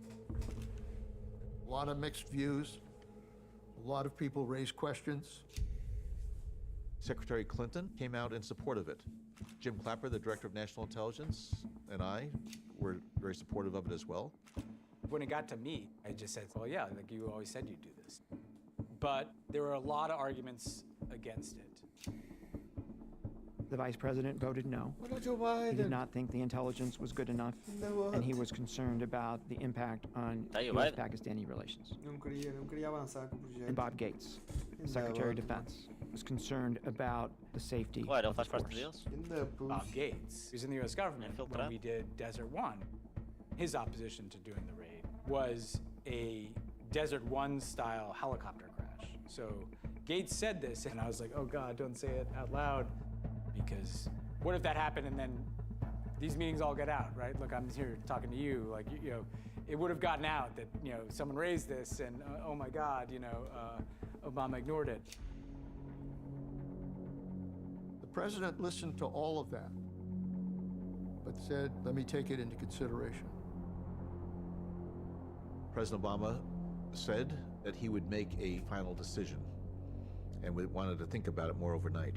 A lot of mixed views. A lot of people raised questions. Secretary Clinton came out in support of it. Jim Clapper, the Director of National Intelligence, and I were very supportive of it as well. When it got to me, I just said, well, yeah, like you always said you'd do this. But there were a lot of arguments against it. The vice president voted no. Joe Biden. He did not think the intelligence was good enough, and he was concerned about the impact on U.S.-Pakistani relations. Não queria avançar com o projeto. And Bob Gates, the Secretary of Defense, was concerned about the safety of the force. Bob Gates, who's in the U.S. government, when we did Desert One, his opposition to doing the raid was a Desert One style helicopter crash. So Gates said this, and I was like, oh God, don't say it out loud. Because what if that happened and then these meetings all get out, right? Look, I'm here talking to you, like, you know, it would have gotten out that, you know, someone raised this and, oh my God, you know, Obama ignored it. The president listened to all of that, but said, let me take it into consideration. President Obama said that he would make a final decision and wanted to think about it more overnight.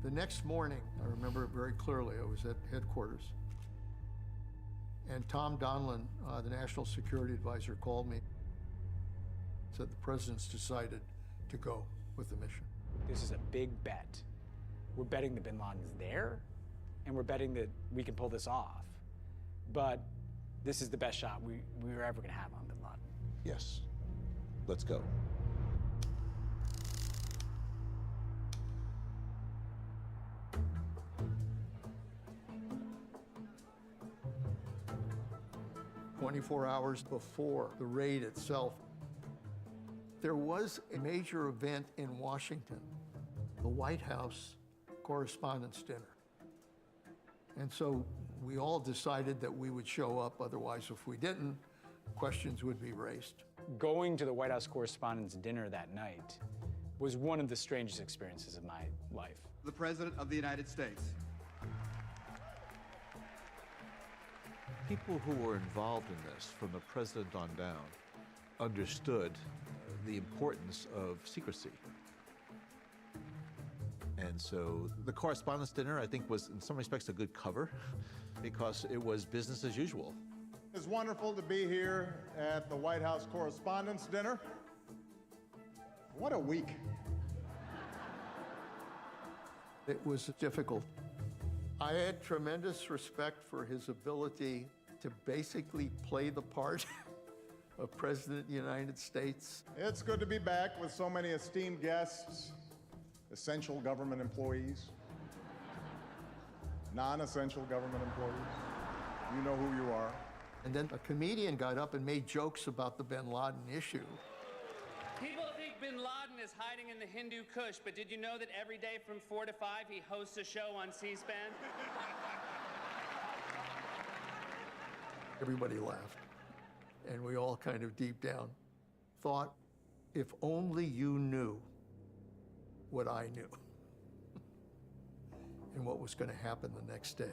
The next morning, I remember it very clearly, I was at headquarters, and Tom Donilon, the National Security Advisor, called me, said the president's decided to go with the mission. This is a big bet. We're betting that bin Laden's there, and we're betting that we can pull this off. But this is the best shot we were ever gonna have on bin Laden. Yes, let's go. "24 hours before the raid itself, there was a major event in Washington, the White House Correspondents' Dinner. And so we all decided that we would show up, otherwise if we didn't, questions would be raised. Going to the White House Correspondents' Dinner that night was one of the strangest experiences of my life. The President of the United States. People who were involved in this, from the president on down, understood the importance of secrecy. And so the Correspondents' Dinner, I think, was in some respects a good cover because it was business as usual. It's wonderful to be here at the White House Correspondents' Dinner. What a week. It was difficult. I had tremendous respect for his ability to basically play the part of President of the United States. It's good to be back with so many esteemed guests, essential government employees, non-essential government employees. You know who you are. And then a comedian got up and made jokes about the bin Laden issue. People think bin Laden is hiding in the Hindu Kush, but did you know that every day from 4 to 5 he hosts a show on C-SPAN? Everybody laughed. And we all kind of deep down thought, if only you knew what I knew and what was going to happen the next day.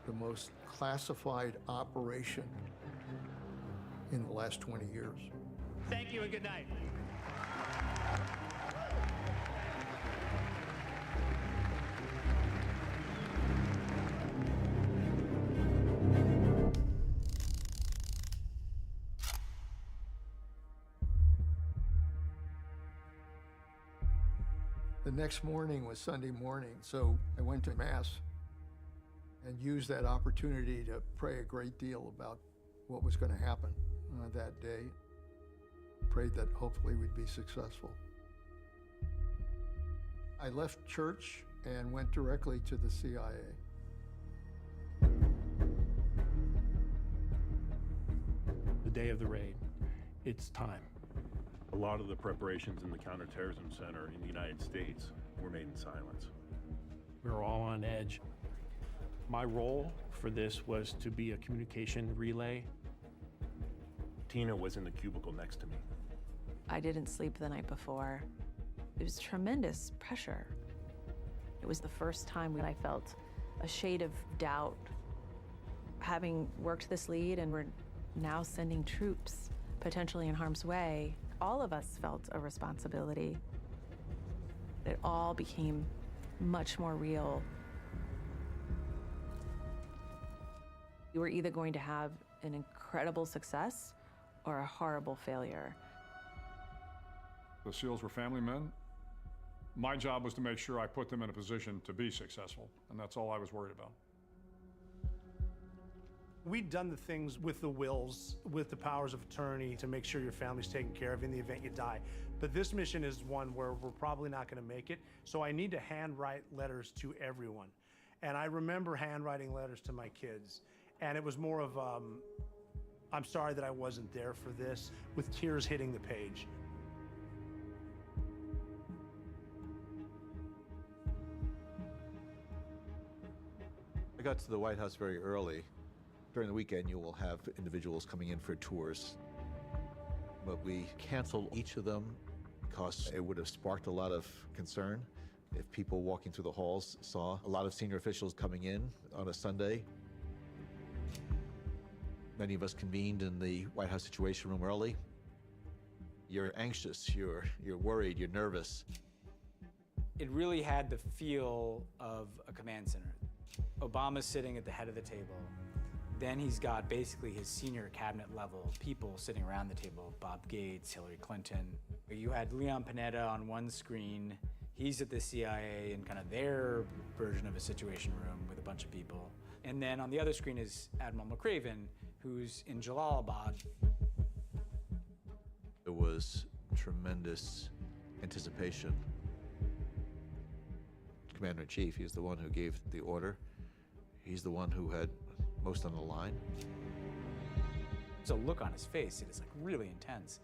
The most classified operation in the last 20 years. Thank you and good night. The next morning was Sunday morning, so I went to Mass and used that opportunity to pray a great deal about what was going to happen that day. Prayed that hopefully we'd be successful. I left church and went directly to the CIA. The day of the raid, it's time. A lot of the preparations in the counterterrorism center in the United States were made in silence. We were all on edge. My role for this was to be a communication relay. Tina was in the cubicle next to me. I didn't sleep the night before. It was tremendous pressure. It was the first time that I felt a shade of doubt. Having worked this lead and we're now sending troops potentially in harm's way, all of us felt a responsibility. It all became much more real. We were either going to have an incredible success or a horrible failure. The SEALs were family men. My job was to make sure I put them in a position to be successful, and that's all I was worried about. We'd done the things with the wills, with the powers of attorney to make sure your family's taken care of in the event you die. But this mission is one where we're probably not going to make it, so I need to handwrite letters to everyone. And I remember handwriting letters to my kids, and it was more of, I'm sorry that I wasn't there for this, with tears hitting the page. I got to the White House very early. During the weekend, you will have individuals coming in for tours. But we canceled each of them because it would have sparked a lot of concern if people walking through the halls saw a lot of senior officials coming in on a Sunday. Many of us convened in the White House Situation Room early. You're anxious, you're worried, you're nervous. It really had the feel of a command center. Obama's sitting at the head of the table. Then he's got basically his senior cabinet level people sitting around the table, Bob Gates, Hillary Clinton. You had Leon Panetta on one screen. He's at the CIA in kind of their version of a situation room with a bunch of people. And then on the other screen is Admiral McRaven, who's in Jalalabad. There was tremendous anticipation. Commander-in-Chief, he's the one who gave the order. He's the one who had most on the line. There's a look on his face, it is like really intense.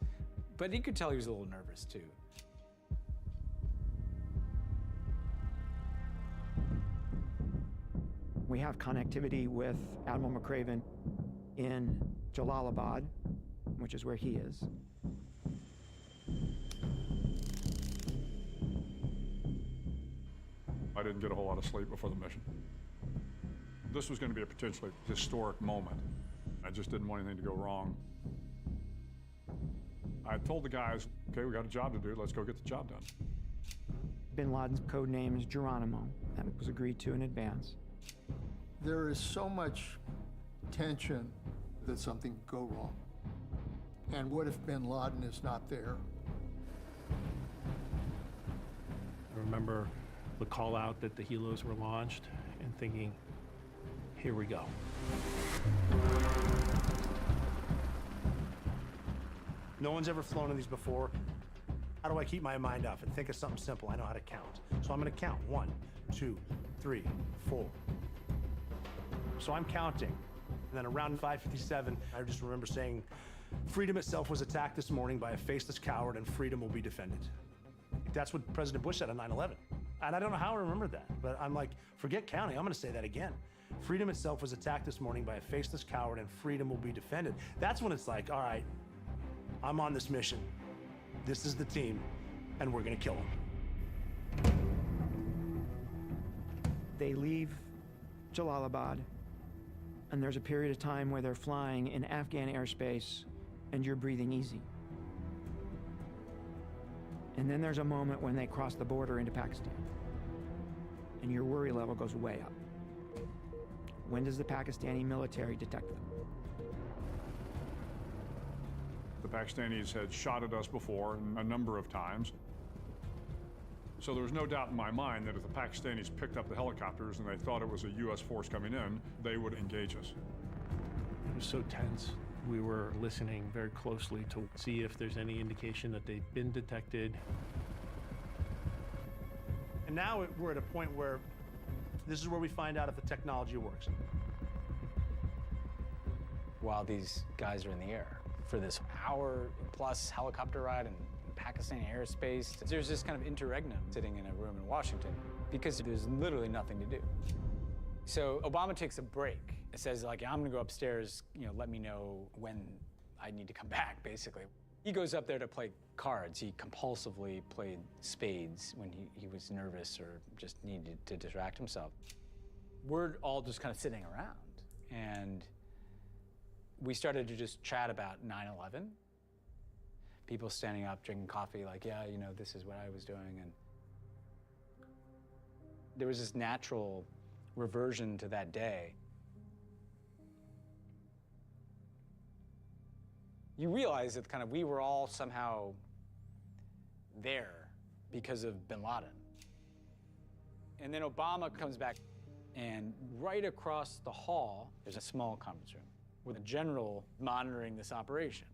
But you could tell he was a little nervous too. We have connectivity with Admiral McRaven in Jalalabad, which is where he is. I didn't get a whole lot of sleep before the mission. This was going to be a potentially historic moment. I just didn't want anything to go wrong. I told the guys, okay, we got a job to do, let's go get the job done. Bin Laden's code name is Geronimo. That was agreed to in advance. There is so much tension that something could go wrong. And what if bin Laden is not there? I remember the call out that the helos were launched and thinking, here we go. No one's ever flown in these before. How do I keep my mind off it? Think of something simple. I know how to count. So I'm going to count. 1, 2, 3, 4. So I'm counting. And then around 5:57, I just remember saying, freedom itself was attacked this morning by a faceless coward, and freedom will be defended. That's what President Bush said on 9/11. And I don't know how I remember that, but I'm like, forget counting, I'm going to say that again. Freedom itself was attacked this morning by a faceless coward, and freedom will be defended. That's when it's like, all right, I'm on this mission. This is the team, and we're going to kill them. They leave Jalalabad, and there's a period of time where they're flying in Afghan airspace, and you're breathing easy. And then there's a moment when they cross the border into Pakistan, and your worry level goes way up. When does the Pakistani military detect them? The Pakistanis had shot at us before a number of times. So there was no doubt in my mind that if the Pakistanis picked up the helicopters and they thought it was a U.S. force coming in, they would engage us. It was so tense. We were listening very closely to see if there's any indication that they've been detected. And now we're at a point where this is where we find out if the technology works. While these guys are in the air for this hour-plus helicopter ride in Pakistani airspace, there's this kind of interregnum sitting in a room in Washington because there's literally nothing to do. So Obama takes a break. It says, like, I'm gonna go upstairs, let me know when I need to come back, basically. He goes up there to play cards. He compulsively played spades when he was nervous or just needed to distract himself. We're all just kind of sitting around, and we started to just chat about 9/11. People standing up, drinking coffee, like, yeah, this is what I was doing. And there was this natural reversion to that day. You realize that we were all somehow there because of bin Laden. And then Obama comes back, and right across the hall, there's a small conference room with a general monitoring this operation.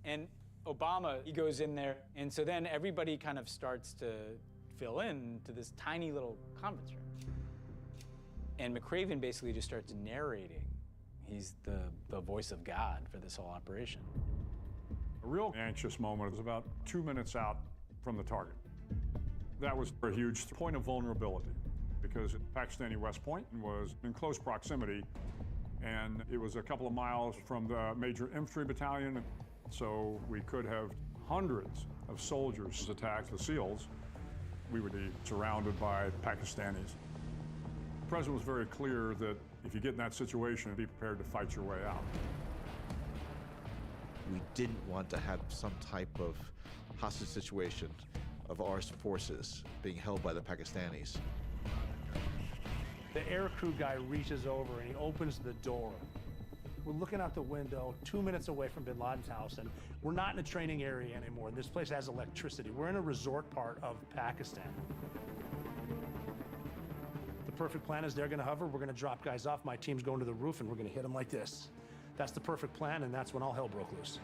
And Obama, he goes in there, and so then everybody kind of starts to fill in to this tiny little conference room. And McRaven basically just starts narrating. He's the voice of God for this whole operation. A real anxious moment was about 2 minutes out from the target. That was a huge point of vulnerability because Pakistani West Point was in close proximity, and it was a couple of miles from the major infantry battalion, so we could have hundreds of soldiers attack the SEALs. We would be surrounded by Pakistanis. The president was very clear that if you get in that situation, be prepared to fight your way out. We didn't want to have some type of hostage situation of our forces being held by the Pakistanis. The aircrew guy reaches over and he opens the door. We're looking out the window 2 minutes away from bin Laden's house, and we're not in a training area anymore. This place has electricity. We're in a resort part of Pakistan. The perfect plan is they're gonna hover, we're gonna drop guys off, my team's going to the roof, and we're gonna hit them like this. That's the perfect plan, and that's when all hell broke loose.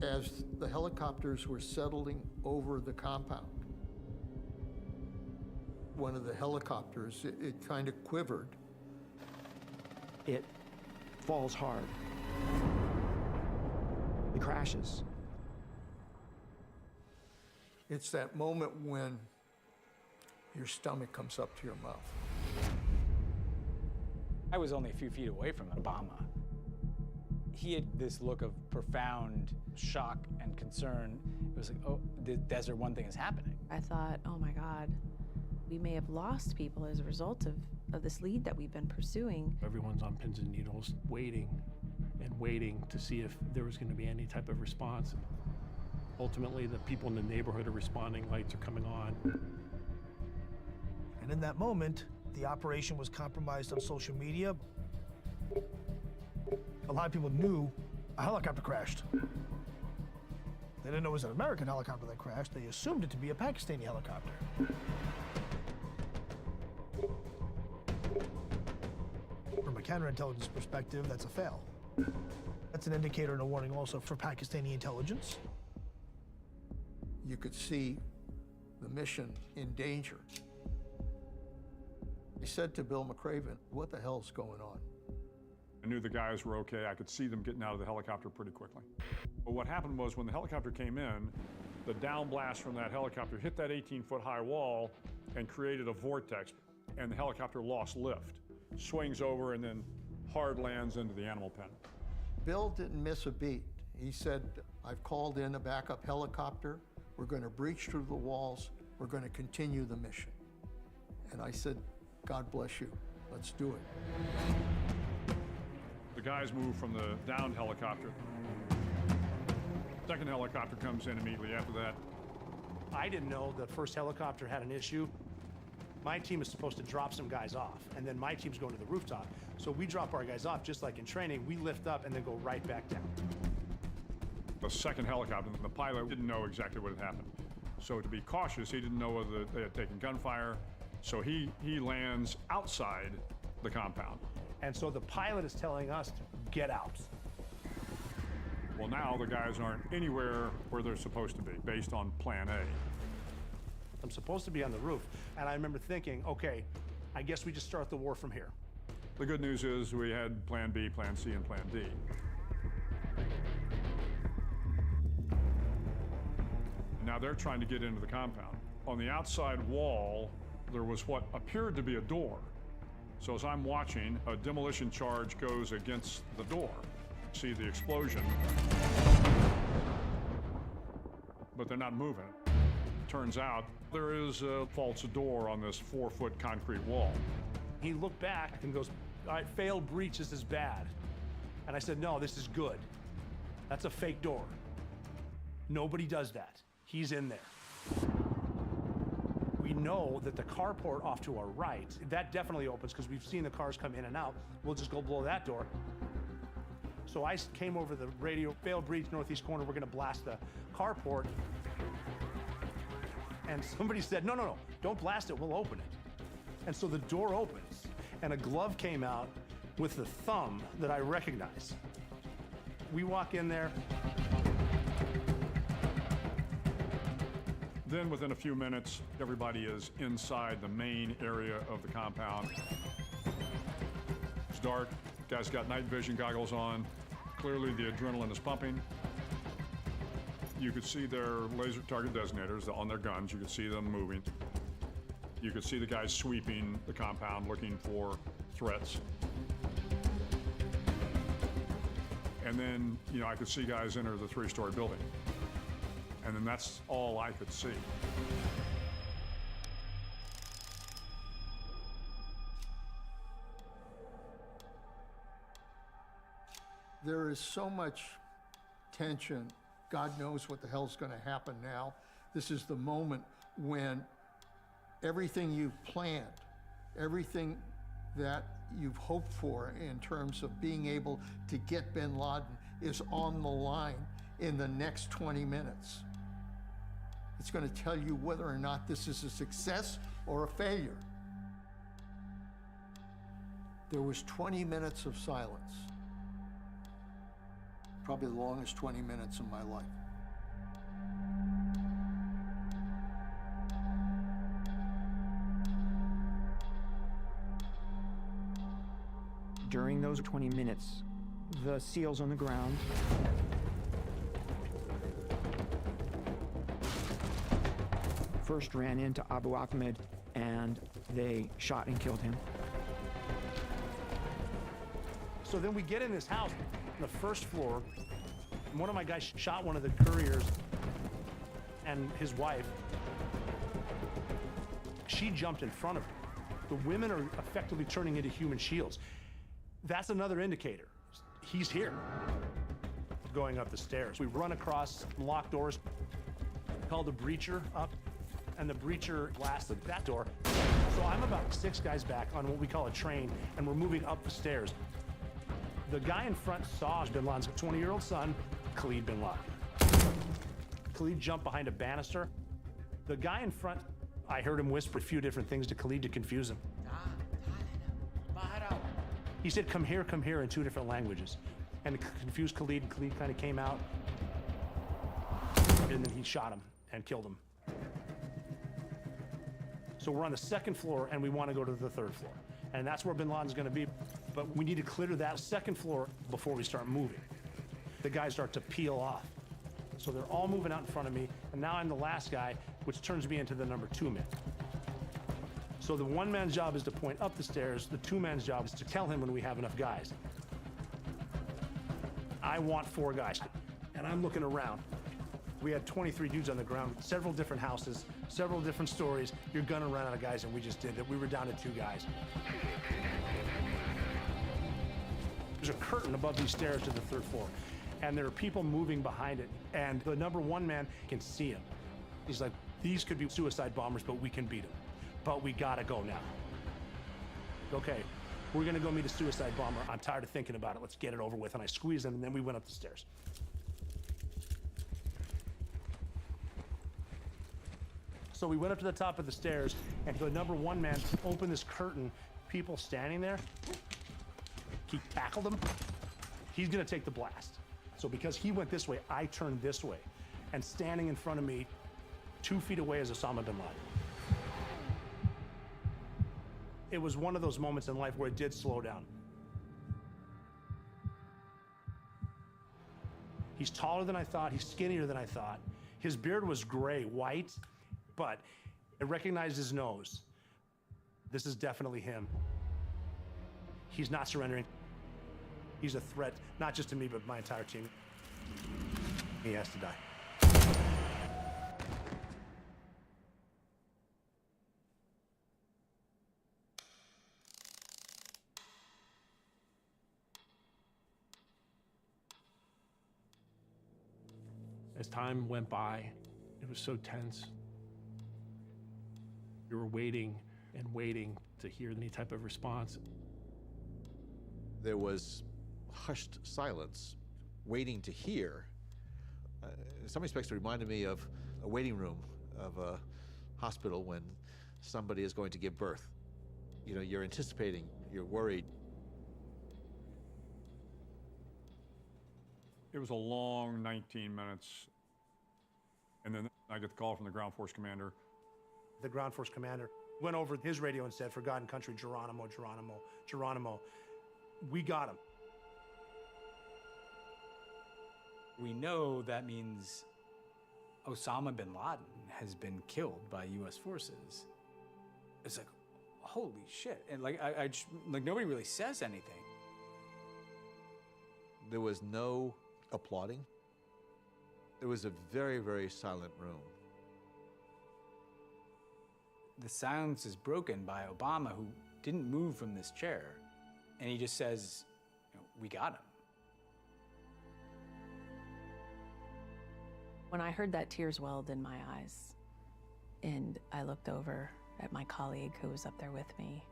As the helicopters were settling over the compound, one of the helicopters, it kind of quivered. It falls hard. It crashes. It's that moment when your stomach comes up to your mouth. I was only a few feet away from Obama. He had this look of profound shock and concern. It was like, oh, the Desert One thing is happening. I thought, oh my God, we may have lost people as a result of this lead that we've been pursuing. Everyone's on pins and needles, waiting and waiting to see if there was going to be any type of response. Ultimately, the people in the neighborhood are responding, lights are coming on. And in that moment, the operation was compromised on social media. A lot of people knew a helicopter crashed. They didn't know it was an American helicopter that crashed. They assumed it to be a Pakistani helicopter. From a counterintelligence perspective, that's a fail. That's an indicator and a warning also for Pakistani intelligence. You could see the mission in danger. He said to Bill McRaven, what the hell's going on? I knew the guys were okay. I could see them getting out of the helicopter pretty quickly. But what happened was when the helicopter came in, the down blast from that helicopter hit that 18-foot high wall and created a vortex, and the helicopter lost lift, swings over, and then hard lands into the animal pen. Bill didn't miss a beat. He said, I've called in a backup helicopter. We're going to breach through the walls. We're going to continue the mission. And I said, God bless you. Let's do it. The guys moved from the downed helicopter. Second helicopter comes in immediately after that. I didn't know the first helicopter had an issue. My team is supposed to drop some guys off, and then my team's going to the rooftop. So we drop our guys off, just like in training. We lift up and then go right back down. The second helicopter, the pilot didn't know exactly what had happened. So to be cautious, he didn't know whether they had taken gunfire. So he lands outside the compound. And so the pilot is telling us to get out. Well, now the guys aren't anywhere where they're supposed to be, based on plan A. I'm supposed to be on the roof. And I remember thinking, okay, I guess we just start the war from here. The good news is we had plan B, plan C, and plan D. Now they're trying to get into the compound. On the outside wall, there was what appeared to be a door. So as I'm watching, a demolition charge goes against the door. See the explosion, but they're not moving. Turns out there is a false door on this 4-foot concrete wall. He looked back and goes, all right, failed breach, this is bad. And I said, no, this is good. That's a fake door. Nobody does that. He's in there. We know that the carport off to our right, that definitely opens because we've seen the cars come in and out. We'll just go blow that door. So I came over the radio, failed breach, northeast corner, we're gonna blast the carport. And somebody said, no, no, no, don't blast it, we'll open it. And so the door opens, and a glove came out with the thumb that I recognize. We walk in there. Then within a few minutes, everybody is inside the main area of the compound. It's dark, guys got night vision goggles on. Clearly the adrenaline is pumping. You could see their laser target designators on their guns. You could see them moving. You could see the guys sweeping the compound looking for threats. And then, I could see guys enter the 3-story building. And then that's all I could see. There is so much tension. God knows what the hell's going to happen now. This is the moment when everything you've planned, everything that you've hoped for in terms of being able to get bin Laden is on the line in the next 20 minutes. It's going to tell you whether or not this is a success or a failure. There was 20 minutes of silence. Probably the longest 20 minutes of my life. During those 20 minutes, the SEALs on the ground first ran into Abu Ahmed and they shot and killed him. So then we get in this house, on the first floor, and one of my guys shot one of the couriers and his wife. She jumped in front of him. The women are effectively turning into human shields. That's another indicator. He's here. Going up the stairs. We run across locked doors, called the breacher up, and the breacher blasted that door. So I'm about 6 guys back on what we call a train, and we're moving up the stairs. The guy in front saw bin Laden's 20-year-old son, Khalid bin Laden. Khalid jumped behind a banister. The guy in front, I heard him whisper a few different things to Khalid to confuse him. He said, come here, in 2 different languages. And to confuse Khalid, Khalid kind of came out. And then he shot him and killed him. So we're on the 2nd floor and we want to go to the 3rd floor. And that's where bin Laden's going to be. But we need to clear that 2nd floor before we start moving. The guys start to peel off. So they're all moving out in front of me. And now I'm the last guy, which turns me into the number 2 man. So the 1 man's job is to point up the stairs. The 2 man's job is to tell him when we have enough guys. I want 4 guys. And I'm looking around. We had 23 dudes on the ground, several different houses, several different stories. You're gonna run out of guys, and we just did it. We were down to 2 guys. There's a curtain above these stairs to the 3rd floor, and there are people moving behind it, and the number 1 man can see him. He's like, these could be suicide bombers, but we can beat them. But we gotta go now. Okay, we're gonna go meet a suicide bomber. I'm tired of thinking about it. Let's get it over with. And I squeezed him, and then we went up the stairs. So we went up to the top of the stairs, and the number one man opened this curtain. People standing there, he tackled him. He's gonna take the blast. So because he went this way, I turned this way. And standing in front of me, 2 feet away, is Osama bin Laden. It was one of those moments in life where it did slow down. He's taller than I thought, he's skinnier than I thought. His beard was gray, white, but I recognized his nose. This is definitely him. He's not surrendering. He's a threat, not just to me, but my entire team. He has to die. As time went by, it was so tense. We were waiting and waiting to hear any type of response. There was hushed silence, waiting to hear. In some respects, it reminded me of a waiting room of a hospital when somebody is going to give birth. You know, you're anticipating, you're worried. It was a long 19 minutes. And then I get the call from the ground force commander. The ground force commander went over his radio and said, "Forgotten country, Geronimo, Geronimo, Geronimo." We got him. We know that means Osama bin Laden has been killed by U.S. forces. It's like, holy shit. And like, like nobody really says anything. There was no applauding. It was a very, very silent room. The silence is broken by Obama, who didn't move from this chair. And he just says, you know, we got him. When I heard that, tears welled in my eyes. And I looked over at my colleague who was up there with me.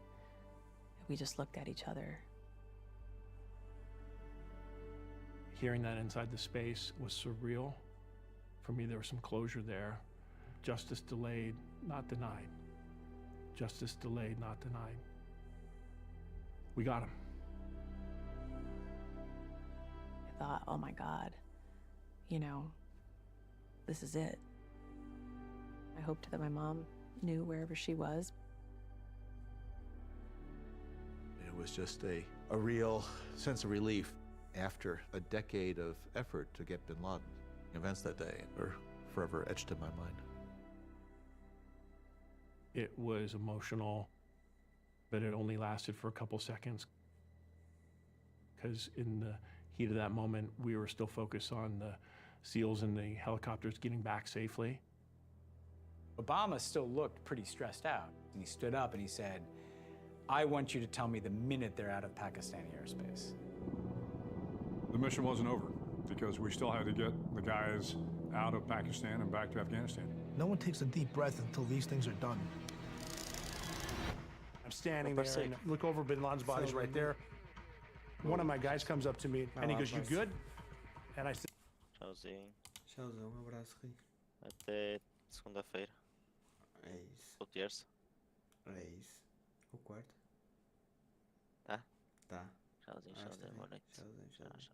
We just looked at each other. Hearing that inside the space was surreal. For me, there was some closure there. Justice delayed, not denied. Justice delayed, not denied. We got him. I thought, oh my God, you know, this is it. I hoped that my mom knew wherever she was. It was just a real sense of relief after a decade of effort to get bin Laden. Events that day are forever etched in my mind. It was emotional, but it only lasted for a couple seconds. Because in the heat of that moment, we were still focused on the SEALs and the helicopters getting back safely. Obama still looked pretty stressed out. And he stood up and he said, "I want you to tell me the minute they're out of Pakistani airspace." The mission wasn't over because we still had to get the guys out of Pakistan and back to Afghanistan. No one takes a deep breath until these things are done. I'm standing there and look over bin Laden's body's right there. One of my guys comes up to me and he goes, "You good?" And I said, Tchauzinho. Tchauzão, abraço, Rui. Até segunda-feira. É isso. Ou terça. É isso. O quarto. Tá? Tá. Tchauzinho, Ah, está tchauzinho, bem. boa noite. Tchauzinho, tchauzinho. Tchau, tchau.